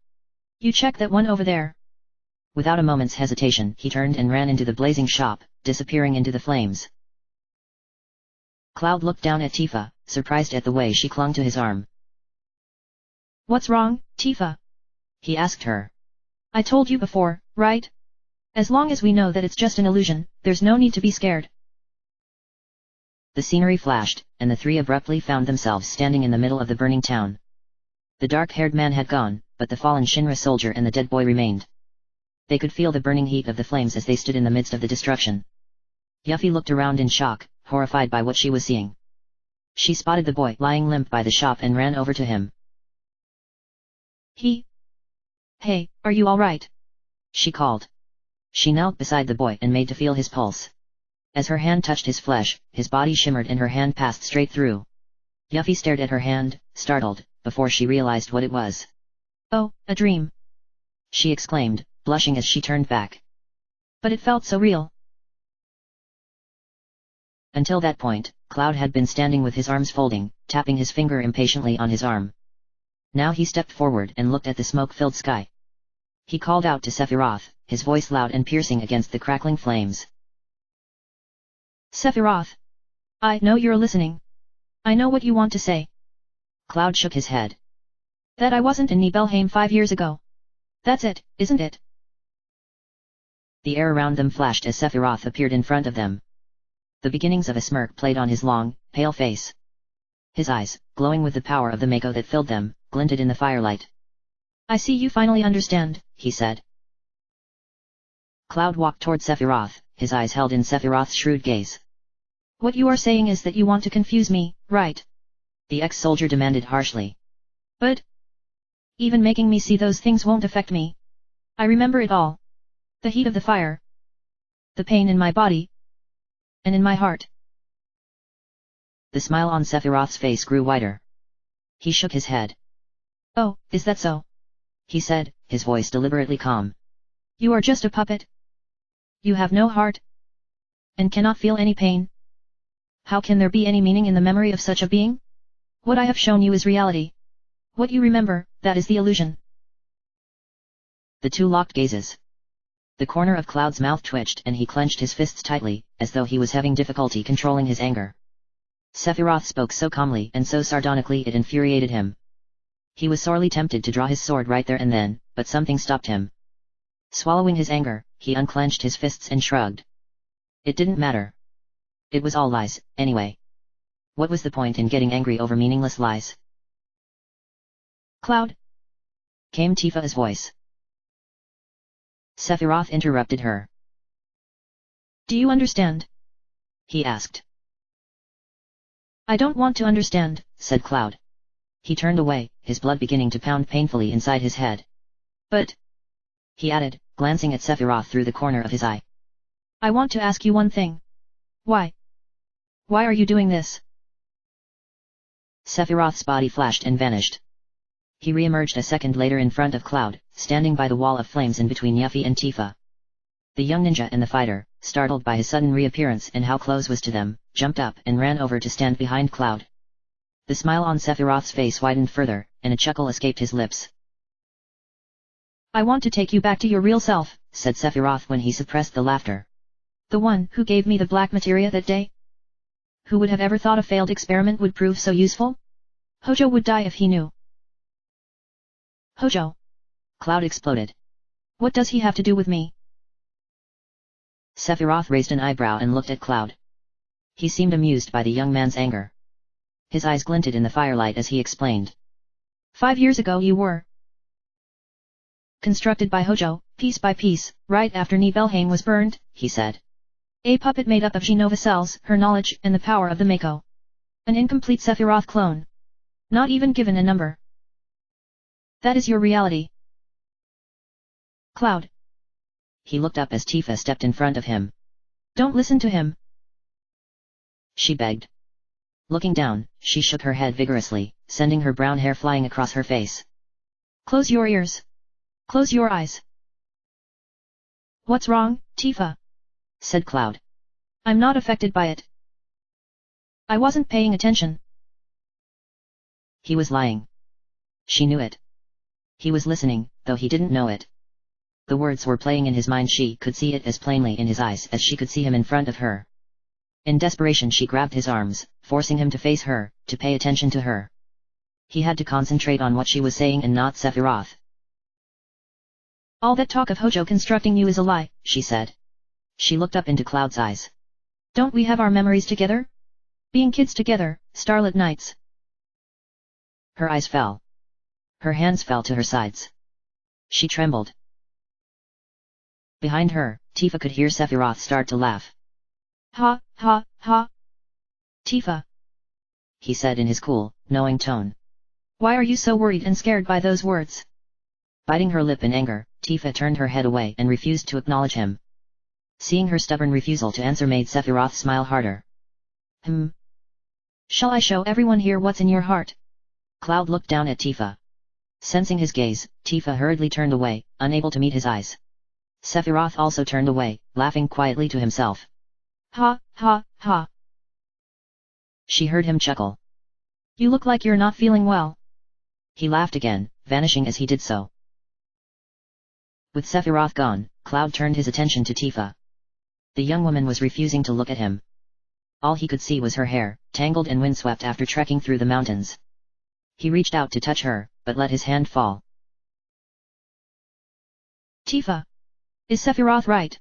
You check that one over there. Without a moment's hesitation, he turned and ran into the blazing shop, disappearing into the flames. Cloud looked down at Tifa, surprised at the way she clung to his arm. What's wrong, Tifa? He asked her. I told you before, right? As long as we know that it's just an illusion, there's no need to be scared. The scenery flashed, and the three abruptly found themselves standing in the middle of the burning town. The dark-haired man had gone, but the fallen Shinra soldier and the dead boy remained. They could feel the burning heat of the flames as they stood in the midst of the destruction. Yuffie looked around in shock, horrified by what she was seeing. She spotted the boy lying limp by the shop and ran over to him. Hey, are you alright? She called. She knelt beside the boy and made to feel his pulse. As her hand touched his flesh, his body shimmered and her hand passed straight through. Yuffie stared at her hand, startled, before she realized what it was. Oh, a dream! She exclaimed, blushing as she turned back. But it felt so real. Until that point, Cloud had been standing with his arms folding, tapping his finger impatiently on his arm. Now he stepped forward and looked at the smoke-filled sky. He called out to Sephiroth, his voice loud and piercing against the crackling flames. Sephiroth! I know you're listening. I know what you want to say. Cloud shook his head. That I wasn't in Nibelheim 5 years ago. That's it, isn't it? The air around them flashed as Sephiroth appeared in front of them. The beginnings of a smirk played on his long, pale face. His eyes, glowing with the power of the Mako that filled them, glinted in the firelight. I see you finally understand, he said. Cloud walked toward Sephiroth, his eyes held in Sephiroth's shrewd gaze. What you are saying is that you want to confuse me, right? The ex-soldier demanded harshly. But even making me see those things won't affect me. I remember it all. The heat of the fire. The pain in my body. And in my heart. The smile on Sephiroth's face grew wider. He shook his head. Oh, is that so? He said, his voice deliberately calm. You are just a puppet. You have no heart. And cannot feel any pain. How can there be any meaning in the memory of such a being? What I have shown you is reality. What you remember, that is the illusion. The two locked gazes. The corner of Cloud's mouth twitched and he clenched his fists tightly, as though he was having difficulty controlling his anger. Sephiroth spoke so calmly and so sardonically it infuriated him. He was sorely tempted to draw his sword right there and then, but something stopped him. Swallowing his anger, he unclenched his fists and shrugged. It didn't matter. It was all lies, anyway. What was the point in getting angry over meaningless lies? Cloud? Came Tifa's voice. Sephiroth interrupted her. Do you understand? He asked. I don't want to understand, said Cloud. He turned away, his blood beginning to pound painfully inside his head. But, he added, glancing at Sephiroth through the corner of his eye. I want to ask you one thing. Why? Why are you doing this? Sephiroth's body flashed and vanished. He re-emerged a second later in front of Cloud, standing by the wall of flames in between Yuffie and Tifa. The young ninja and the fighter, startled by his sudden reappearance and how close was to them, jumped up and ran over to stand behind Cloud. The smile on Sephiroth's face widened further, and a chuckle escaped his lips. I want to take you back to your real self, said Sephiroth when he suppressed the laughter. The one who gave me the black materia that day? Who would have ever thought a failed experiment would prove so useful? Hojo would die if he knew. Hojo! Cloud exploded. What does he have to do with me? Sephiroth raised an eyebrow and looked at Cloud. He seemed amused by the young man's anger. His eyes glinted in the firelight as he explained. 5 years ago you were constructed by Hojo, piece by piece, right after Nibelheim was burned, he said. A puppet made up of Genova cells, her knowledge, and the power of the Mako. An incomplete Sephiroth clone. Not even given a number. That is your reality. Cloud. He looked up as Tifa stepped in front of him. Don't listen to him. She begged. Looking down, she shook her head vigorously, sending her brown hair flying across her face. Close your ears. Close your eyes. What's wrong, Tifa? Said Cloud. I'm not affected by it. I wasn't paying attention. He was lying. She knew it. He was listening, though he didn't know it. The words were playing in his mind. She could see it as plainly in his eyes as she could see him in front of her. In desperation she grabbed his arms, forcing him to face her, to pay attention to her. He had to concentrate on what she was saying and not Sephiroth. All that talk of Hojo constructing you is a lie, she said. She looked up into Cloud's eyes. Don't we have our memories together? Being kids together, starlit nights. Her eyes fell. Her hands fell to her sides. She trembled. Behind her, Tifa could hear Sephiroth start to laugh. Ha, ha, ha. Tifa, he said in his cool, knowing tone. Why are you so worried and scared by those words? Biting her lip in anger, Tifa turned her head away and refused to acknowledge him. Seeing her stubborn refusal to answer made Sephiroth smile harder. Shall I show everyone here what's in your heart? Cloud looked down at Tifa. Sensing his gaze, Tifa hurriedly turned away, unable to meet his eyes. Sephiroth also turned away, laughing quietly to himself. Ha, ha, ha. She heard him chuckle. You look like you're not feeling well. He laughed again, vanishing as he did so. With Sephiroth gone, Cloud turned his attention to Tifa. The young woman was refusing to look at him. All he could see was her hair, tangled and windswept after trekking through the mountains. He reached out to touch her, but let his hand fall. Tifa. Is Sephiroth right?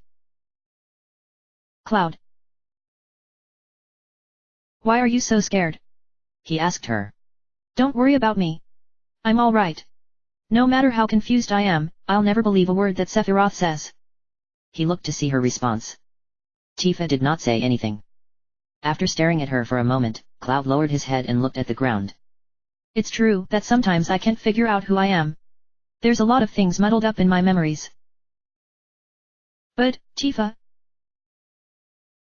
Cloud. Why are you so scared? He asked her. Don't worry about me. I'm all right. No matter how confused I am, I'll never believe a word that Sephiroth says. He looked to see her response. Tifa did not say anything. After staring at her for a moment, Cloud lowered his head and looked at the ground. It's true that sometimes I can't figure out who I am. There's a lot of things muddled up in my memories. But, Tifa.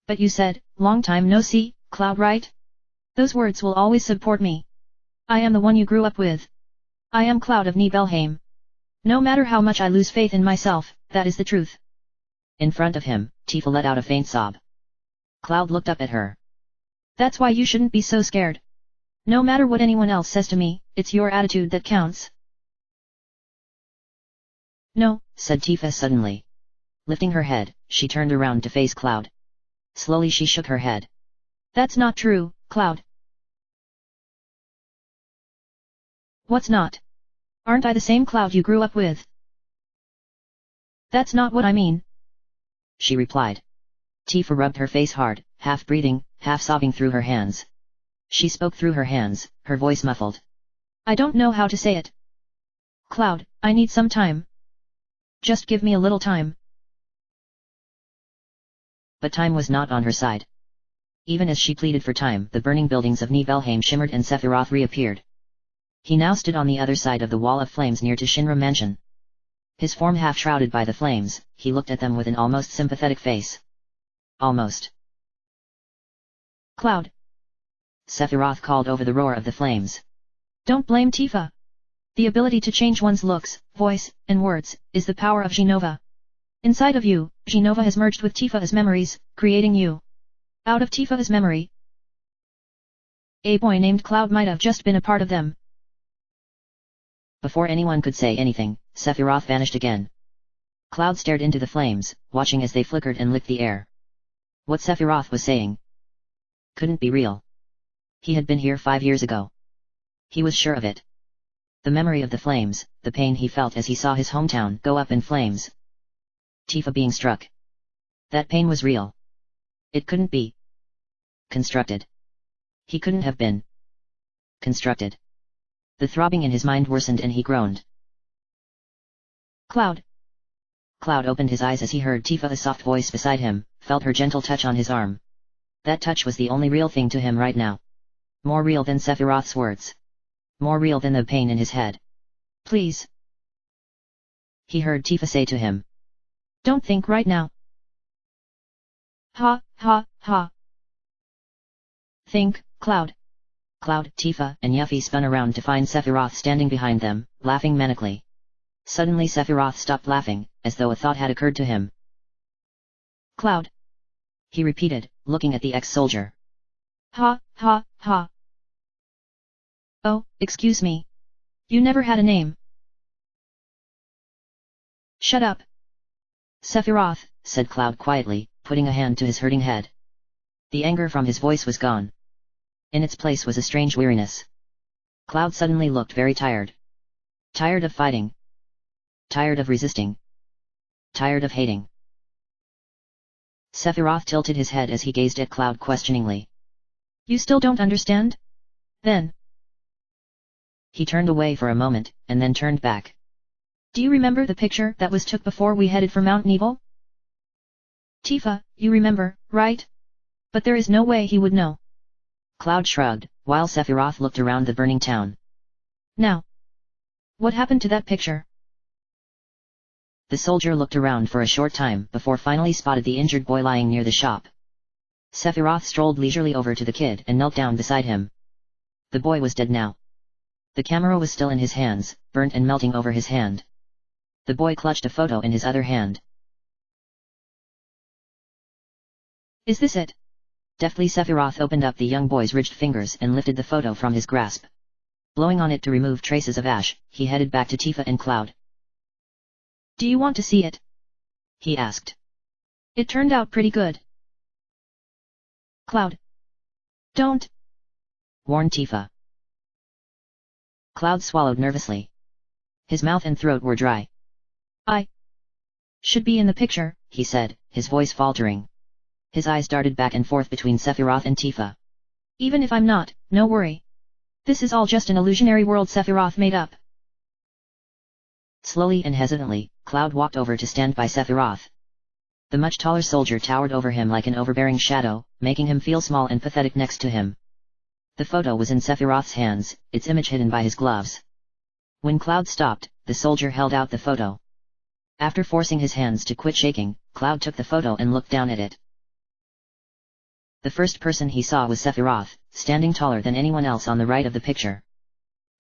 But you said, long time no see, Cloud, right? Those words will always support me. I am the one you grew up with. I am Cloud of Nibelheim. No matter how much I lose faith in myself, that is the truth. In front of him, Tifa let out a faint sob. Cloud looked up at her. That's why you shouldn't be so scared. No matter what anyone else says to me, it's your attitude that counts. No, said Tifa suddenly. Lifting her head, she turned around to face Cloud. Slowly she shook her head. That's not true, Cloud. What's not? Aren't I the same Cloud you grew up with? That's not what I mean. She replied. Tifa rubbed her face hard, half breathing, half sobbing through her hands. She spoke through her hands, her voice muffled. I don't know how to say it. Cloud, I need some time. Just give me a little time. But time was not on her side. Even as she pleaded for time, the burning buildings of Nibelheim shimmered and Sephiroth reappeared. He now stood on the other side of the wall of flames near to Shinra Mansion. His form half shrouded by the flames, he looked at them with an almost sympathetic face. Almost. Cloud. Sephiroth called over the roar of the flames. Don't blame Tifa. The ability to change one's looks, voice, and words, is the power of Genova. Inside of you, Genova has merged with Tifa's memories, creating you. Out of Tifa's memory, a boy named Cloud might have just been a part of them. Before anyone could say anything, Sephiroth vanished again. Cloud stared into the flames, watching as they flickered and licked the air. What Sephiroth was saying couldn't be real. He had been here 5 years ago. He was sure of it. The memory of the flames, the pain he felt as he saw his hometown go up in flames. Tifa being struck. That pain was real. It couldn't be constructed. He couldn't have been constructed. The throbbing in his mind worsened and he groaned. Cloud. Cloud opened his eyes as he heard Tifa's soft voice beside him, felt her gentle touch on his arm. That touch was the only real thing to him right now. More real than Sephiroth's words. More real than the pain in his head. Please. He heard Tifa say to him. Don't think right now. Ha, ha, ha. Think, Cloud. Cloud, Tifa, and Yuffie spun around to find Sephiroth standing behind them, laughing manically. Suddenly Sephiroth stopped laughing, as though a thought had occurred to him. Cloud. He repeated, looking at the ex-soldier. Ha, ha, ha. Oh, excuse me. You never had a name. Shut up. Sephiroth, said Cloud quietly, putting a hand to his hurting head. The anger from his voice was gone. In its place was a strange weariness. Cloud suddenly looked very tired. Tired of fighting. Tired of resisting. Tired of hating. Sephiroth tilted his head as he gazed at Cloud questioningly. You still don't understand? Then. He turned away for a moment, and then turned back. Do you remember the picture that was took before we headed for Mount Nebel? Tifa, you remember, right? But there is no way he would know. Cloud shrugged, while Sephiroth looked around the burning town. Now. What happened to that picture? The soldier looked around for a short time before finally spotted the injured boy lying near the shop. Sephiroth strolled leisurely over to the kid and knelt down beside him. The boy was dead now. The camera was still in his hands, burnt and melting over his hand. The boy clutched a photo in his other hand. Is this it? Deftly Sephiroth opened up the young boy's ridged fingers and lifted the photo from his grasp. Blowing on it to remove traces of ash, he headed back to Tifa and Cloud. Do you want to see it? He asked. It turned out pretty good. Cloud. Don't. Warned Tifa. Cloud swallowed nervously. His mouth and throat were dry. I should be in the picture, he said, his voice faltering. His eyes darted back and forth between Sephiroth and Tifa. Even if I'm not, no worry. This is all just an illusionary world Sephiroth made up. Slowly and hesitantly, Cloud walked over to stand by Sephiroth. The much taller soldier towered over him like an overbearing shadow, making him feel small and pathetic next to him. The photo was in Sephiroth's hands, its image hidden by his gloves. When Cloud stopped, the soldier held out the photo. After forcing his hands to quit shaking, Cloud took the photo and looked down at it. The first person he saw was Sephiroth, standing taller than anyone else on the right of the picture.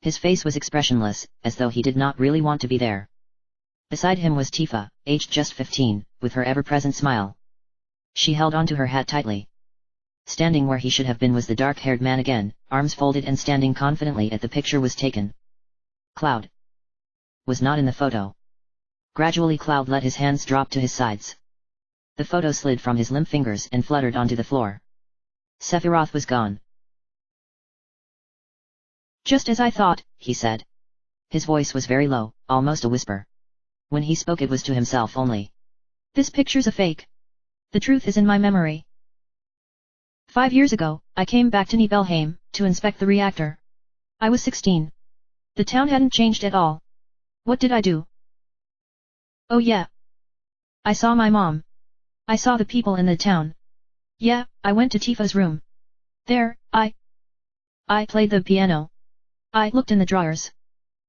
His face was expressionless, as though he did not really want to be there. Beside him was Tifa, aged just 15, with her ever-present smile. She held onto her hat tightly. Standing where he should have been was the dark-haired man again, arms folded and standing confidently as the picture was taken. Cloud was not in the photo. Gradually Cloud let his hands drop to his sides. The photo slid from his limp fingers and fluttered onto the floor. Sephiroth was gone. Just as I thought, he said. His voice was very low, almost a whisper. When he spoke it was to himself only. This picture's a fake. The truth is in my memory. 5 years ago, I came back to Nibelheim, to inspect the reactor. I was 16. The town hadn't changed at all. What did I do? Oh yeah. I saw my mom. I saw the people in the town. Yeah, I went to Tifa's room. There, I played the piano. I looked in the drawers.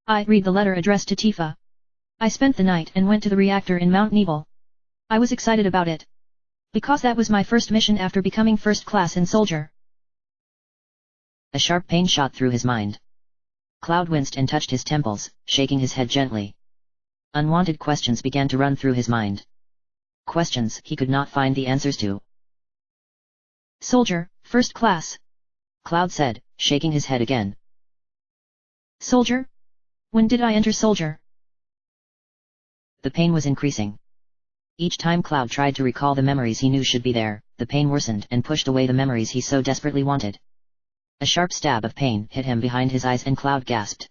I read the letter addressed to Tifa. I spent the night and went to the reactor in Mount Nebel. I was excited about it. Because that was my first mission after becoming first class in soldier. A sharp pain shot through his mind. Cloud winced and touched his temples, shaking his head gently. Unwanted questions began to run through his mind. Questions he could not find the answers to. Soldier, first class. Cloud said, shaking his head again. Soldier? When did I enter soldier? The pain was increasing. Each time Cloud tried to recall the memories he knew should be there, the pain worsened and pushed away the memories he so desperately wanted. A sharp stab of pain hit him behind his eyes and Cloud gasped.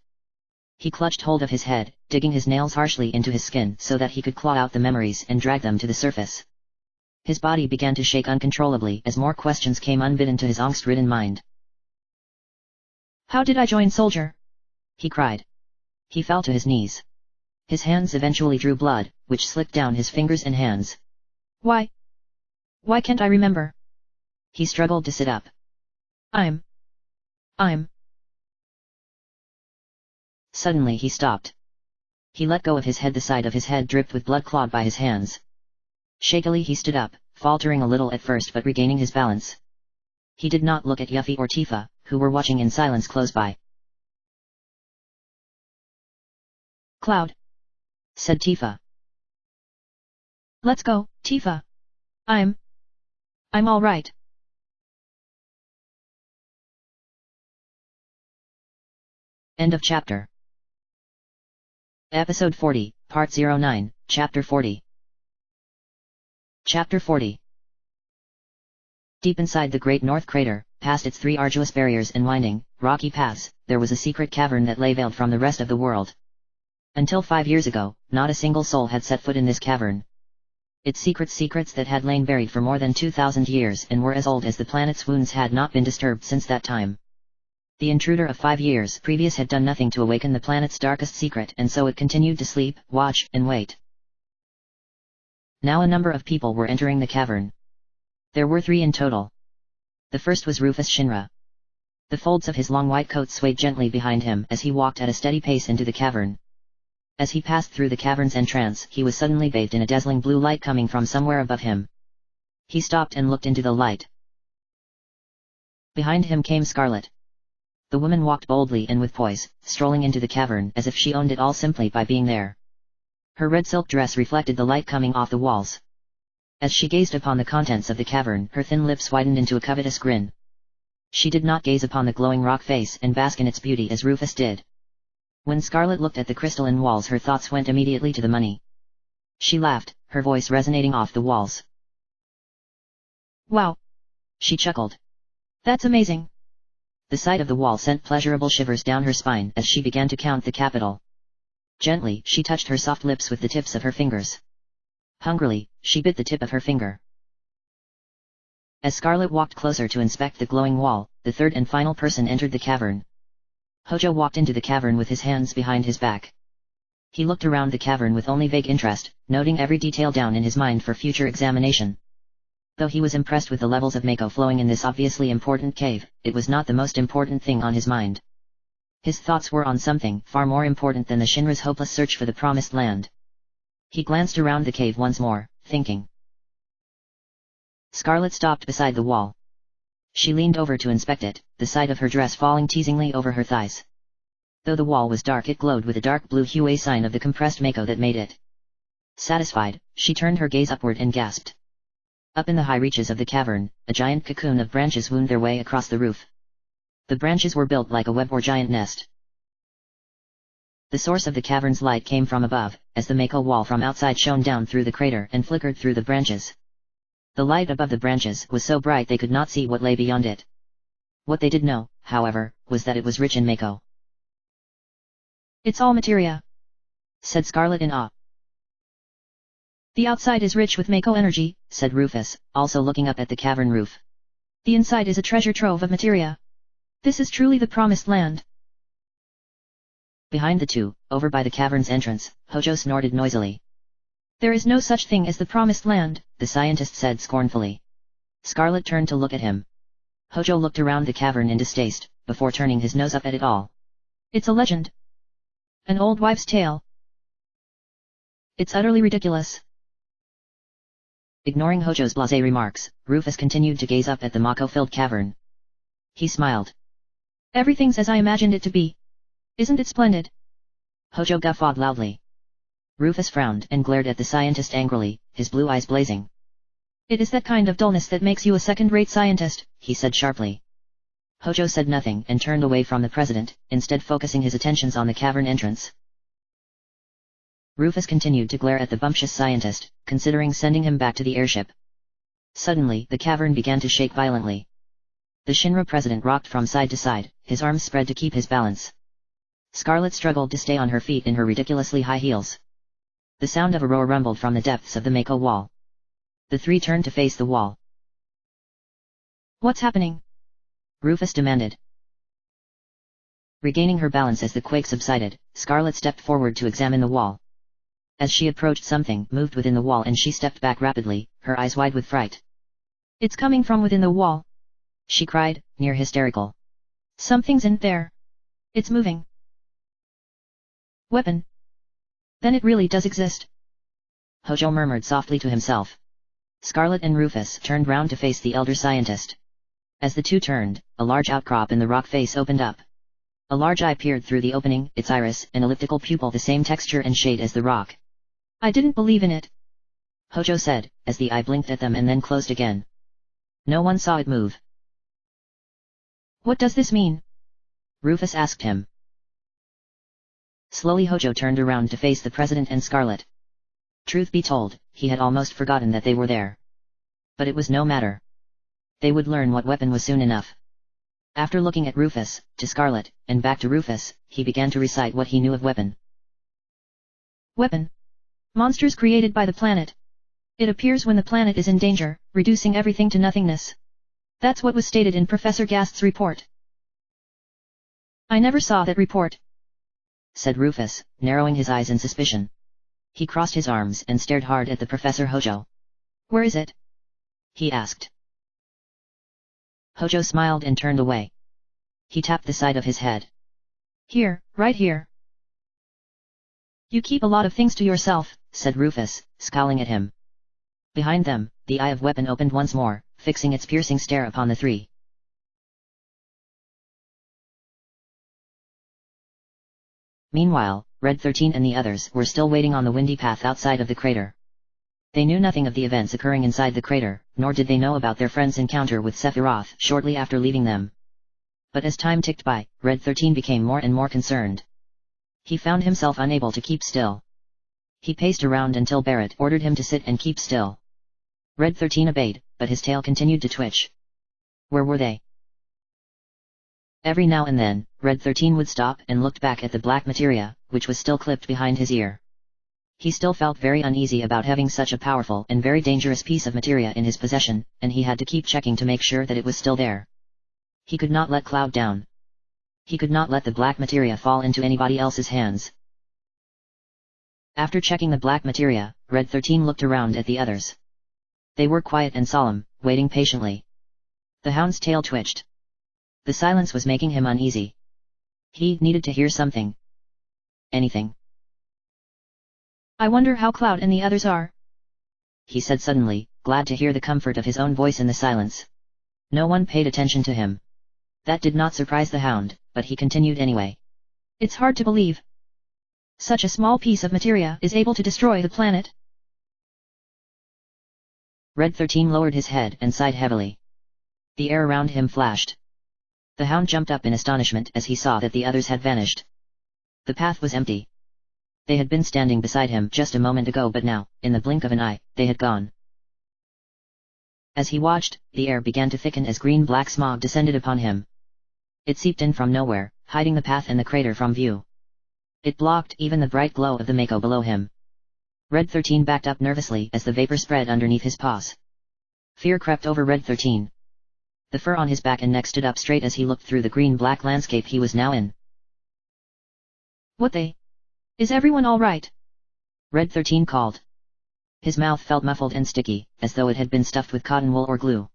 He clutched hold of his head, digging his nails harshly into his skin so that he could claw out the memories and drag them to the surface. His body began to shake uncontrollably as more questions came unbidden to his angst-ridden mind. How did I join soldier? He cried. He fell to his knees. His hands eventually drew blood, which slicked down his fingers and hands. Why? Why can't I remember? He struggled to sit up. I'm. Suddenly he stopped. He let go of his head. The side of his head dripped with blood clawed by his hands. Shakily he stood up, faltering a little at first but regaining his balance. He did not look at Yuffie or Tifa, who were watching in silence close by. Cloud, said Tifa. Let's go, Tifa. I'm all right. End of chapter. Episode 40, Part 09, Chapter 40. Chapter 40. Deep inside the Great North Crater, past its 3 arduous barriers and winding, rocky paths, there was a secret cavern that lay veiled from the rest of the world. Until 5 years ago, not a single soul had set foot in this cavern. Its secrets that had lain buried for more than 2,000 years and were as old as the planet's wounds had not been disturbed since that time. The intruder of 5 years previous had done nothing to awaken the planet's darkest secret, and so it continued to sleep, watch, and wait. Now a number of people were entering the cavern. There were 3 in total. The first was Rufus Shinra. The folds of his long white coat swayed gently behind him as he walked at a steady pace into the cavern. As he passed through the cavern's entrance, he was suddenly bathed in a dazzling blue light coming from somewhere above him. He stopped and looked into the light. Behind him came Scarlet. The woman walked boldly and with poise, strolling into the cavern as if she owned it all simply by being there. Her red silk dress reflected the light coming off the walls. As she gazed upon the contents of the cavern, her thin lips widened into a covetous grin. She did not gaze upon the glowing rock face and bask in its beauty as Rufus did. When Scarlet looked at the crystalline walls, her thoughts went immediately to the money. She laughed, her voice resonating off the walls. Wow! She chuckled. That's amazing! The sight of the wall sent pleasurable shivers down her spine as she began to count the capital. Gently, she touched her soft lips with the tips of her fingers. Hungrily, she bit the tip of her finger. As Scarlet walked closer to inspect the glowing wall, the third and final person entered the cavern. Hojo walked into the cavern with his hands behind his back. He looked around the cavern with only vague interest, noting every detail down in his mind for future examination. Though he was impressed with the levels of Mako flowing in this obviously important cave, it was not the most important thing on his mind. His thoughts were on something far more important than the Shinra's hopeless search for the promised land. He glanced around the cave once more, thinking. Scarlet stopped beside the wall. She leaned over to inspect it, the side of her dress falling teasingly over her thighs. Though the wall was dark, it glowed with a dark blue hue, a sign of the compressed Mako that made it. Satisfied, she turned her gaze upward and gasped. Up in the high reaches of the cavern, a giant cocoon of branches wound their way across the roof. The branches were built like a web or giant nest. The source of the cavern's light came from above, as the Mako wall from outside shone down through the crater and flickered through the branches. The light above the branches was so bright they could not see what lay beyond it. What they did know, however, was that it was rich in Mako. It's all materia, said Scarlet in awe. The outside is rich with Mako energy, said Rufus, also looking up at the cavern roof. The inside is a treasure trove of materia. This is truly the promised land. Behind the two, over by the cavern's entrance, Hojo snorted noisily. There is no such thing as the promised land, the scientist said scornfully. Scarlet turned to look at him. Hojo looked around the cavern in distaste, before turning his nose up at it all. It's a legend. An old wives' tale. It's utterly ridiculous. Ignoring Hojo's blasé remarks, Rufus continued to gaze up at the Mako-filled cavern. He smiled. Everything's as I imagined it to be. Isn't it splendid? Hojo guffawed loudly. Rufus frowned and glared at the scientist angrily, his blue eyes blazing. It is that kind of dullness that makes you a second-rate scientist, he said sharply. Hojo said nothing and turned away from the president, instead focusing his attentions on the cavern entrance. Rufus continued to glare at the bumptious scientist, considering sending him back to the airship. Suddenly, the cavern began to shake violently. The Shinra president rocked from side to side, his arms spread to keep his balance. Scarlet struggled to stay on her feet in her ridiculously high heels. The sound of a roar rumbled from the depths of the Mako wall. The three turned to face the wall. What's happening? Rufus demanded. Regaining her balance as the quake subsided, Scarlet stepped forward to examine the wall. As she approached, something moved within the wall and she stepped back rapidly, her eyes wide with fright. It's coming from within the wall, she cried, near hysterical. Something's in there. It's moving. Weapon. Then it really does exist. Hojo murmured softly to himself. Scarlet and Rufus turned round to face the elder scientist. As the two turned, a large outcrop in the rock face opened up. A large eye peered through the opening, its iris and elliptical pupil the same texture and shade as the rock. I didn't believe in it, Hojo said, as the eye blinked at them and then closed again. No one saw it move. What does this mean? Rufus asked him. Slowly Hojo turned around to face the president and Scarlet. Truth be told, he had almost forgotten that they were there. But it was no matter. They would learn what weapon was soon enough. After looking at Rufus, to Scarlet, and back to Rufus, he began to recite what he knew of weapon. Weapon. Monsters created by the planet. It appears when the planet is in danger, reducing everything to nothingness. That's what was stated in Professor Gast's report. I never saw that report, said Rufus, narrowing his eyes in suspicion. He crossed his arms and stared hard at the Professor Hojo. Where is it? He asked. Hojo smiled and turned away. He tapped the side of his head. Here, right here. You keep a lot of things to yourself, said Rufus, scowling at him. Behind them, the eye of weapon opened once more, fixing its piercing stare upon the three. Meanwhile, Red 13 and the others were still waiting on the windy path outside of the crater. They knew nothing of the events occurring inside the crater, nor did they know about their friend's encounter with Sephiroth shortly after leaving them. But as time ticked by, Red 13 became more and more concerned. He found himself unable to keep still. He paced around until Barrett ordered him to sit and keep still. Red 13 obeyed, but his tail continued to twitch. Where were they? Every now and then, Red 13 would stop and looked back at the black materia, which was still clipped behind his ear. He still felt very uneasy about having such a powerful and very dangerous piece of materia in his possession, and he had to keep checking to make sure that it was still there. He could not let Cloud down. He could not let the black materia fall into anybody else's hands. After checking the black materia, Red 13 looked around at the others. They were quiet and solemn, waiting patiently. The hound's tail twitched. The silence was making him uneasy. He needed to hear something. Anything. I wonder how Cloud and the others are, he said suddenly, glad to hear the comfort of his own voice in the silence. No one paid attention to him. That did not surprise the hound, but he continued anyway. It's hard to believe. Such a small piece of materia is able to destroy the planet. Red 13 lowered his head and sighed heavily. The air around him flashed. The hound jumped up in astonishment as he saw that the others had vanished. The path was empty. They had been standing beside him just a moment ago, but now, in the blink of an eye, they had gone. As he watched, the air began to thicken as green-black smog descended upon him. It seeped in from nowhere, hiding the path and the crater from view. It blocked even the bright glow of the Mako below him. Red 13 backed up nervously as the vapor spread underneath his paws. Fear crept over Red 13. The fur on his back and neck stood up straight as he looked through the green-black landscape he was now in. What the? Is everyone all right? Red 13 called. His mouth felt muffled and sticky, as though it had been stuffed with cotton wool or glue.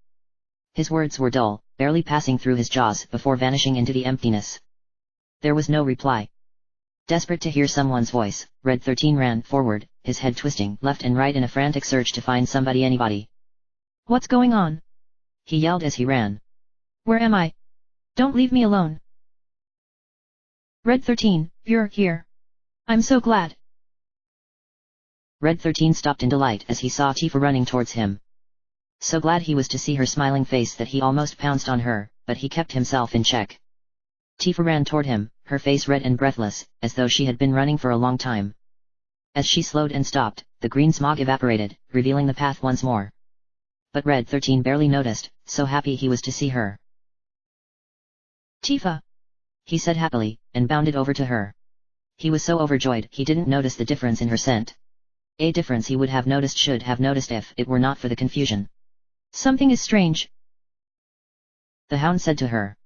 His words were dull, barely passing through his jaws before vanishing into the emptiness. There was no reply. Desperate to hear someone's voice, Red 13 ran forward, his head twisting left and right in a frantic search to find anybody. What's going on? He yelled as he ran. Where am I? Don't leave me alone. Red 13, you're here. I'm so glad. Red 13 stopped in delight as he saw Tifa running towards him. So glad he was to see her smiling face that he almost pounced on her, but he kept himself in check. Tifa ran toward him, her face red and breathless, as though she had been running for a long time. As she slowed and stopped, the green smog evaporated, revealing the path once more. But Red 13 barely noticed, so happy he was to see her. Tifa, he said happily, and bounded over to her. He was so overjoyed he didn't notice the difference in her scent. A difference he would have noticed should have noticed if it were not for the confusion. Something is strange, the hound said to her.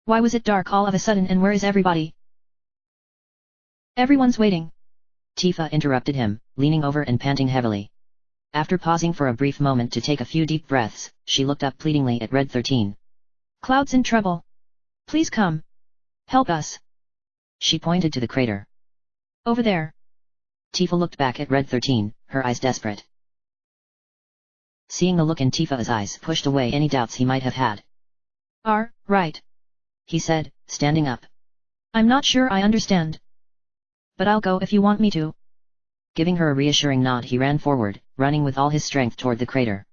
Why was it dark all of a sudden and where is everybody? Everyone's waiting. Tifa interrupted him, leaning over and panting heavily. After pausing for a brief moment to take a few deep breaths, she looked up pleadingly at Red 13. Cloud's in trouble. Please come. Help us. She pointed to the crater. Over there. Tifa looked back at Red 13, her eyes desperate. Seeing the look in Tifa's eyes pushed away any doubts he might have had. Right. He said, standing up. I'm not sure I understand. But I'll go if you want me to. Giving her a reassuring nod, he ran forward, running with all his strength toward the crater.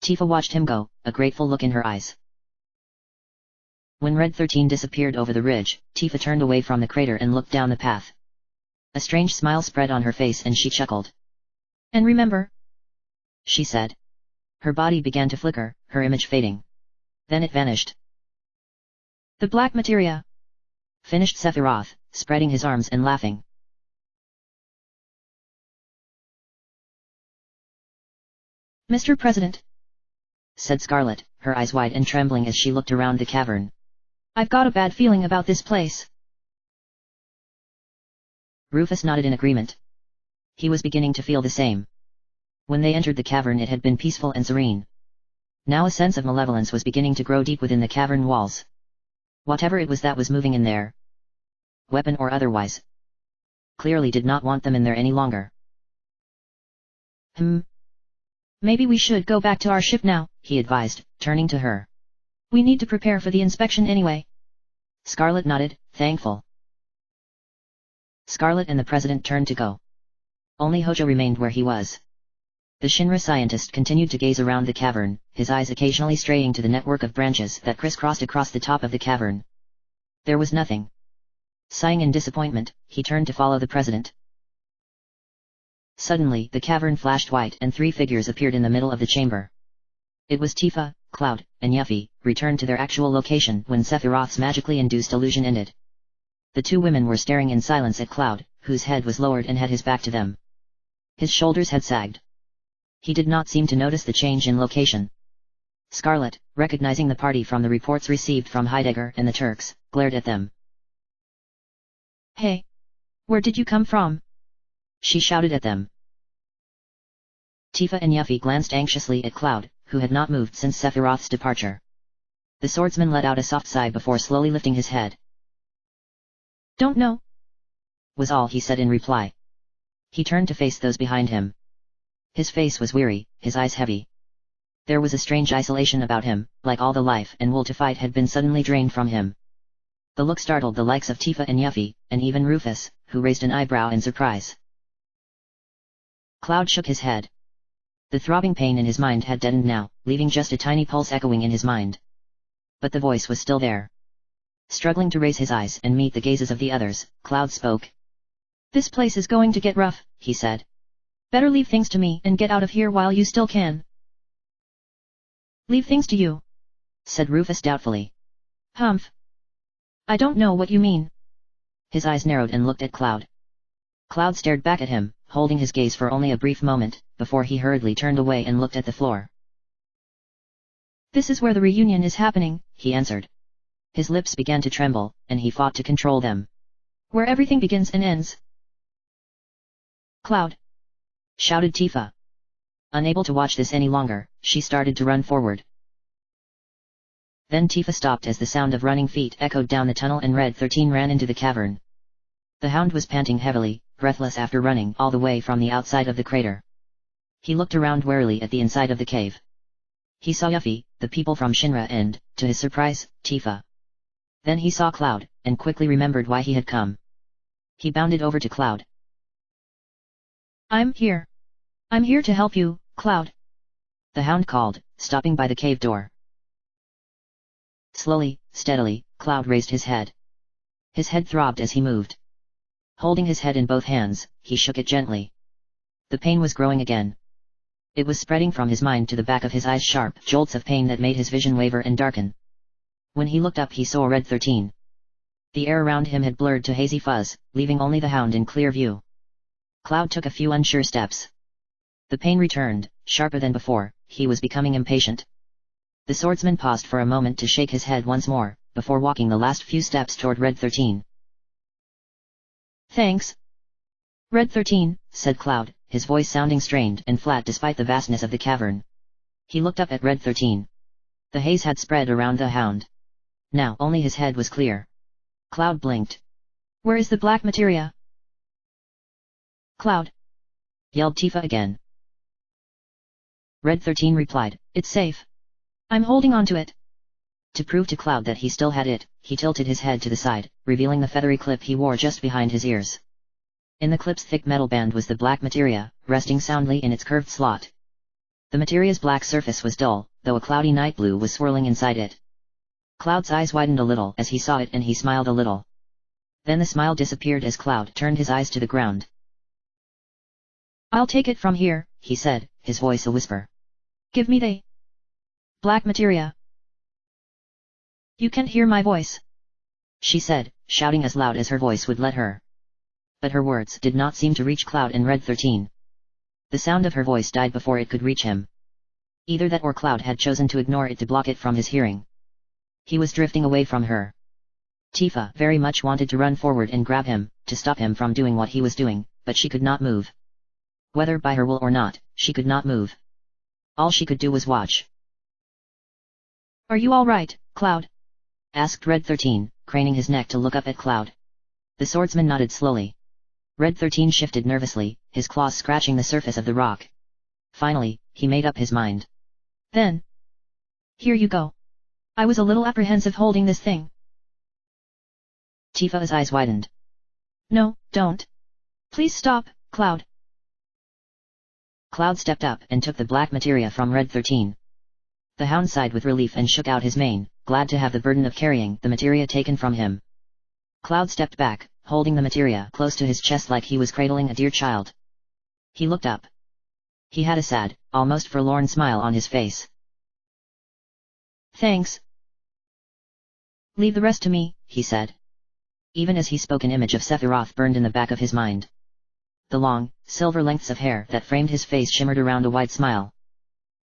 Tifa watched him go, a grateful look in her eyes. When Red 13 disappeared over the ridge, Tifa turned away from the crater and looked down the path. A strange smile spread on her face and she chuckled. And remember, she said. Her body began to flicker, her image fading. Then it vanished. The black materia, finished Sephiroth, spreading his arms and laughing. Mr. President, said Scarlet, her eyes wide and trembling as she looked around the cavern. I've got a bad feeling about this place. Rufus nodded in agreement. He was beginning to feel the same. When they entered the cavern it had been peaceful and serene. Now a sense of malevolence was beginning to grow deep within the cavern walls. Whatever it was that was moving in there, weapon or otherwise, clearly did not want them in there any longer. Maybe we should go back to our ship now, he advised, turning to her. We need to prepare for the inspection anyway. Scarlet nodded, thankful. Scarlet and the President turned to go. Only Hojo remained where he was. The Shinra scientist continued to gaze around the cavern, his eyes occasionally straying to the network of branches that crisscrossed across the top of the cavern. There was nothing. Sighing in disappointment, he turned to follow the President. Suddenly the cavern flashed white and three figures appeared in the middle of the chamber. It was Tifa, Cloud, and Yuffie, returned to their actual location when Sephiroth's magically induced illusion ended. The two women were staring in silence at Cloud, whose head was lowered and had his back to them. His shoulders had sagged. He did not seem to notice the change in location. Scarlet, recognizing the party from the reports received from Heidegger and the Turks, glared at them. Hey! Where did you come from? She shouted at them. Tifa and Yuffie glanced anxiously at Cloud, who had not moved since Sephiroth's departure. The swordsman let out a soft sigh before slowly lifting his head. Don't know, was all he said in reply. He turned to face those behind him. His face was weary, his eyes heavy. There was a strange isolation about him, like all the life and will to fight had been suddenly drained from him. The look startled the likes of Tifa and Yuffie, and even Rufus, who raised an eyebrow in surprise. Cloud shook his head. The throbbing pain in his mind had deadened now, leaving just a tiny pulse echoing in his mind. But the voice was still there. Struggling to raise his eyes and meet the gazes of the others, Cloud spoke. This place is going to get rough, he said. Better leave things to me and get out of here while you still can. Leave things to you, said Rufus doubtfully. Humph. I don't know what you mean. His eyes narrowed and looked at Cloud. Cloud stared back at him, holding his gaze for only a brief moment, before he hurriedly turned away and looked at the floor. This is where the reunion is happening, he answered. His lips began to tremble, and he fought to control them. Where everything begins and ends. Cloud! Shouted Tifa. Unable to watch this any longer, she started to run forward. Then Tifa stopped as the sound of running feet echoed down the tunnel and Red 13 ran into the cavern. The hound was panting heavily, breathless after running all the way from the outside of the crater. He looked around warily at the inside of the cave. He saw Yuffie, the people from Shinra and, to his surprise, Tifa. Then he saw Cloud, and quickly remembered why he had come. He bounded over to Cloud. I'm here. I'm here to help you, Cloud. The hound called, stopping by the cave door. Slowly, steadily, Cloud raised his head. His head throbbed as he moved. Holding his head in both hands, he shook it gently. The pain was growing again. It was spreading from his mind to the back of his eyes, sharp jolts of pain that made his vision waver and darken. When he looked up he saw Red 13. The air around him had blurred to hazy fuzz, leaving only the hound in clear view. Cloud took a few unsure steps. The pain returned, sharper than before, he was becoming impatient. The swordsman paused for a moment to shake his head once more, before walking the last few steps toward Red 13. Thanks. Red 13, said Cloud, his voice sounding strained and flat despite the vastness of the cavern. He looked up at Red 13. The haze had spread around the hound. Now only his head was clear. Cloud blinked. Where is the black materia? Cloud! Yelled Tifa again. Red 13 replied, It's safe. I'm holding on to it. To prove to Cloud that he still had it, he tilted his head to the side, revealing the feathery clip he wore just behind his ears. In the clip's thick metal band was the black materia, resting soundly in its curved slot. The materia's black surface was dull, though a cloudy night blue was swirling inside it. Cloud's eyes widened a little as he saw it and he smiled a little. Then the smile disappeared as Cloud turned his eyes to the ground. I'll take it from here, he said, his voice a whisper. Give me the black materia. You can't hear my voice, she said, shouting as loud as her voice would let her. But her words did not seem to reach Cloud and Red 13. The sound of her voice died before it could reach him. Either that or Cloud had chosen to ignore it to block it from his hearing. He was drifting away from her. Tifa very much wanted to run forward and grab him, to stop him from doing what he was doing, but she could not move. Whether by her will or not, she could not move. All she could do was watch. Are you all right, Cloud? Asked Red 13, craning his neck to look up at Cloud. The swordsman nodded slowly. Red 13 shifted nervously, his claws scratching the surface of the rock. Finally, he made up his mind. Then. Here you go. I was a little apprehensive holding this thing. Tifa's eyes widened. No, don't. Please stop, Cloud. Cloud stepped up and took the black materia from Red 13. The hound sighed with relief and shook out his mane, glad to have the burden of carrying the materia taken from him. Cloud stepped back, holding the materia close to his chest like he was cradling a dear child. He looked up. He had a sad, almost forlorn smile on his face. Thanks. Leave the rest to me, he said. Even as he spoke, an image of Sephiroth burned in the back of his mind. The long, silver lengths of hair that framed his face shimmered around a wide smile.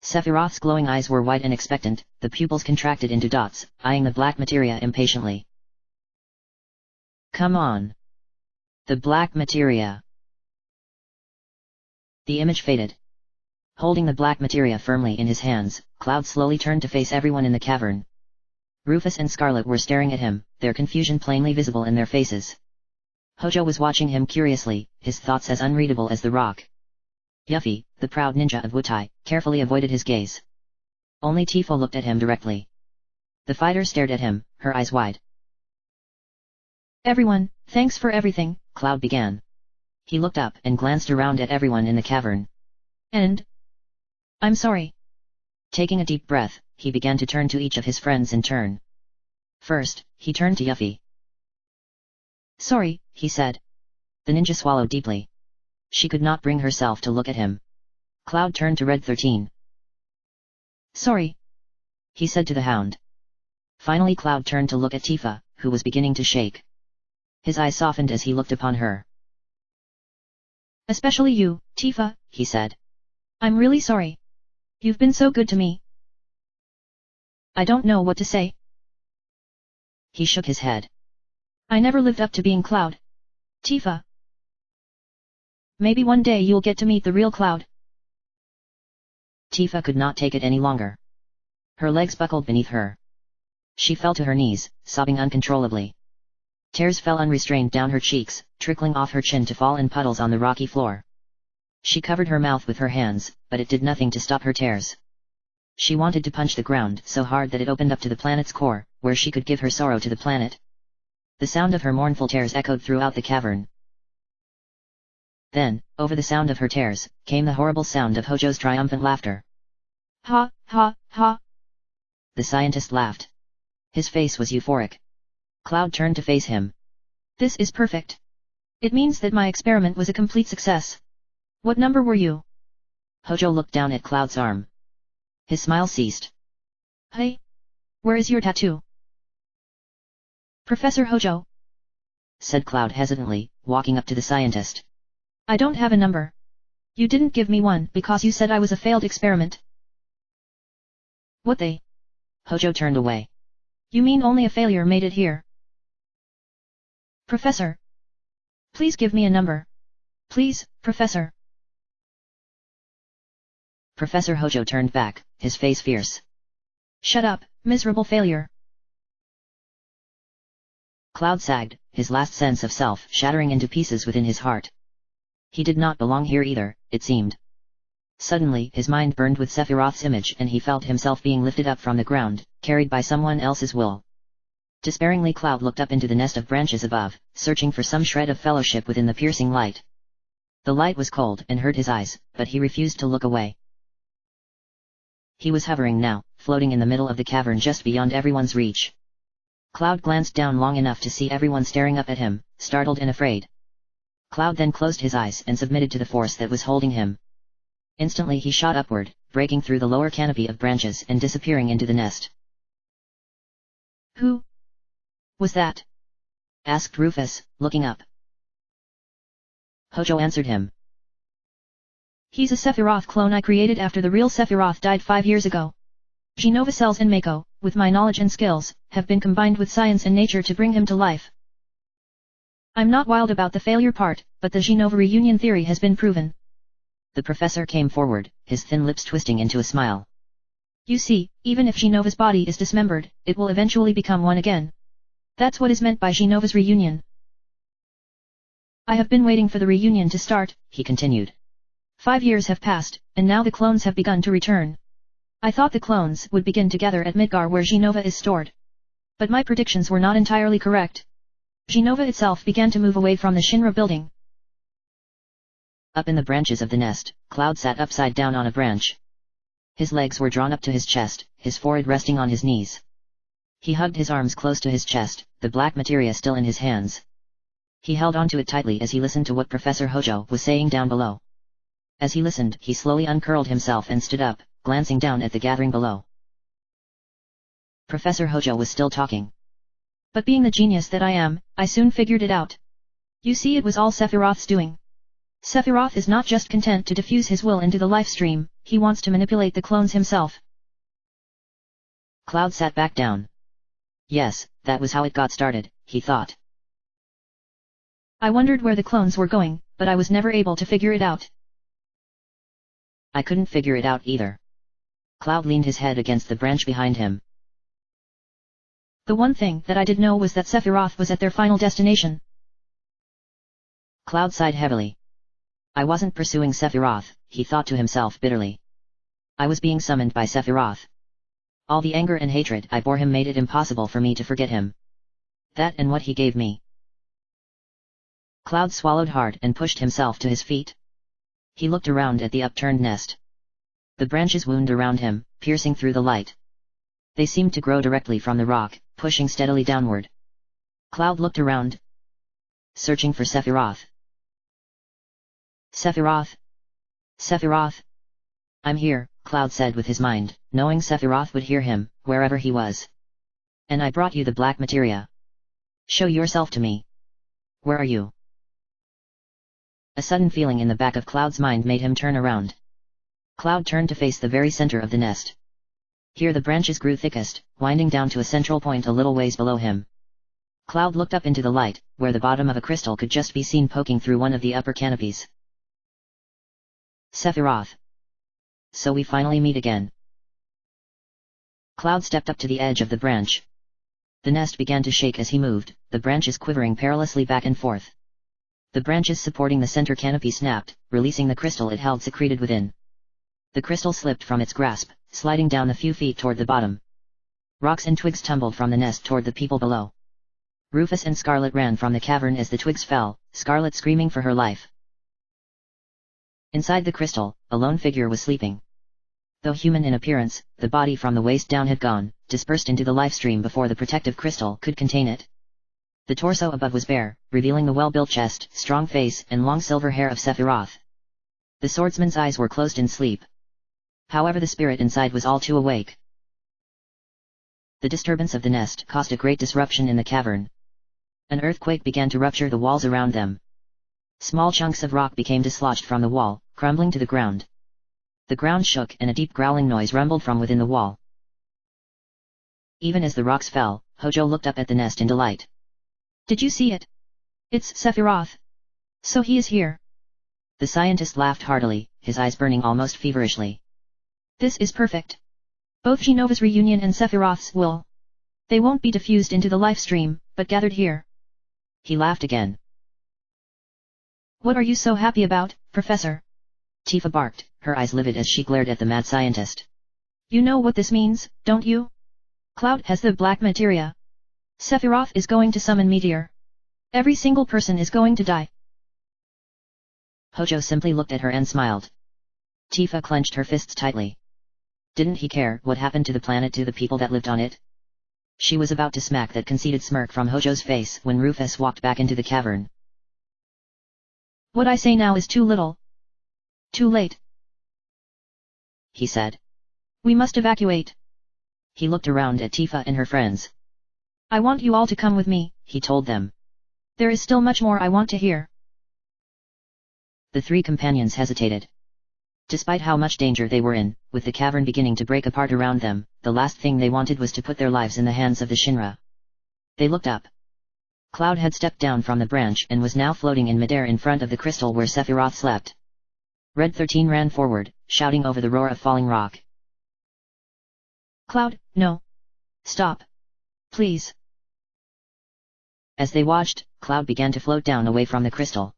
Sephiroth's glowing eyes were wide and expectant, the pupils contracted into dots, eyeing the black materia impatiently. Come on. The black materia. The image faded. Holding the black materia firmly in his hands, Cloud slowly turned to face everyone in the cavern. Rufus and Scarlet were staring at him, their confusion plainly visible in their faces. Hojo was watching him curiously, his thoughts as unreadable as the rock. Yuffie, the proud ninja of Wutai, carefully avoided his gaze. Only Tifa looked at him directly. The fighter stared at him, her eyes wide. Everyone, thanks for everything, Cloud began. He looked up and glanced around at everyone in the cavern. And? I'm sorry. Taking a deep breath, he began to turn to each of his friends in turn. First, he turned to Yuffie. Sorry, he said. The ninja swallowed deeply. She could not bring herself to look at him. Cloud turned to Red 13. Sorry, he said to the hound. Finally Cloud turned to look at Tifa, who was beginning to shake. His eyes softened as he looked upon her. Especially you, Tifa, he said. I'm really sorry. You've been so good to me. I don't know what to say. He shook his head. I never lived up to being Cloud. Tifa. Maybe one day you'll get to meet the real Cloud. Tifa could not take it any longer. Her legs buckled beneath her. She fell to her knees, sobbing uncontrollably. Tears fell unrestrained down her cheeks, trickling off her chin to fall in puddles on the rocky floor. She covered her mouth with her hands, but it did nothing to stop her tears. She wanted to punch the ground so hard that it opened up to the planet's core, where she could give her sorrow to the planet. The sound of her mournful tears echoed throughout the cavern. Then, over the sound of her tears, came the horrible sound of Hojo's triumphant laughter. Ha, ha, ha. The scientist laughed. His face was euphoric. Cloud turned to face him. This is perfect. It means that my experiment was a complete success. What number were you? Hojo looked down at Cloud's arm. His smile ceased. Hey? Where is your tattoo? Professor Hojo, said Cloud hesitantly, walking up to the scientist. I don't have a number. You didn't give me one because you said I was a failed experiment. What they? Hojo turned away. You mean only a failure made it here? Professor. Please give me a number. Please, Professor. Professor Hojo turned back, his face fierce. Shut up, miserable failure. Cloud sagged, his last sense of self shattering into pieces within his heart. He did not belong here either, it seemed. Suddenly his mind burned with Sephiroth's image and he felt himself being lifted up from the ground, carried by someone else's will. Despairingly Cloud looked up into the nest of branches above, searching for some shred of fellowship within the piercing light. The light was cold and hurt his eyes, but he refused to look away. He was hovering now, floating in the middle of the cavern just beyond everyone's reach. Cloud glanced down long enough to see everyone staring up at him, startled and afraid. Cloud then closed his eyes and submitted to the force that was holding him. Instantly he shot upward, breaking through the lower canopy of branches and disappearing into the nest. Who was that? Asked Rufus, looking up. Hojo answered him. He's a Sephiroth clone I created after the real Sephiroth died 5 years ago. Genova cells and Mako, with my knowledge and skills, have been combined with science and nature to bring him to life. I'm not wild about the failure part, but the Genova reunion theory has been proven. The professor came forward, his thin lips twisting into a smile. You see, even if Genova's body is dismembered, it will eventually become one again. That's what is meant by Genova's reunion. I have been waiting for the reunion to start, he continued. 5 years have passed, and now the clones have begun to return. I thought the clones would begin together at Midgar where Genova is stored. But my predictions were not entirely correct. Genova itself began to move away from the Shinra building. Up in the branches of the nest, Cloud sat upside down on a branch. His legs were drawn up to his chest, his forehead resting on his knees. He hugged his arms close to his chest, the black materia still in his hands. He held onto it tightly as he listened to what Professor Hojo was saying down below. As he listened, he slowly uncurled himself and stood up, glancing down at the gathering below. Professor Hojo was still talking. But being the genius that I am, I soon figured it out. You see, it was all Sephiroth's doing. Sephiroth is not just content to diffuse his will into the life stream, he wants to manipulate the clones himself. Cloud sat back down. Yes, that was how it got started, he thought. I wondered where the clones were going, but I was never able to figure it out. I couldn't figure it out either. Cloud leaned his head against the branch behind him. The one thing that I did know was that Sephiroth was at their final destination. Cloud sighed heavily. I wasn't pursuing Sephiroth, he thought to himself bitterly. I was being summoned by Sephiroth. All the anger and hatred I bore him made it impossible for me to forget him. That and what he gave me. Cloud swallowed hard and pushed himself to his feet. He looked around at the upturned nest. The branches wound around him, piercing through the light. They seemed to grow directly from the rock, pushing steadily downward. Cloud looked around, searching for Sephiroth. Sephiroth? Sephiroth? I'm here, Cloud said with his mind, knowing Sephiroth would hear him, wherever he was. And I brought you the black materia. Show yourself to me. Where are you? A sudden feeling in the back of Cloud's mind made him turn around. Cloud turned to face the very center of the nest. Here the branches grew thickest, winding down to a central point a little ways below him. Cloud looked up into the light, where the bottom of a crystal could just be seen poking through one of the upper canopies. Sephiroth. So we finally meet again. Cloud stepped up to the edge of the branch. The nest began to shake as he moved, the branches quivering perilously back and forth. The branches supporting the center canopy snapped, releasing the crystal it held secreted within. The crystal slipped from its grasp, sliding down a few feet toward the bottom. Rocks and twigs tumbled from the nest toward the people below. Rufus and Scarlet ran from the cavern as the twigs fell, Scarlet screaming for her life. Inside the crystal, a lone figure was sleeping. Though human in appearance, the body from the waist down had gone, dispersed into the life stream before the protective crystal could contain it. The torso above was bare, revealing the well-built chest, strong face, and long silver hair of Sephiroth. The swordsman's eyes were closed in sleep. However, the spirit inside was all too awake. The disturbance of the nest caused a great disruption in the cavern. An earthquake began to rupture the walls around them. Small chunks of rock became dislodged from the wall, crumbling to the ground. The ground shook and a deep growling noise rumbled from within the wall. Even as the rocks fell, Hojo looked up at the nest in delight. Did you see it? It's Sephiroth. So he is here. The scientist laughed heartily, his eyes burning almost feverishly. This is perfect. Both Genova's reunion and Sephiroth's will. They won't be diffused into the life stream, but gathered here. He laughed again. What are you so happy about, Professor? Tifa barked, her eyes livid as she glared at the mad scientist. You know what this means, don't you? Cloud has the black materia. Sephiroth is going to summon Meteor. Every single person is going to die. Hojo simply looked at her and smiled. Tifa clenched her fists tightly. Didn't he care what happened to the planet, to the people that lived on it? She was about to smack that conceited smirk from Hojo's face when Rufus walked back into the cavern. What I say now is too little. Too late. He said. We must evacuate. He looked around at Tifa and her friends. I want you all to come with me, he told them. There is still much more I want to hear. The three companions hesitated. Despite how much danger they were in, with the cavern beginning to break apart around them, the last thing they wanted was to put their lives in the hands of the Shinra. They looked up. Cloud had stepped down from the branch and was now floating in midair in front of the crystal where Sephiroth slept. Red 13 ran forward, shouting over the roar of falling rock. Cloud, no. Stop. Please. As they watched, Cloud began to float down away from the crystal.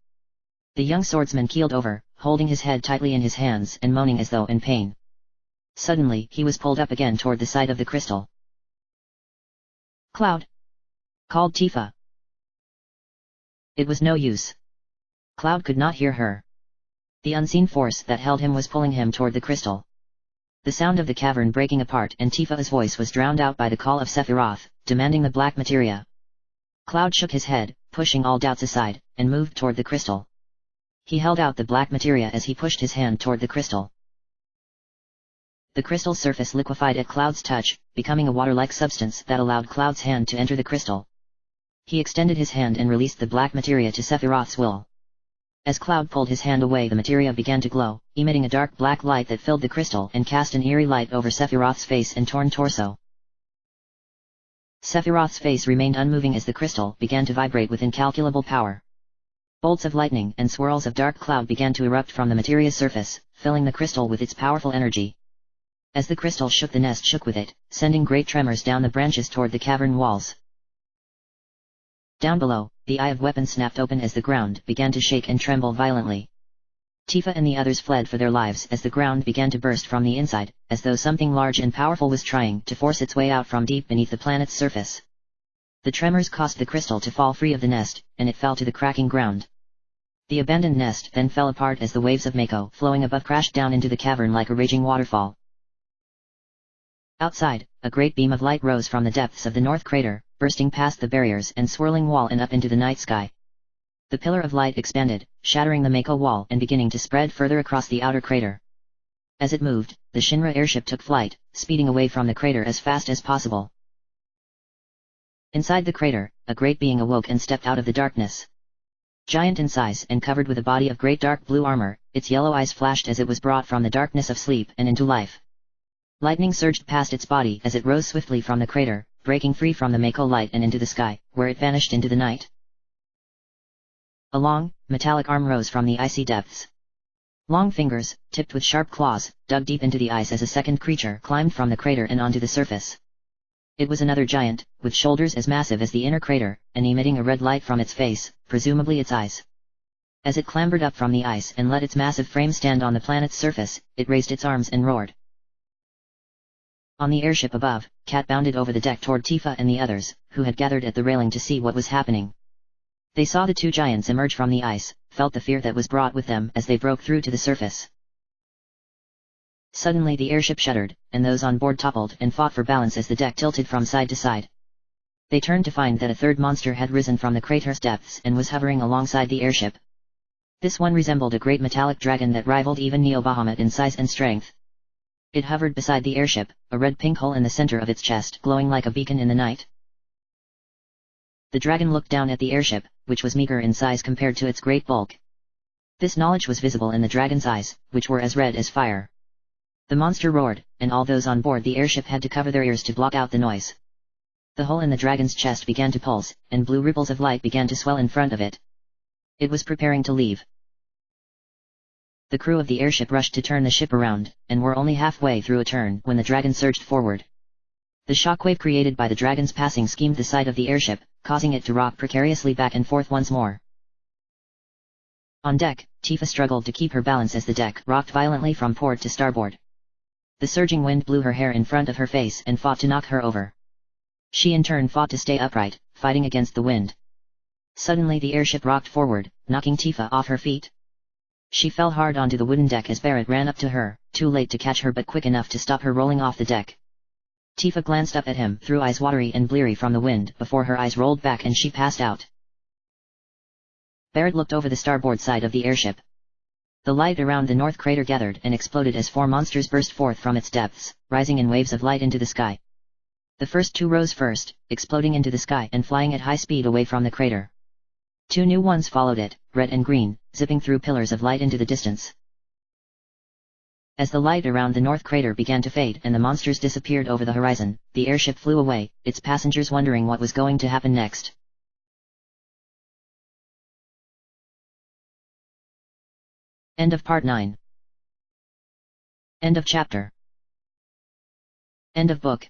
The young swordsman keeled over, holding his head tightly in his hands and moaning as though in pain. Suddenly, he was pulled up again toward the side of the crystal. Cloud! Called Tifa. It was no use. Cloud could not hear her. The unseen force that held him was pulling him toward the crystal. The sound of the cavern breaking apart and Tifa's voice was drowned out by the call of Sephiroth, demanding the black materia. Cloud shook his head, pushing all doubts aside, and moved toward the crystal. He held out the black materia as he pushed his hand toward the crystal. The crystal's surface liquefied at Cloud's touch, becoming a water-like substance that allowed Cloud's hand to enter the crystal. He extended his hand and released the black materia to Sephiroth's will. As Cloud pulled his hand away, the materia began to glow, emitting a dark black light that filled the crystal and cast an eerie light over Sephiroth's face and torn torso. Sephiroth's face remained unmoving as the crystal began to vibrate with incalculable power. Bolts of lightning and swirls of dark cloud began to erupt from the materia's surface, filling the crystal with its powerful energy. As the crystal shook, the nest shook with it, sending great tremors down the branches toward the cavern walls. Down below, the eye of weapon snapped open as the ground began to shake and tremble violently. Tifa and the others fled for their lives as the ground began to burst from the inside, as though something large and powerful was trying to force its way out from deep beneath the planet's surface. The tremors caused the crystal to fall free of the nest, and it fell to the cracking ground. The abandoned nest then fell apart as the waves of Mako flowing above crashed down into the cavern like a raging waterfall. Outside, a great beam of light rose from the depths of the north crater, bursting past the barriers and swirling wall and up into the night sky. The pillar of light expanded, shattering the Mako wall and beginning to spread further across the outer crater. As it moved, the Shinra airship took flight, speeding away from the crater as fast as possible. Inside the crater, a great being awoke and stepped out of the darkness. Giant in size and covered with a body of great dark blue armor, its yellow eyes flashed as it was brought from the darkness of sleep and into life. Lightning surged past its body as it rose swiftly from the crater, breaking free from the Mako light and into the sky, where it vanished into the night. A long, metallic arm rose from the icy depths. Long fingers, tipped with sharp claws, dug deep into the ice as a second creature climbed from the crater and onto the surface. It was another giant, with shoulders as massive as the inner crater, and emitting a red light from its face, presumably its eyes. As it clambered up from the ice and let its massive frame stand on the planet's surface, it raised its arms and roared. On the airship above, Kat bounded over the deck toward Tifa and the others, who had gathered at the railing to see what was happening. They saw the two giants emerge from the ice, felt the fear that was brought with them as they broke through to the surface. Suddenly the airship shuddered, and those on board toppled and fought for balance as the deck tilted from side to side. They turned to find that a third monster had risen from the crater's depths and was hovering alongside the airship. This one resembled a great metallic dragon that rivaled even Neo-Bahamut in size and strength. It hovered beside the airship, a red-pink hole in the center of its chest glowing like a beacon in the night. The dragon looked down at the airship, which was meager in size compared to its great bulk. This knowledge was visible in the dragon's eyes, which were as red as fire. The monster roared, and all those on board the airship had to cover their ears to block out the noise. The hole in the dragon's chest began to pulse, and blue ripples of light began to swell in front of it. It was preparing to leave. The crew of the airship rushed to turn the ship around, and were only halfway through a turn when the dragon surged forward. The shockwave created by the dragon's passing schemed the side of the airship, causing it to rock precariously back and forth once more. On deck, Tifa struggled to keep her balance as the deck rocked violently from port to starboard. The surging wind blew her hair in front of her face and fought to knock her over. She in turn fought to stay upright, fighting against the wind. Suddenly the airship rocked forward, knocking Tifa off her feet. She fell hard onto the wooden deck as Barrett ran up to her, too late to catch her but quick enough to stop her rolling off the deck. Tifa glanced up at him through eyes watery and bleary from the wind before her eyes rolled back and she passed out. Barrett looked over the starboard side of the airship. The light around the north crater gathered and exploded as four monsters burst forth from its depths, rising in waves of light into the sky. The first two rose first, exploding into the sky and flying at high speed away from the crater. Two new ones followed it, red and green, zipping through pillars of light into the distance. As the light around the north crater began to fade and the monsters disappeared over the horizon, the airship flew away, its passengers wondering what was going to happen next. End of Part 9. End of chapter. End of book.